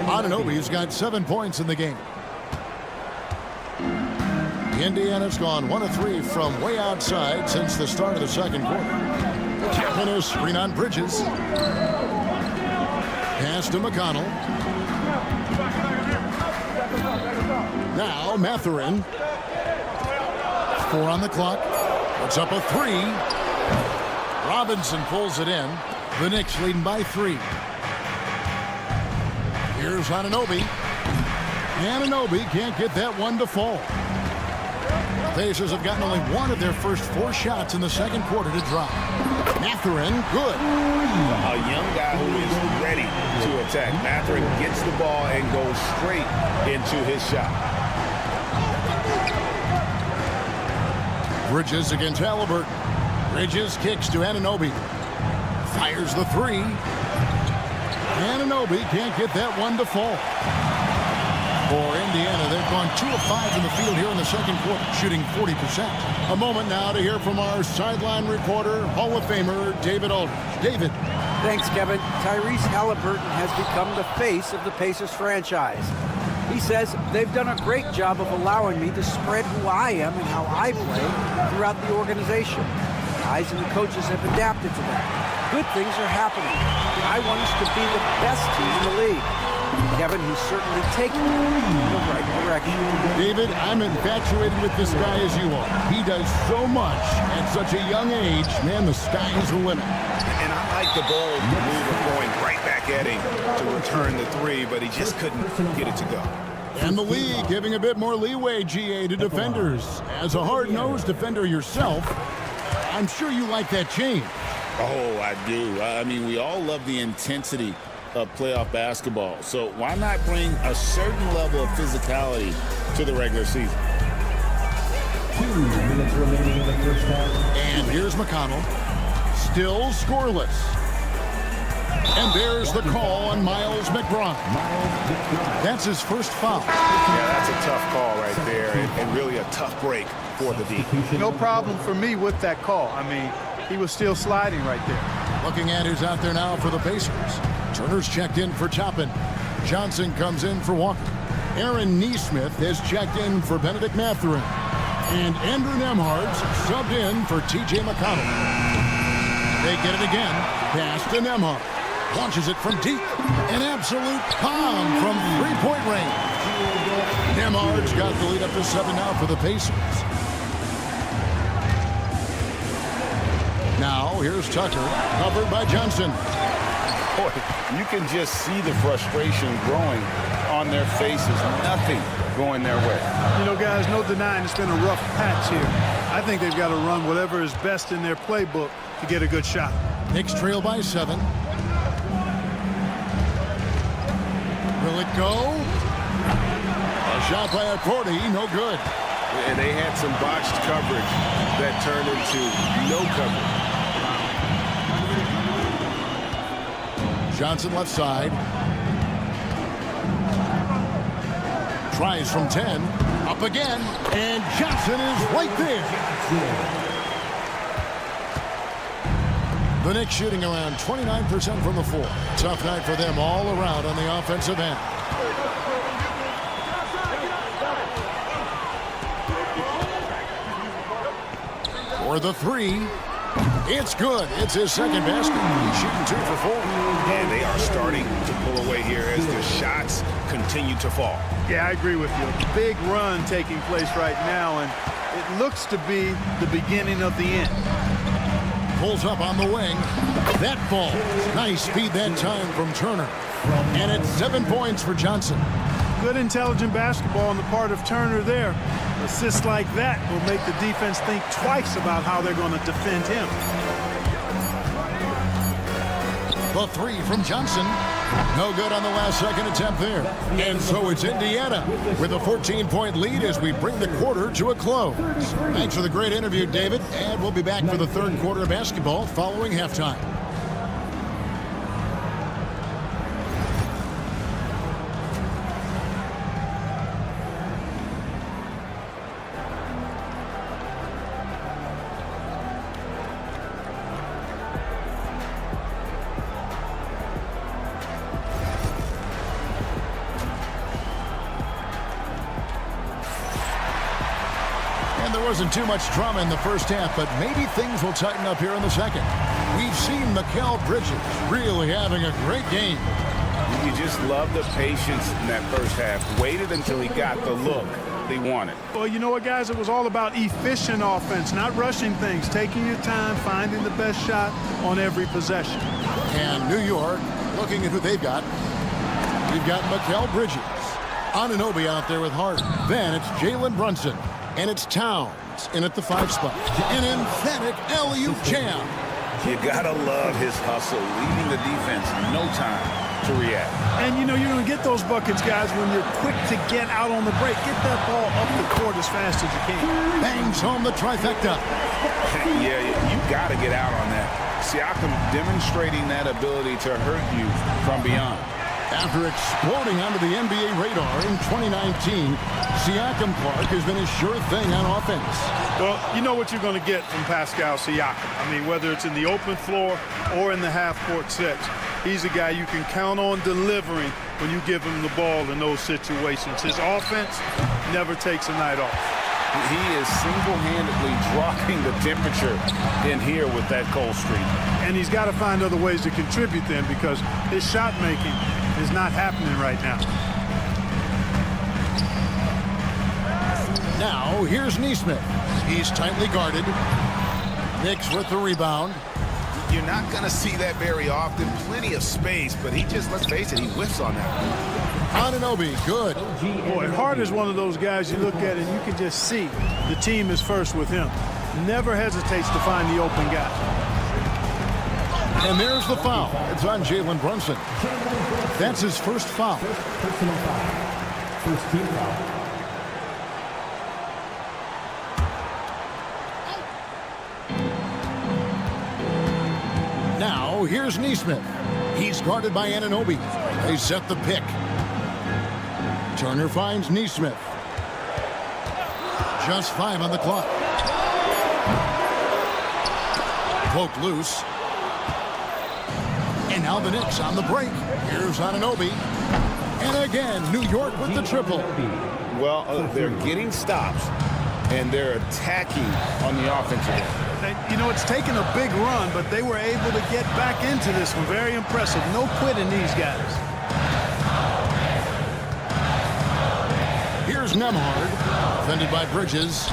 S2: Anunoby's got 7 points in the game. Indiana's gone 1 of 3 from way outside since the start of the second quarter. Tapping a screen on Bridges. Pass to McConnell. Now Mathurin. 4 on the clock. Puts up a 3. Robinson pulls it in. The Knicks leading by 3. Here's Anunoby. Anunoby can't get that one to fall. Pacers have gotten only 1 of their first 4 shots in the second quarter to drop. Mathurin, good.
S1: A young guy who is ready to attack. Mathurin gets the ball and goes straight into his shot.
S2: Bridges against Halliburton. Bridges kicks to Anunoby. Fires the three. Anunoby can't get that one to fall. For Indiana, they've gone 2 of 5 in the field here in the second quarter, shooting 40%. A moment now to hear from our sideline reporter, Hall of Famer David Aldridge. David.
S4: Thanks, Kevin. Tyrese Halliburton has become the face of the Pacers franchise. He says they've done a great job of allowing me to spread who I am and how I play throughout the organization. Guys and the coaches have adapted to that. Good things are happening. I want us to be the best team in the league. Kevin, he's certainly taking it in the right direction.
S2: David, I'm infatuated with this guy as you are. He does so much at such a young age. Man, the sky is the limit.
S12: And I like the bold move of going right back at him to return the three, but he just couldn't get it to go.
S2: And the league giving a bit more leeway, GA, to defenders. As a hard-nosed defender yourself, I'm sure you like that change.
S1: Oh, I do. I mean, we all love the intensity of playoff basketball. So why not bring a certain level of physicality to the regular season?
S5: 2 minutes remaining in the first half.
S2: And here's McConnell. Still scoreless. And there's the call on Miles McBride. That's his first foul.
S12: Yeah, that's a tough call right there, and really a tough break for the D.
S3: No problem for me with that call. I mean, he was still sliding right there.
S2: Looking at who's out there now for the Pacers. Turner's checked in for Toppin. Johnson comes in for Walker. Aaron Neesmith has checked in for Benedict Mathurin. And Andrew Nembhard's subbed in for T.J. McConnell. They get it again. Pass to Nembhard. Launches it from deep. An absolute bomb from three-point range. Nembhard's got the lead up to 7 now for the Pacers. Now, here's Tucker, covered by Johnson.
S1: Boy, you can just see the frustration growing on their faces. Nothing going their way.
S3: You know, guys, no denying it's been a rough patch here. I think they've got to run whatever is best in their playbook to get a good shot.
S2: Knicks trail by 7. Will it go? A shot by Accordi, no good.
S12: And they had some botched coverage that turned into no coverage.
S2: Johnson left side. Tries from 10. Up again. And Johnson is right there. The Knicks shooting around 29% from the floor. Tough night for them all around on the offensive end. For the three. It's good. It's his second basket. He's shooting 2 for 4.
S12: And they are starting to pull away here as their shots continue to fall.
S3: Yeah, I agree with you. Big run taking place right now, and it looks to be the beginning of the end.
S2: Pulls up on the wing. That ball. Nice speed that time from Turner. And it's 7 points for Johnson.
S3: Good intelligent basketball on the part of Turner there. Assists like that will make the defense think twice about how they're going to defend him.
S2: The three from Johnson. No good on the last second attempt there. And so it's Indiana with a 14-point lead as we bring the quarter to a close. Thanks for the great interview, David. And we'll be back for the third quarter of basketball following halftime. Wasn't too much drama in the first half, but maybe things will tighten up here in the second. We've seen Mikal Bridges really having a great game.
S1: You just love the patience in that first half. Waited until he got the look they wanted.
S3: Well, you know what, guys? It was all about efficient offense, not rushing things, taking your time, finding the best shot on every possession.
S2: And New York, looking at who they've got. We've got Mikal Bridges. Anunoby out there with Hart. Then it's Jalen Brunson. And it's Towns in at the 5 spot. An emphatic alley-oop jam.
S1: You gotta love his hustle, leaving the defense no time to react.
S3: And, you know, you're going to get those buckets, guys, when you're quick to get out on the break. Get that ball up the court as fast as you can.
S2: Bangs home the trifecta.
S1: Yeah, you got to get out on that. Siakam demonstrating that ability to hurt you from beyond.
S2: After exploding onto the NBA radar in 2019, Siakam Clark has been a sure thing on offense.
S3: Well, you know what you're going to get from Pascal Siakam. I mean, whether it's in the open floor or in the half-court sets, he's a guy you can count on delivering when you give him the ball in those situations. His offense never takes a night off.
S1: He is single-handedly dropping the temperature in here with that cold streak.
S3: And he's got to find other ways to contribute then, because his shot making is not happening right now.
S2: Now, here's Neesmith. He's tightly guarded. Knicks with the rebound.
S12: You're not going to see that very often. Plenty of space, but he just, let's face it, he whiffs on that.
S2: Anunoby, good.
S3: Boy, Hart is one of those guys you look at and you can just see the team is first with him. Never hesitates to find the open guy.
S2: And there's the foul. It's on Jalen Brunson. That's his first foul.
S5: Personal foul. First team foul.
S2: Now, here's Neesmith. He's guarded by Anunoby. They set the pick. Turner finds Neesmith. Just 5 on the clock. Poked loose. And now the Knicks on the break. Here's Anunoby. And again, New York with the triple.
S1: Well, they're getting stops, and they're attacking on the offensive end.
S3: And, you know, it's taken a big run, but they were able to get back into this one. Very impressive. No quitting these guys.
S2: Here's Nembhard, defended by Bridges.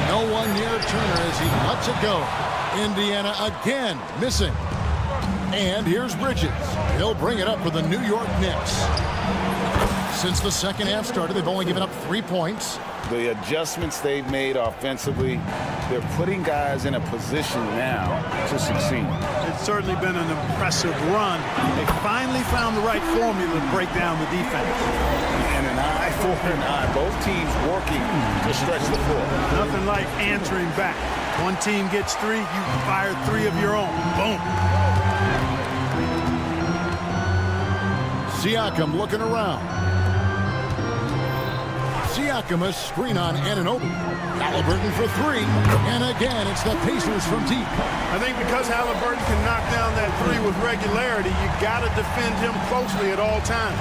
S2: No one near Turner as he lets it go. Indiana again missing. And here's Bridges. He'll bring it up for the New York Knicks. Since the second half started, they've only given up 3 points.
S1: The adjustments they've made offensively, they're putting guys in a position now to succeed.
S3: It's certainly been an impressive run. They finally found the right formula to break down the defense.
S1: And an eye for an eye. Both teams working to stretch the floor.
S3: Nothing like answering back. One team gets 3, you fire 3 of your own. Boom.
S2: Siakam looking around. Siakam a screen on Anunoby. Halliburton for 3. And again, it's the Pacers from deep.
S3: I think because Halliburton can knock down that 3 with regularity, you got to defend him closely at all times.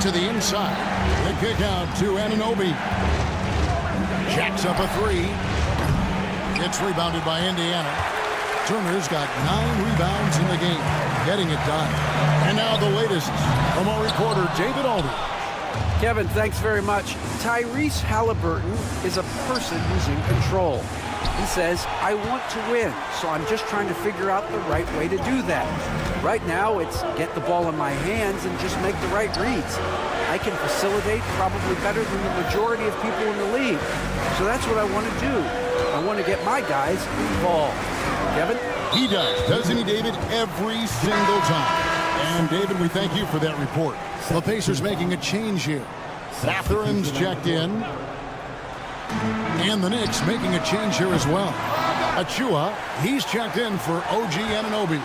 S2: To the inside. The kick out to Anunoby. Jacks up a 3. It's rebounded by Indiana. Turner's got 9 rebounds in the game, getting it done. And now the latest from our reporter, David Alder.
S4: Kevin, thanks very much. Tyrese Halliburton is a person who's in control. He says, I want to win, so I'm just trying to figure out the right way to do that. Right now, it's get the ball in my hands and just make the right reads. I can facilitate probably better than the majority of people in the league. So that's what I want to do. I want to get my guys involved. Kevin?
S2: He does, doesn't he, David? Every single time. And, David, we thank you for that report. The Pacers making a change here. Mathurin's checked in. And the Knicks making a change here as well. Achua, he's checked in for OG Anunoby.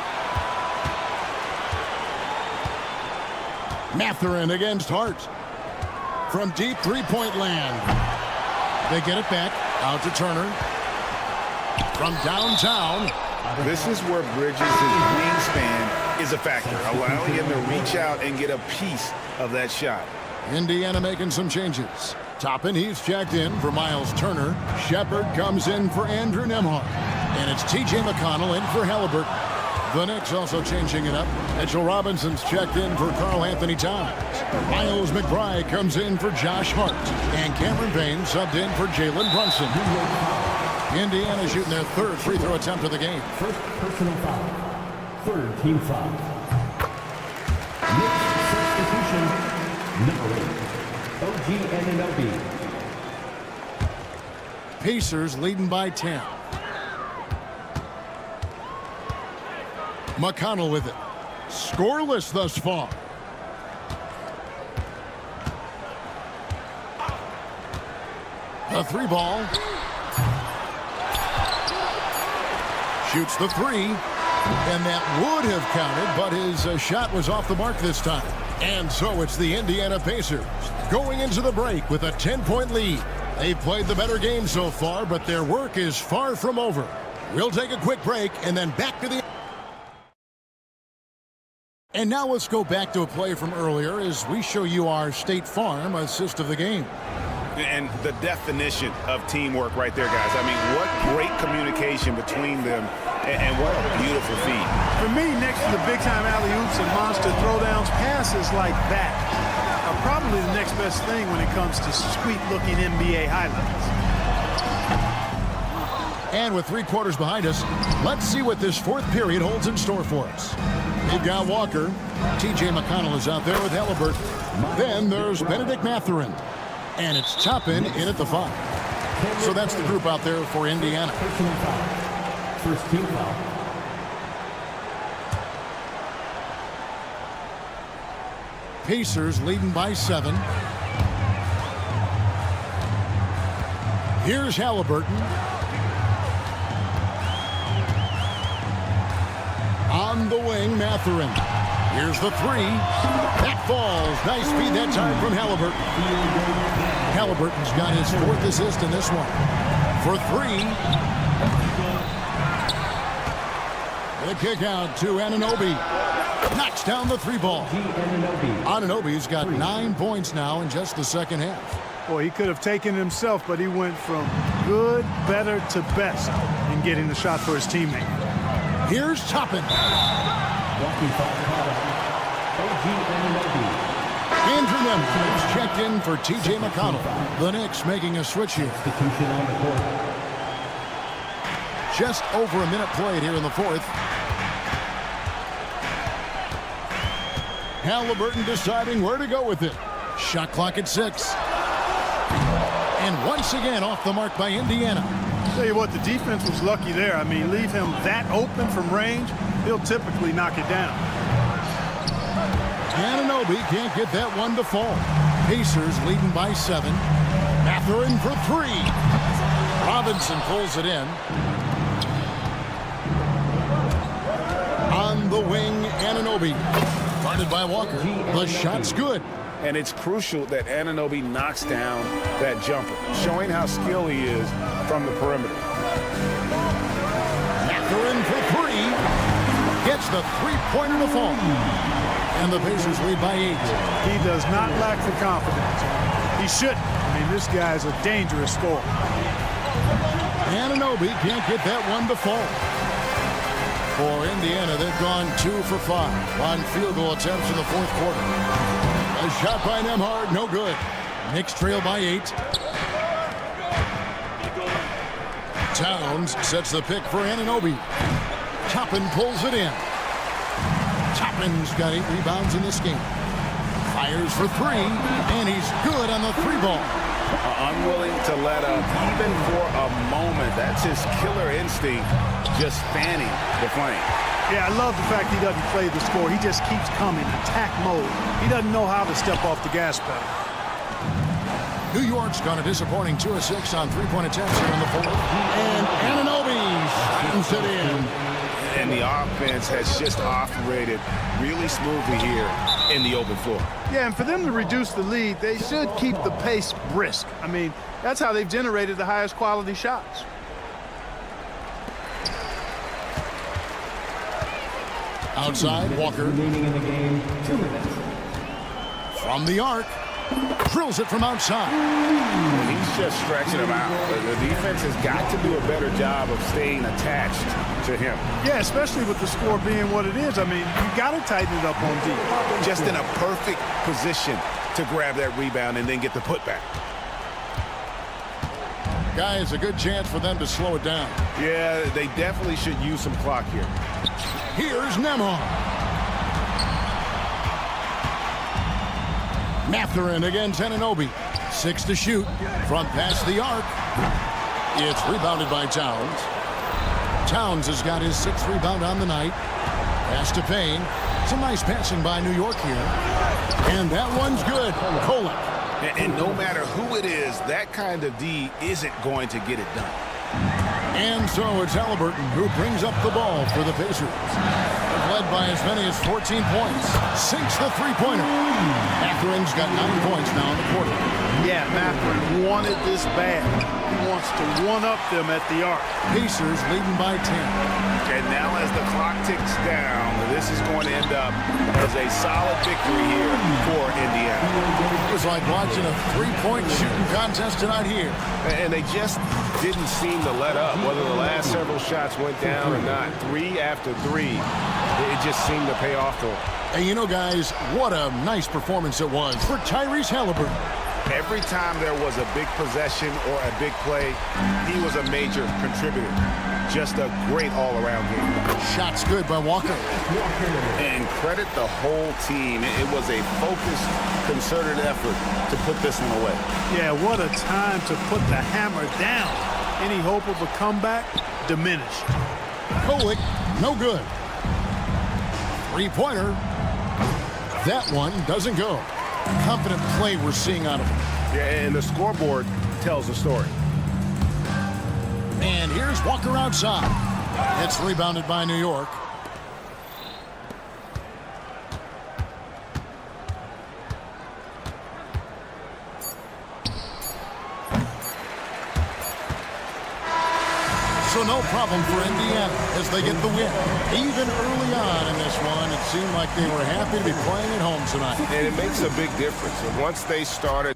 S2: Mathurin against Hart. From deep three-point land. They get it back. Out to Turner. From downtown.
S1: This is where Bridges' wingspan is a factor, allowing him to reach out and get a piece of that shot.
S2: Indiana making some changes. Toppin, he's checked in for Miles Turner. Shepard comes in for Andrew Nembhard. And it's T.J. McConnell in for Halliburton. The Knicks also changing it up. Mitchell Robinson's checked in for Karl Anthony Towns. Miles McBride comes in for Josh Hart. And Cameron Payne subbed in for Jalen Brunson. Indiana shooting their 3rd free throw attempt of the game.
S5: First personal foul. 3rd team foul. Knicks substitution. Number 8. OG Anunoby.
S2: Pacers leading by 10. McConnell with it. Scoreless thus far. The 3 ball. Shoots the 3. And that would have counted, but his shot was off the mark this time. And so it's the Indiana Pacers going into the break with a 10-point lead. They've played the better game so far, but their work is far from over. We'll take a quick break and then back to the... And now let's go back to a play from earlier as we show you our State Farm assist of the game.
S12: And the definition of teamwork right there, guys. I mean, what great communication between them, and what a beautiful feed.
S3: For me, next to the big-time alley-oops and monster throwdowns, passes like that are probably the next best thing when it comes to sweet-looking NBA highlights.
S2: And with 3 quarters behind us, let's see what this 4th period holds in store for us. We've got Walker. T.J. McConnell is out there with Halliburton. Then there's Benedict Mathurin. And it's Toppin in at the 5. So that's the group out there for Indiana.
S5: First team foul.
S2: Pacers leading by 7. Here's Halliburton. On the wing, Mathurin. Here's the 3. That falls. Nice feed that time from Halliburton. Halliburton's got his 4th assist in this one. For 3. The kick out to Anunoby. Knocks down the 3 ball. Anunoby's got 9 points now in just the second half.
S3: Boy, he could have taken it himself, but he went from good, better to best in getting the shot for his teammate.
S2: Here's Toppin. Andrew Nemhart is checked in for T.J. McConnell. The Knicks making a switch here. Just over a minute played here in the 4th. Halliburton deciding where to go with it. Shot clock at 6. And once again off the mark by Indiana.
S3: Tell you what, the defense was lucky there. I mean, leave him that open from range, he'll typically knock it down.
S2: Anunoby can't get that one to fall. Pacers leading by 7. Mathurin for 3. Robinson pulls it in. On the wing, Anunoby. Guarded by Walker. The shot's good.
S12: And it's crucial that Anunoby knocks down that jumper, showing how skilled he is from the perimeter.
S2: Mathurin for 3. Gets the 3-pointer to fall. And the Pacers lead by 8.
S3: He does not lack the confidence. He shouldn't. I mean, this guy's a dangerous scorer.
S2: Anunoby can't get that one to fall. For Indiana, they've gone 2 for 5 on field goal attempts in the 4th quarter. A shot by Nemhart, no good. Knicks trail by 8. Towns sets the pick for Anunoby. Toppin pulls it in. Toppin's got 8 rebounds in this game. Fires for 3, and he's good on the 3 ball.
S12: Unwilling to let up, even for a moment. That's his killer instinct, just fanning the flame.
S3: Yeah, I love the fact he doesn't play the score. He just keeps coming, attack mode. He doesn't know how to step off the gas pedal.
S2: New York's gone a disappointing 2 of 6 on 3-point attempts here in the 4th. And Anunoby slams it in.
S12: And the offense has just operated really smoothly here in the open floor.
S3: Yeah, and for them to reduce the lead, they should keep the pace brisk. I mean, that's how they've generated the highest quality shots.
S2: Outside, Walker.
S5: Remaining in the game, 2 minutes.
S2: From the arc. Drills it from outside.
S12: He's just stretching him out. The defense has got to do a better job of staying attached to him.
S3: Yeah, especially with the score being what it is. I mean, you got to tighten it up on defense.
S12: Just in a perfect position to grab that rebound and then get the putback.
S2: Guys, a good chance for them to slow it down.
S12: Yeah, they definitely should use some clock here.
S2: Here's Nemhart. Mathurin against Anunoby. 6 to shoot from past the arc. It's rebounded by Towns. Towns has got his 6th rebound on the night. Pass to Payne. Some nice passing by New York here. And that one's good. Kolek.
S12: And no matter who it is, that kind of D isn't going to get it done.
S2: And so it's Halliburton who brings up the ball for the Pacers. Led by as many as 14 points. Sinks the three-pointer. Matherin's got 9 points now in the quarter.
S3: Yeah, Matherin wanted this bad. He wants to one-up them at the arc.
S2: Pacers leading by 10.
S12: And now as the clock ticks down, this is going to end up as a solid victory here for Indiana.
S2: It was like watching a three-point shooting contest tonight here.
S6: And they just didn't seem to let up, whether the last several shots went down or not. 3 after 3, it just seemed to pay off for them.
S2: And you know, guys, what a nice performance it was for Tyrese Halliburton.
S12: Every time there was a big possession or a big play, he was a major contributor. Just a great all-around game.
S2: Shots good by Walker.
S12: And credit the whole team. It was a focused, concerted effort to put this one away.
S3: Yeah, what a time to put the hammer down. Any hope of a comeback? Diminished.
S2: Kolek, no good. Three-pointer. That one doesn't go. Confident play we're seeing out of him.
S6: Yeah, and the scoreboard tells the story.
S2: And here's Walker outside. It's rebounded by New York. So no problem for Indiana as they get the win. Even early on in this one, it seemed like they were happy to be playing at home tonight.
S6: And it makes a big difference. And once they started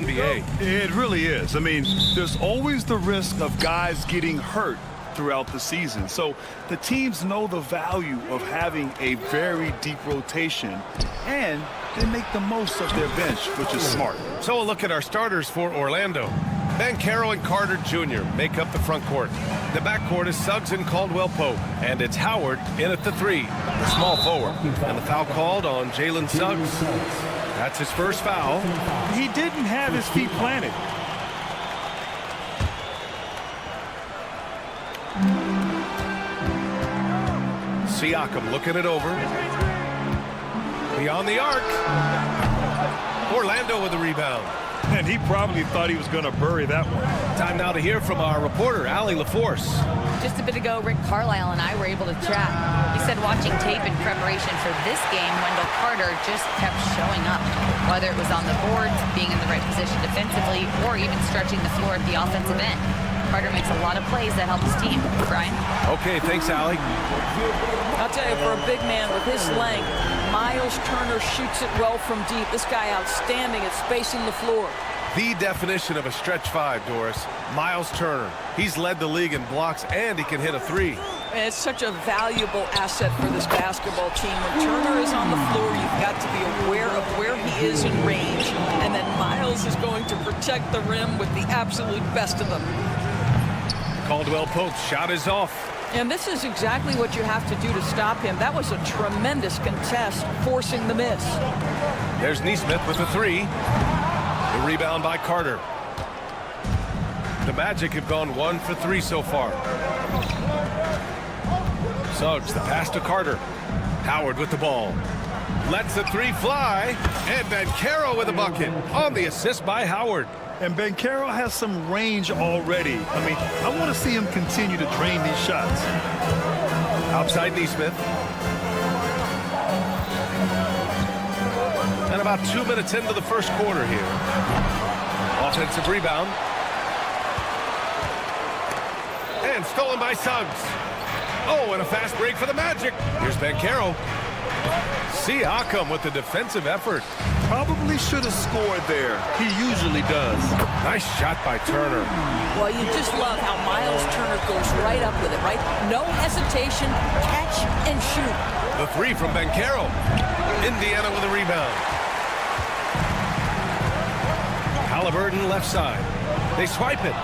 S6: NBA.
S9: It really is. I mean, there's always the risk of guys getting hurt throughout the season. So the teams know the value of having a very deep rotation, and they make the most of their bench, which is smart.
S6: So a look at our starters for Orlando. Banchero and Carter Jr. make up the front court. The backcourt is Suggs and Caldwell Pope, and it's Howard in at the 3, the small forward. And the foul called on Jalen Suggs. That's his first foul.
S9: He didn't have his feet planted.
S6: Siakam looking it over. Beyond the arc. Orlando with the rebound.
S9: And he probably thought he was going to bury that one.
S6: Time now to hear from our reporter, Allie LaForce.
S8: Just a bit ago, Rick Carlisle and I were able to chat. He said watching tape in preparation for this game, Wendell Carter just kept showing up. Whether it was on the boards, being in the right position defensively, or even stretching the floor at the offensive end. Carter makes a lot of plays that help his team. Brian?
S6: Okay, thanks, Allie.
S7: I'll tell you, for a big man with his length, Miles Turner shoots it well from deep. This guy outstanding at spacing the floor.
S6: The definition of a stretch 5, Doris. Miles Turner. He's led the league in blocks, and he can hit a 3.
S7: And it's such a valuable asset for this basketball team. When Turner is on the floor, you've got to be aware of where he is in range. And then Miles is going to protect the rim with the absolute best of them.
S6: Caldwell Pope's shot is off.
S7: And this is exactly what you have to do to stop him. That was a tremendous contest, forcing the miss.
S6: There's Neesmith with the 3. The rebound by Carter. The Magic have gone 1 for 3 so far. Suggs, the pass to Carter. Howard with the ball. Lets the 3 fly. And Banchero with a bucket on the assist by Howard.
S9: And Banchero has some range already. I mean, I want to see him continue to drain these shots.
S6: Outside Neesmith. And about 2 minutes into the first quarter here. Offensive rebound. And stolen by Suggs. Oh, and a fast break for the Magic. Here's Banchero. Siakam with the defensive effort.
S9: Probably should have scored there. He usually does.
S6: Nice shot by Turner.
S7: Well, you just love how Miles Turner goes right up with it, right? No hesitation, catch and shoot.
S6: The 3 from Banchero. Indiana with a rebound. Halliburton left side. They swipe it.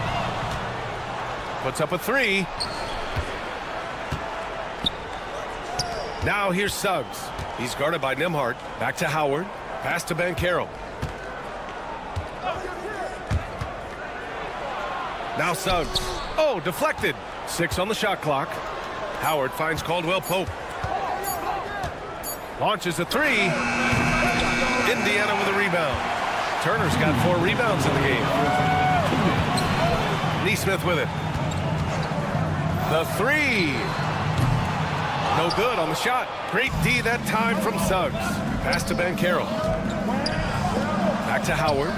S6: Puts up a 3. Now here's Suggs. He's guarded by Nembhard. Back to Howard. Pass to Banchero. Now Suggs. Oh, deflected. 6 on the shot clock. Howard finds Caldwell Pope. Launches a 3. Indiana with a rebound. Turner's got 4 rebounds in the game. Neesmith with it. The 3. No good on the shot. Great D that time from Suggs. Pass to Banchero. Back to Howard.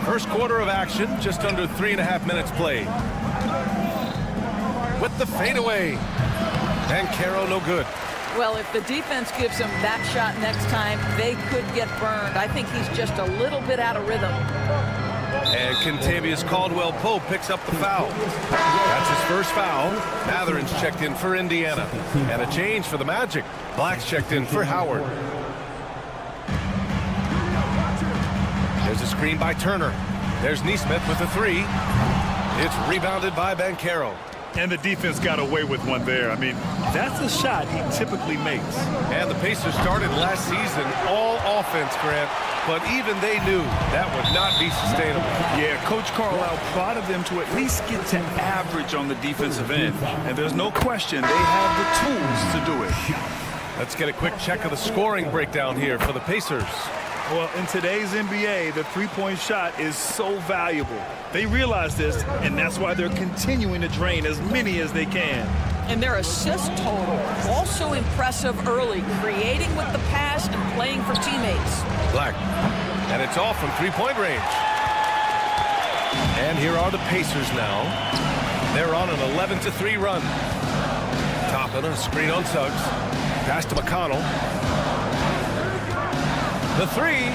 S6: First quarter of action, just under 3.5 minutes played. With the fadeaway. Banchero no good.
S7: Well, if the defense gives him that shot next time, they could get burned. I think he's just a little bit out of rhythm.
S6: And Kentavious Caldwell-Pope picks up the foul. That's his first foul. Matherin's checked in for Indiana. And a change for the Magic. Black's checked in for Howard. There's a screen by Turner. There's Neesmith with the 3. It's rebounded by Banchero.
S9: And the defense got away with one there. I mean, that's a shot he typically makes.
S6: And the Pacers started last season all offense, Grant. But even they knew that would not be sustainable.
S9: Yeah, Coach Carlisle prodded them to at least get to average on the defensive end. And there's no question they have the tools to do it.
S6: Let's get a quick check of the scoring breakdown here for the Pacers.
S9: Well, in today's NBA, the three-point shot is so valuable. They realize this, and that's why they're continuing to drain as many as they can.
S7: And their assist total, also impressive early, creating with the pass and playing for teammates.
S6: Black, and it's off from three-point range. And here are the Pacers now. They're on an 11-3 run. Toppin, a screen on Suggs. Pass to McConnell. The three.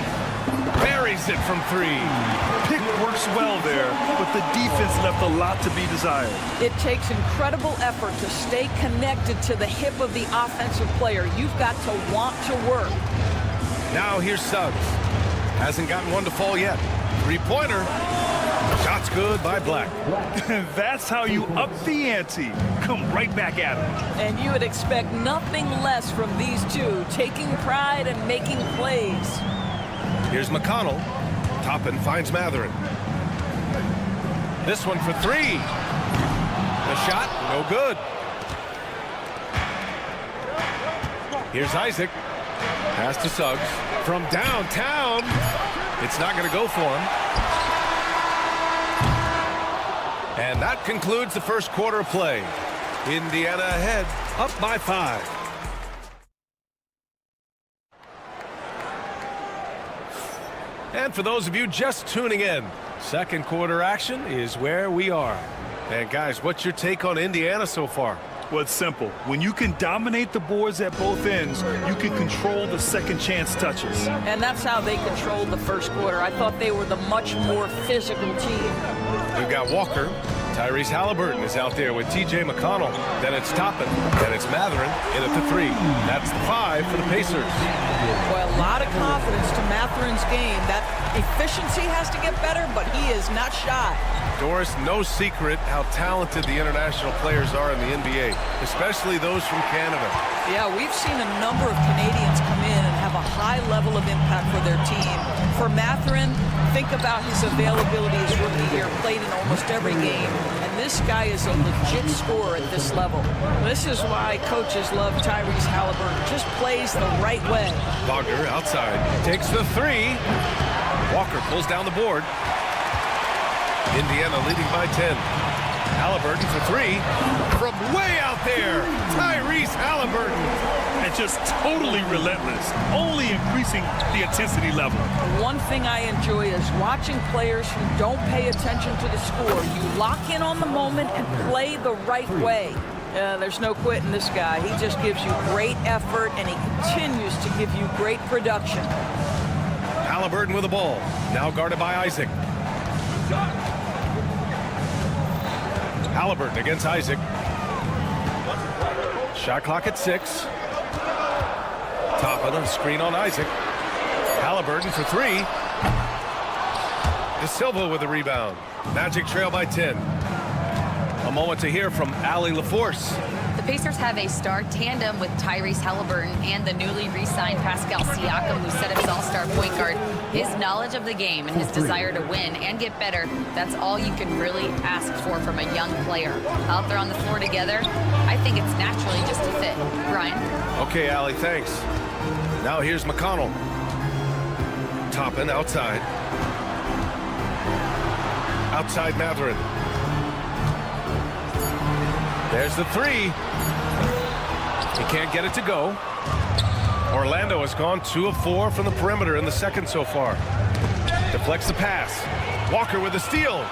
S6: Buries it from three.
S9: Pick works well there, but the defense left a lot to be desired.
S7: It takes incredible effort to stay connected to the hip of the offensive player. You've got to want to work.
S6: Now here's Suggs. Hasn't gotten one to fall yet. Three-pointer. Shot's good by Black.
S9: That's how you up the ante. Come right back at him.
S7: And you would expect nothing less from these two, taking pride and making plays.
S6: Here's McConnell. Toppin finds Matherin. This one for three. The shot, no good. Here's Isaac. Pass to Suggs. From downtown. It's not going to go for him. And that concludes the first quarter of play. Indiana ahead, up by 5. And for those of you just tuning in, second quarter action is where we are. And guys, what's your take on Indiana so far?
S9: Well, it's simple. When you can dominate the boards at both ends, you can control the second chance touches.
S7: And that's how they controlled the first quarter. I thought they were the much more physical team.
S6: We've got Walker. Tyrese Halliburton is out there with T.J. McConnell. Then it's Toppin. Then it's Matherin in at the 3. That's the 5 for the Pacers.
S7: Well, a lot of confidence to Matherin's game. That efficiency has to get better, but he is not shy.
S6: Doris, no secret how talented the international players are in the NBA, especially those from Canada.
S7: Yeah, we've seen a number of Canadians come in and have a high level of impact for their team. For Matherin, think about his availability his rookie year, played in almost every game. And this guy is a legit scorer at this level. This is why coaches love Tyrese Halliburton. Just plays the right way.
S6: Wagner outside, takes the 3. Walker pulls down the board. Indiana leading by 10. Halliburton for 3. From way out there, Tyrese Halliburton.
S9: And just totally relentless, only increasing the intensity level.
S7: One thing I enjoy is watching players who don't pay attention to the score. You lock in on the moment and play the right way. There's no quitting this guy. He just gives you great effort, and he continues to give you great production.
S6: Halliburton with the ball. Now guarded by Isaac. Halliburton against Isaac. Shot clock at 6. Top of the screen on Isaac. Halliburton for 3. De Silva with the rebound. Magic trail by 10. A moment to hear from Allie LaForce.
S8: The Pacers have a star tandem with Tyrese Halliburton and the newly re-signed Pascal Siakam, who set up as all-star point guard. His knowledge of the game and his desire to win and get better, that's all you can really ask for from a young player. Out there on the floor together, I think it's naturally just a fit. Brian?
S6: Okay, Allie, thanks. Now here's McConnell. Toppin outside. Outside Matherin. There's the 3. He can't get it to go. Orlando has gone 2 of 4 from the perimeter in the second so far. Deflects the pass. Walker with the steal.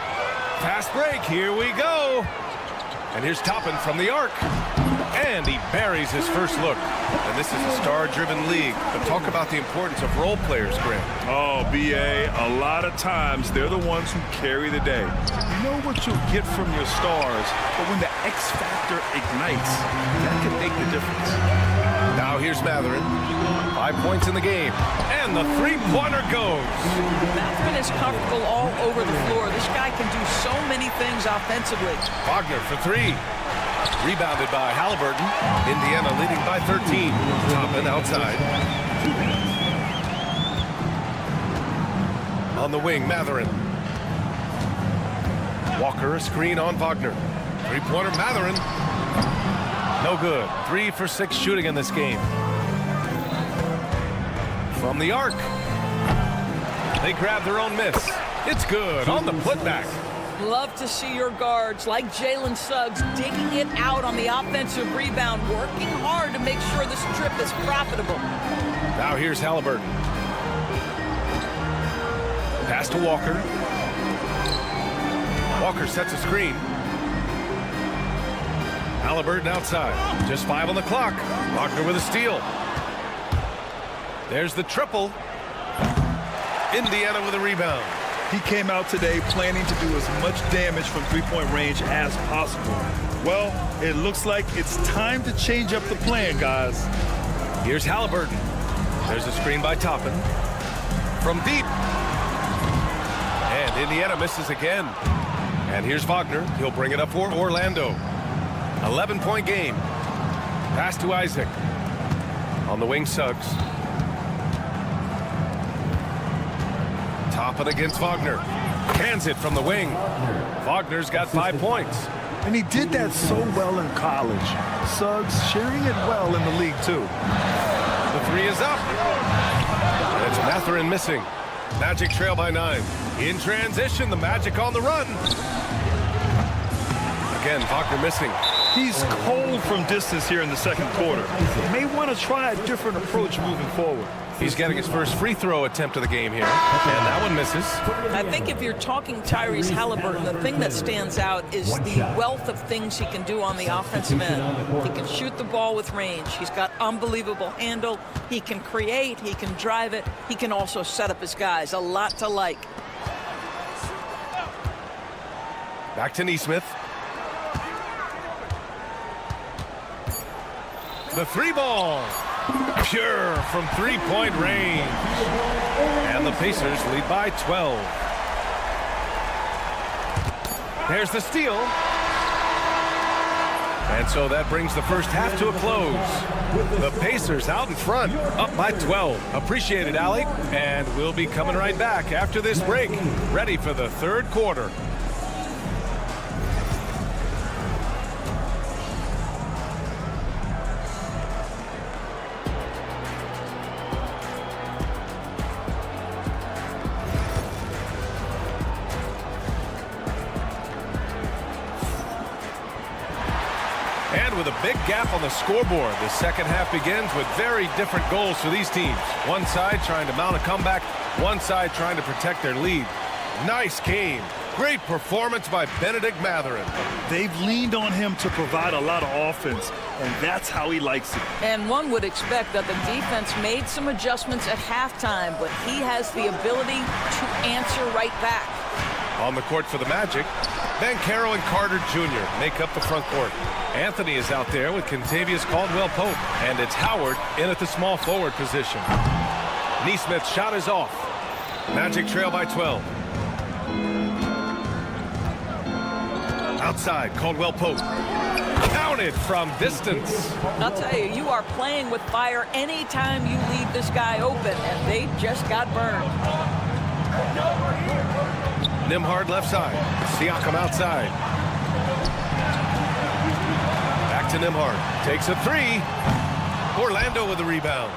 S6: Fast break. Here we go. And here's Toppin from the arc. And he buries his first look. And this is a star-driven league. But talk about the importance of role players, Grant.
S9: Oh, B.A., a lot of times they're the ones who carry the day. You know what you'll get from your stars, but when the X factor ignites, that can make the difference.
S6: Now here's Matherin. 5 points in the game. And the 3-pointer goes.
S7: Matherin is comfortable all over the floor. This guy can do so many things offensively.
S6: Wagner for 3. Rebounded by Halliburton. Indiana leading by 13. Toppin outside. On the wing, Matherin. Walker, a screen on Wagner. 3-pointer, Matherin. No good. 3 for 6 shooting in this game. From the arc. They grab their own miss. It's good on the putback.
S7: Love to see your guards like Jalen Suggs digging it out on the offensive rebound, working hard to make sure this trip is profitable.
S6: Now here's Halliburton. Pass to Walker. Walker sets a screen. Halliburton outside. Just 5 on the clock. Wagner with a steal. There's the triple. Indiana with a rebound.
S9: He came out today planning to do as much damage from three-point range as possible. Well, it looks like it's time to change up the plan, guys.
S6: Here's Halliburton. There's a screen by Toppin. From deep. And Indiana misses again. And here's Wagner. He'll bring it up for Orlando. 11-point game. Pass to Isaac. On the wing, Suggs. Toppin against Wagner. Cans it from the wing. Wagner's got 5 points.
S9: And he did that so well in college. Suggs sharing it well in the league, too.
S6: The three is up. And it's Mathurin missing. Magic trail by 9. In transition, the Magic on the run. Again, Wagner missing.
S9: He's cold from distance here in the second quarter. May want to try a different approach moving forward.
S6: He's getting his first free throw attempt of the game here. And that one misses.
S7: I think if you're talking Tyrese Halliburton, the thing that stands out is the wealth of things he can do on the offensive end. He can shoot the ball with range. He's got unbelievable handle. He can create. He can drive it. He can also set up his guys. A lot to like.
S6: Back to Nesmith. The three ball. Pure from three-point range. And the Pacers lead by 12. There's the steal. And so that brings the first half to a close. The Pacers out in front, up by 12. Appreciate it, Allie. And we'll be coming right back after this break, ready for the third quarter. With a big gap on the scoreboard, the second half begins with very different goals for these teams. One side trying to mount a comeback, one side trying to protect their lead. Nice game. Great performance by Benedict Mathurin.
S9: They've leaned on him to provide a lot of offense, and that's how he likes it.
S7: And one would expect that the defense made some adjustments at halftime, but he has the ability to answer right back.
S6: On the court for the Magic, Banchero and Carter Jr. make up the front court. Anthony is out there with Kentavious Caldwell-Pope, and it's Howard in at the small forward position. Nesmith's shot is off. Magic trail by 12. Outside, Caldwell-Pope. Counted from distance.
S7: I'll tell you, you are playing with fire anytime you leave this guy open, and they just got burned.
S6: Nembhard left side. Siakam outside. Back to Nembhard. Takes a three. Orlando with the rebound.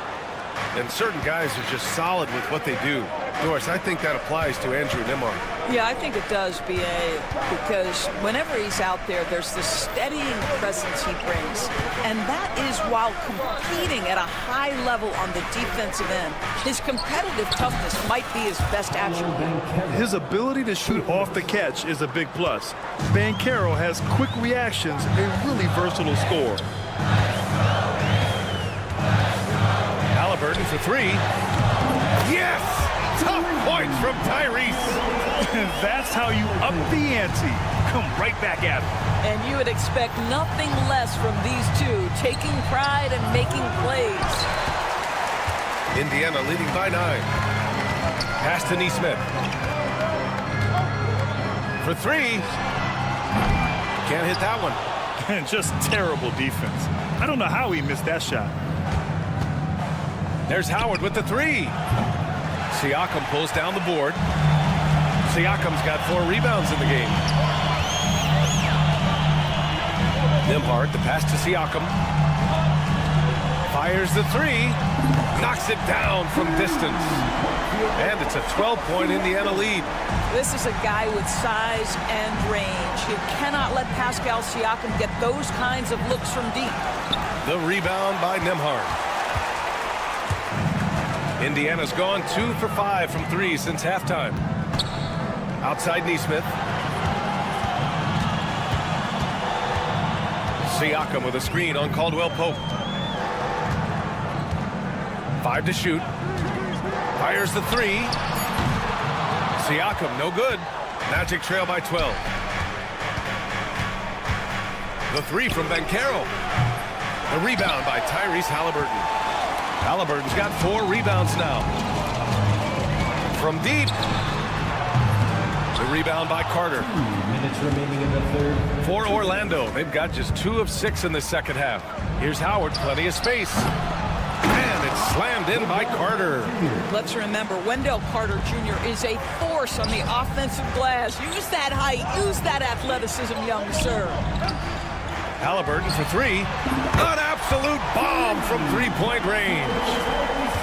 S6: And certain guys are just solid with what they do. Doris, I think that applies to Andrew Nembhard.
S7: Yeah, I think it does, B.A., because whenever he's out there, there's this steadying presence he brings. And that is while competing at a high level on the defensive end. His competitive toughness might be his best attribute.
S9: His ability to shoot off the catch is a big plus. Banchero has quick reactions, a really versatile scorer.
S6: Halliburton for three. Yes! Tough points from Tyrese.
S9: That's how you up the ante. Come right back at him.
S7: And you would expect nothing less from these two, taking pride and making plays.
S6: Indiana leading by 9. Pass to Nesmith. For three. Can't hit that one.
S9: And just terrible defense. I don't know how he missed that shot.
S6: There's Howard with the three. Siakam pulls down the board. Siakam's got 4 rebounds in the game. Nembhard, the pass to Siakam. Fires the three. Knocks it down from distance. And it's a 12-point Indiana lead.
S7: This is a guy with size and range. You cannot let Pascal Siakam get those kinds of looks from deep.
S6: The rebound by Nembhard. Indiana's gone 2 for 5 from 3 since halftime. Outside Nesmith. Siakam with a screen on Caldwell-Pope. 5 to shoot. Fires the three. Siakam, no good. Magic trail by 12. The three from Banchero. The rebound by Tyrese Halliburton. Halliburton's got 4 rebounds now. From deep. The rebound by Carter.
S5: 2 minutes remaining in the third.
S6: For Orlando, they've got just 2 of 6 in the second half. Here's Howard, plenty of space. And it's slammed in by Carter.
S7: Let's remember, Wendell Carter Jr. is a force on the offensive glass. Use that height, use that athleticism, young sir.
S6: Halliburton for 3. An absolute bomb from three-point range.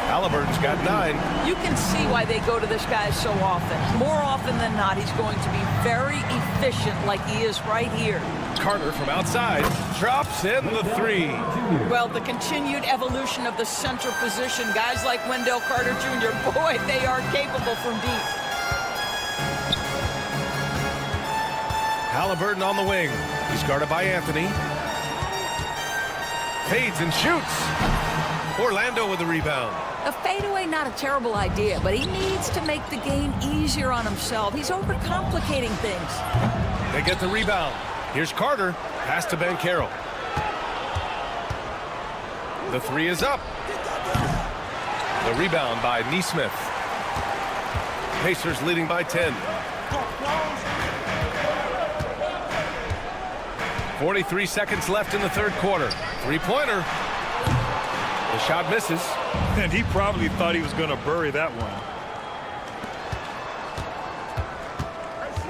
S6: Halliburton's got 9.
S7: You can see why they go to this guy so often. More often than not, he's going to be very efficient like he is right here.
S6: Carter from outside drops in the 3.
S7: Well, the continued evolution of the center position, guys like Wendell Carter Jr., boy, they are capable from deep.
S6: Halliburton on the wing. He's guarded by Anthony. Fades and shoots. Orlando with the rebound.
S7: A fadeaway, not a terrible idea, but he needs to make the game easier on himself. He's overcomplicating things.
S6: They get the rebound. Here's Carter. Pass to Banchero. The 3 is up. The rebound by Neesmith. Pacers leading by 10. 43 seconds left in the third quarter. Three-pointer. The shot misses.
S9: And he probably thought he was going to bury that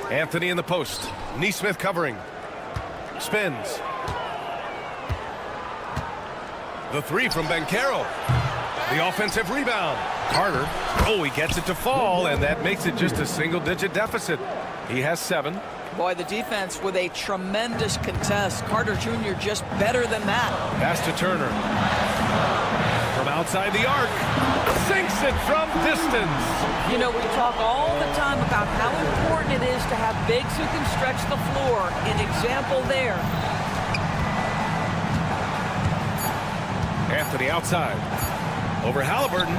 S9: one.
S6: Anthony in the post. Neesmith covering. Spins. The 3 from Banchero. The offensive rebound. Carter. Oh, he gets it to fall, and that makes it just a single-digit deficit. He has 7.
S7: Boy, the defense with a tremendous contest. Carter Jr. just better than that.
S6: Pass to Turner. From outside the arc. Sinks it from distance.
S7: You know, we talk all the time about how important it is to have bigs who can stretch the floor. An example there.
S6: Anthony outside. Over Halliburton.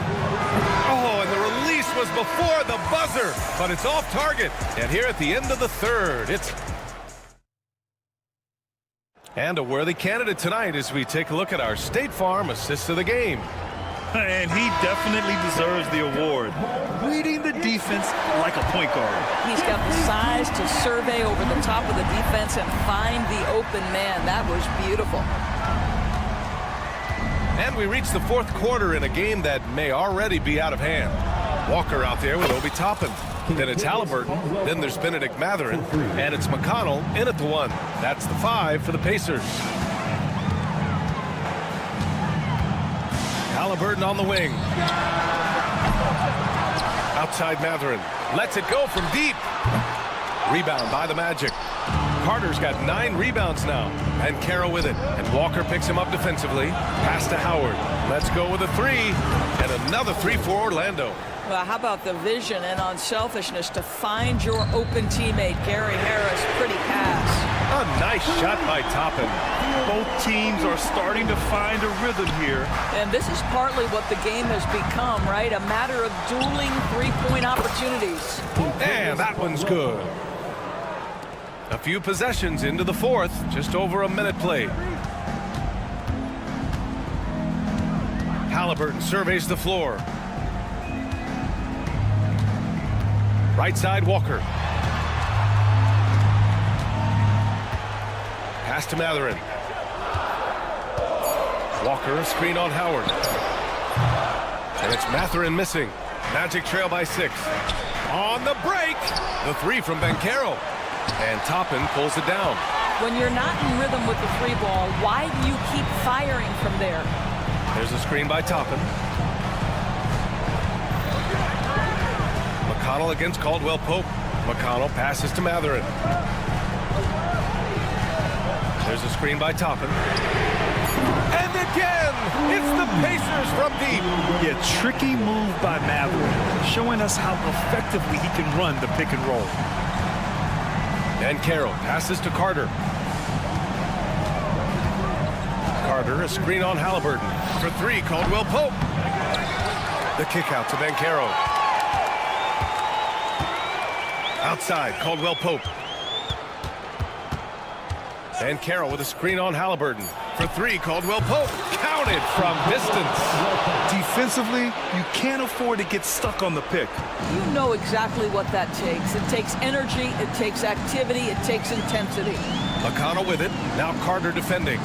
S6: Oh, and the release was before the buzzer, but it's off target. And here at the end of the third, it's... And a worthy candidate tonight as we take a look at our State Farm Assist of the Game.
S9: And he definitely deserves the award. Reading the defense like a point guard.
S7: He's got the size to survey over the top of the defense and find the open man. That was beautiful.
S6: And we reach the fourth quarter in a game that may already be out of hand. Walker out there with Obi Toppin. Then it's Halliburton. Then there's Benedict Mathurin. And it's McConnell in at the 1. That's the 5 for the Pacers. Halliburton on the wing. Outside Mathurin. Lets it go from deep. Rebound by the Magic. Carter's got 9 rebounds now. And Banchero with it. And Walker picks him up defensively. Pass to Howard. Let's go with a 3. And another 3 for Orlando.
S7: Well, how about the vision and unselfishness to find your open teammate, Gary Harris? Pretty pass.
S6: A nice shot by Toppin.
S9: Both teams are starting to find a rhythm here.
S7: And this is partly what the game has become, right? A matter of dueling three-point opportunities.
S6: And that one's good. A few possessions into the fourth, just over a minute played. Halliburton surveys the floor. Right side, Walker. Pass to Mathurin. Walker, a screen on Howard. And it's Mathurin missing. Magic trail by 6. On the break, the 3 from Banchero. And Toppin pulls it down.
S7: When you're not in rhythm with the 3 ball, why do you keep firing from there?
S6: There's a screen by Toppin. McConnell against Caldwell Pope. McConnell passes to Mathurin. There's a screen by Toppin. And again, it's the Pacers from deep.
S9: Yeah, tricky move by Mathurin, showing us how effectively he can run the pick and roll.
S6: And Banchero passes to Carter. Carter, a screen on Halliburton. For 3, Caldwell Pope. The kick out to Banchero. Outside, Caldwell Pope. And Carroll with a screen on Halliburton. For three, Caldwell Pope. Counted from distance.
S9: Defensively, you can't afford to get stuck on the pick.
S7: You know exactly what that takes. It takes energy, it takes activity, it takes intensity.
S6: McConnell with it. Now Carter defending.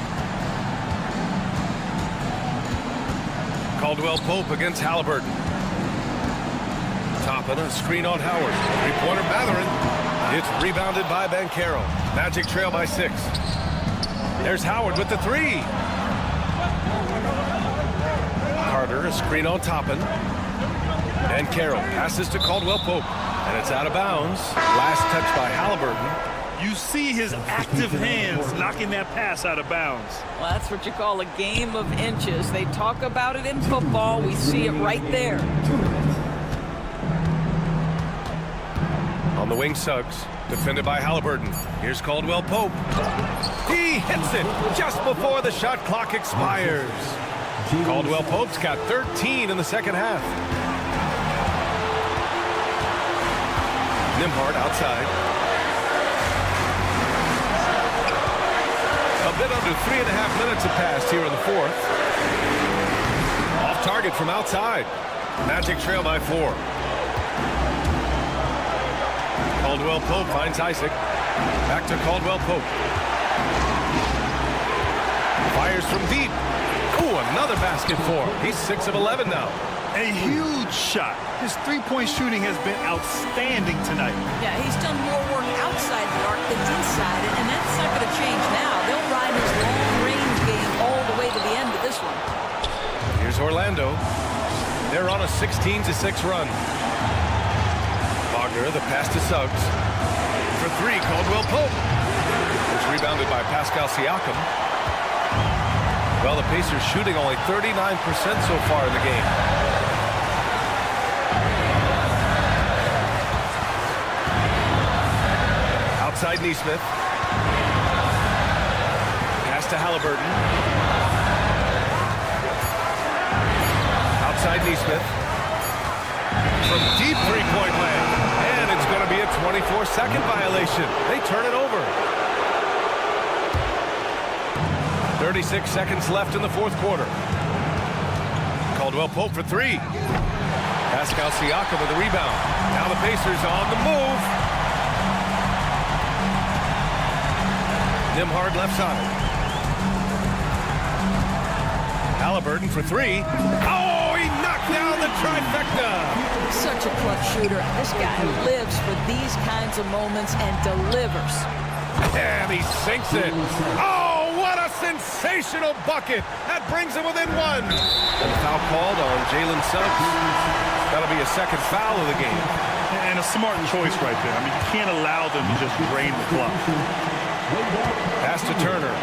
S6: Caldwell Pope against Halliburton. Toppin, a screen on Howard. Three-pointer Mathurin. It's rebounded by Banchero. Magic trail by 6. There's Howard with the three. Carter, a screen on Toppin. And Carroll passes to Caldwell Pope. And it's out of bounds. Last touch by Halliburton.
S9: You see his active hands knocking that pass out of bounds.
S7: Well, that's what you call a game of inches. They talk about it in football. We see it right there.
S6: On the wing, Suggs, defended by Halliburton. Here's Caldwell Pope. He hits it just before the shot clock expires. Caldwell Pope's got 13 in the second half. Nembhard outside. A bit under 3.5 minutes have passed here in the fourth. Off target from outside. Magic trail by 4. Caldwell Pope finds Isaac. Back to Caldwell Pope. Fires from deep. Ooh, another basket for him. He's 6 of 11 now.
S9: A huge shot. His three-point shooting has been outstanding tonight.
S7: Yeah, he's done more work outside the arc than inside it, and that's not going to change now. They'll ride his long-range game all the way to the end of this one.
S6: Here's Orlando. They're on a 16-6 run. Wagner, the pass to Suggs. For three, Caldwell Pope. It's rebounded by Pascal Siakam. Well, the Pacers shooting only 39% so far in the game. Outside Neesmith. Pass to Halliburton. Outside Neesmith. From deep three-point land. And it's going to be a 24-second violation. They turn it over. 36 seconds left in the fourth quarter. Caldwell Pope for three. Pascal Siakam with the rebound. Now the Pacers on the move. Nembhard left side. Halliburton for three. Oh, he knocked down the trifecta.
S7: Such a clutch shooter. This guy lives for these kinds of moments and delivers.
S6: And he sinks it. Oh, what a sensational bucket. That brings him within one. And a foul called on Jalen Suggs. That'll be a second foul of the game.
S9: And a smart choice right there. I mean, you can't allow them to just drain the clock.
S6: Pass to Turner.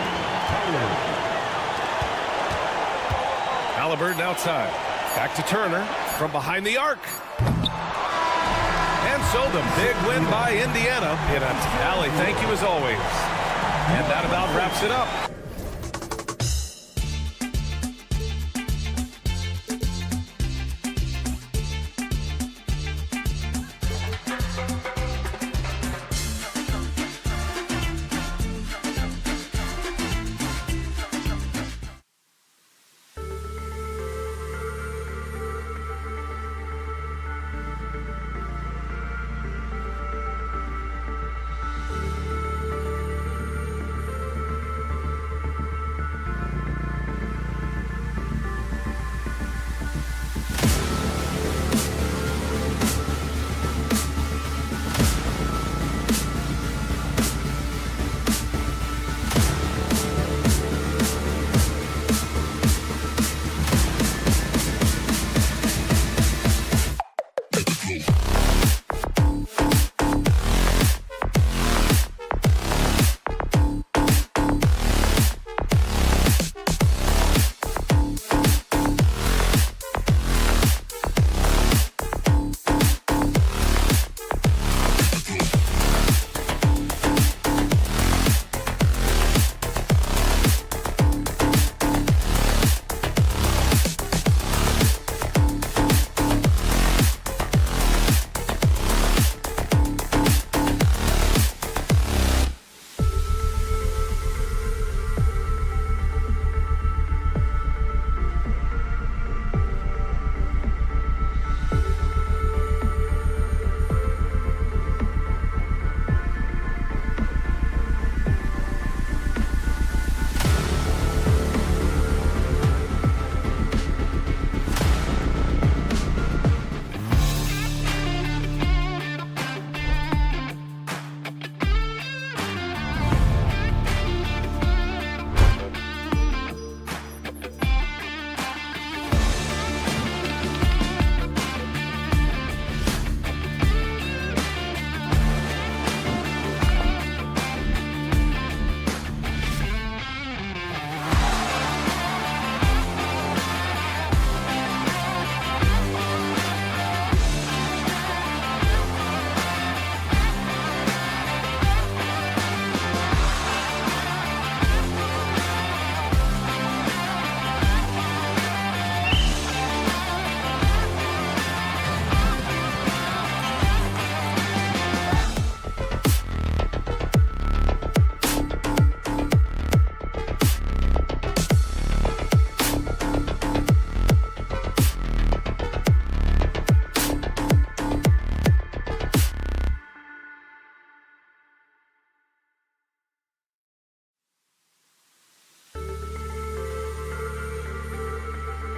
S6: Halliburton outside. Back to Turner from behind the arc. And so the big win by Indiana in a tally. Thank you as always. And that about wraps it up.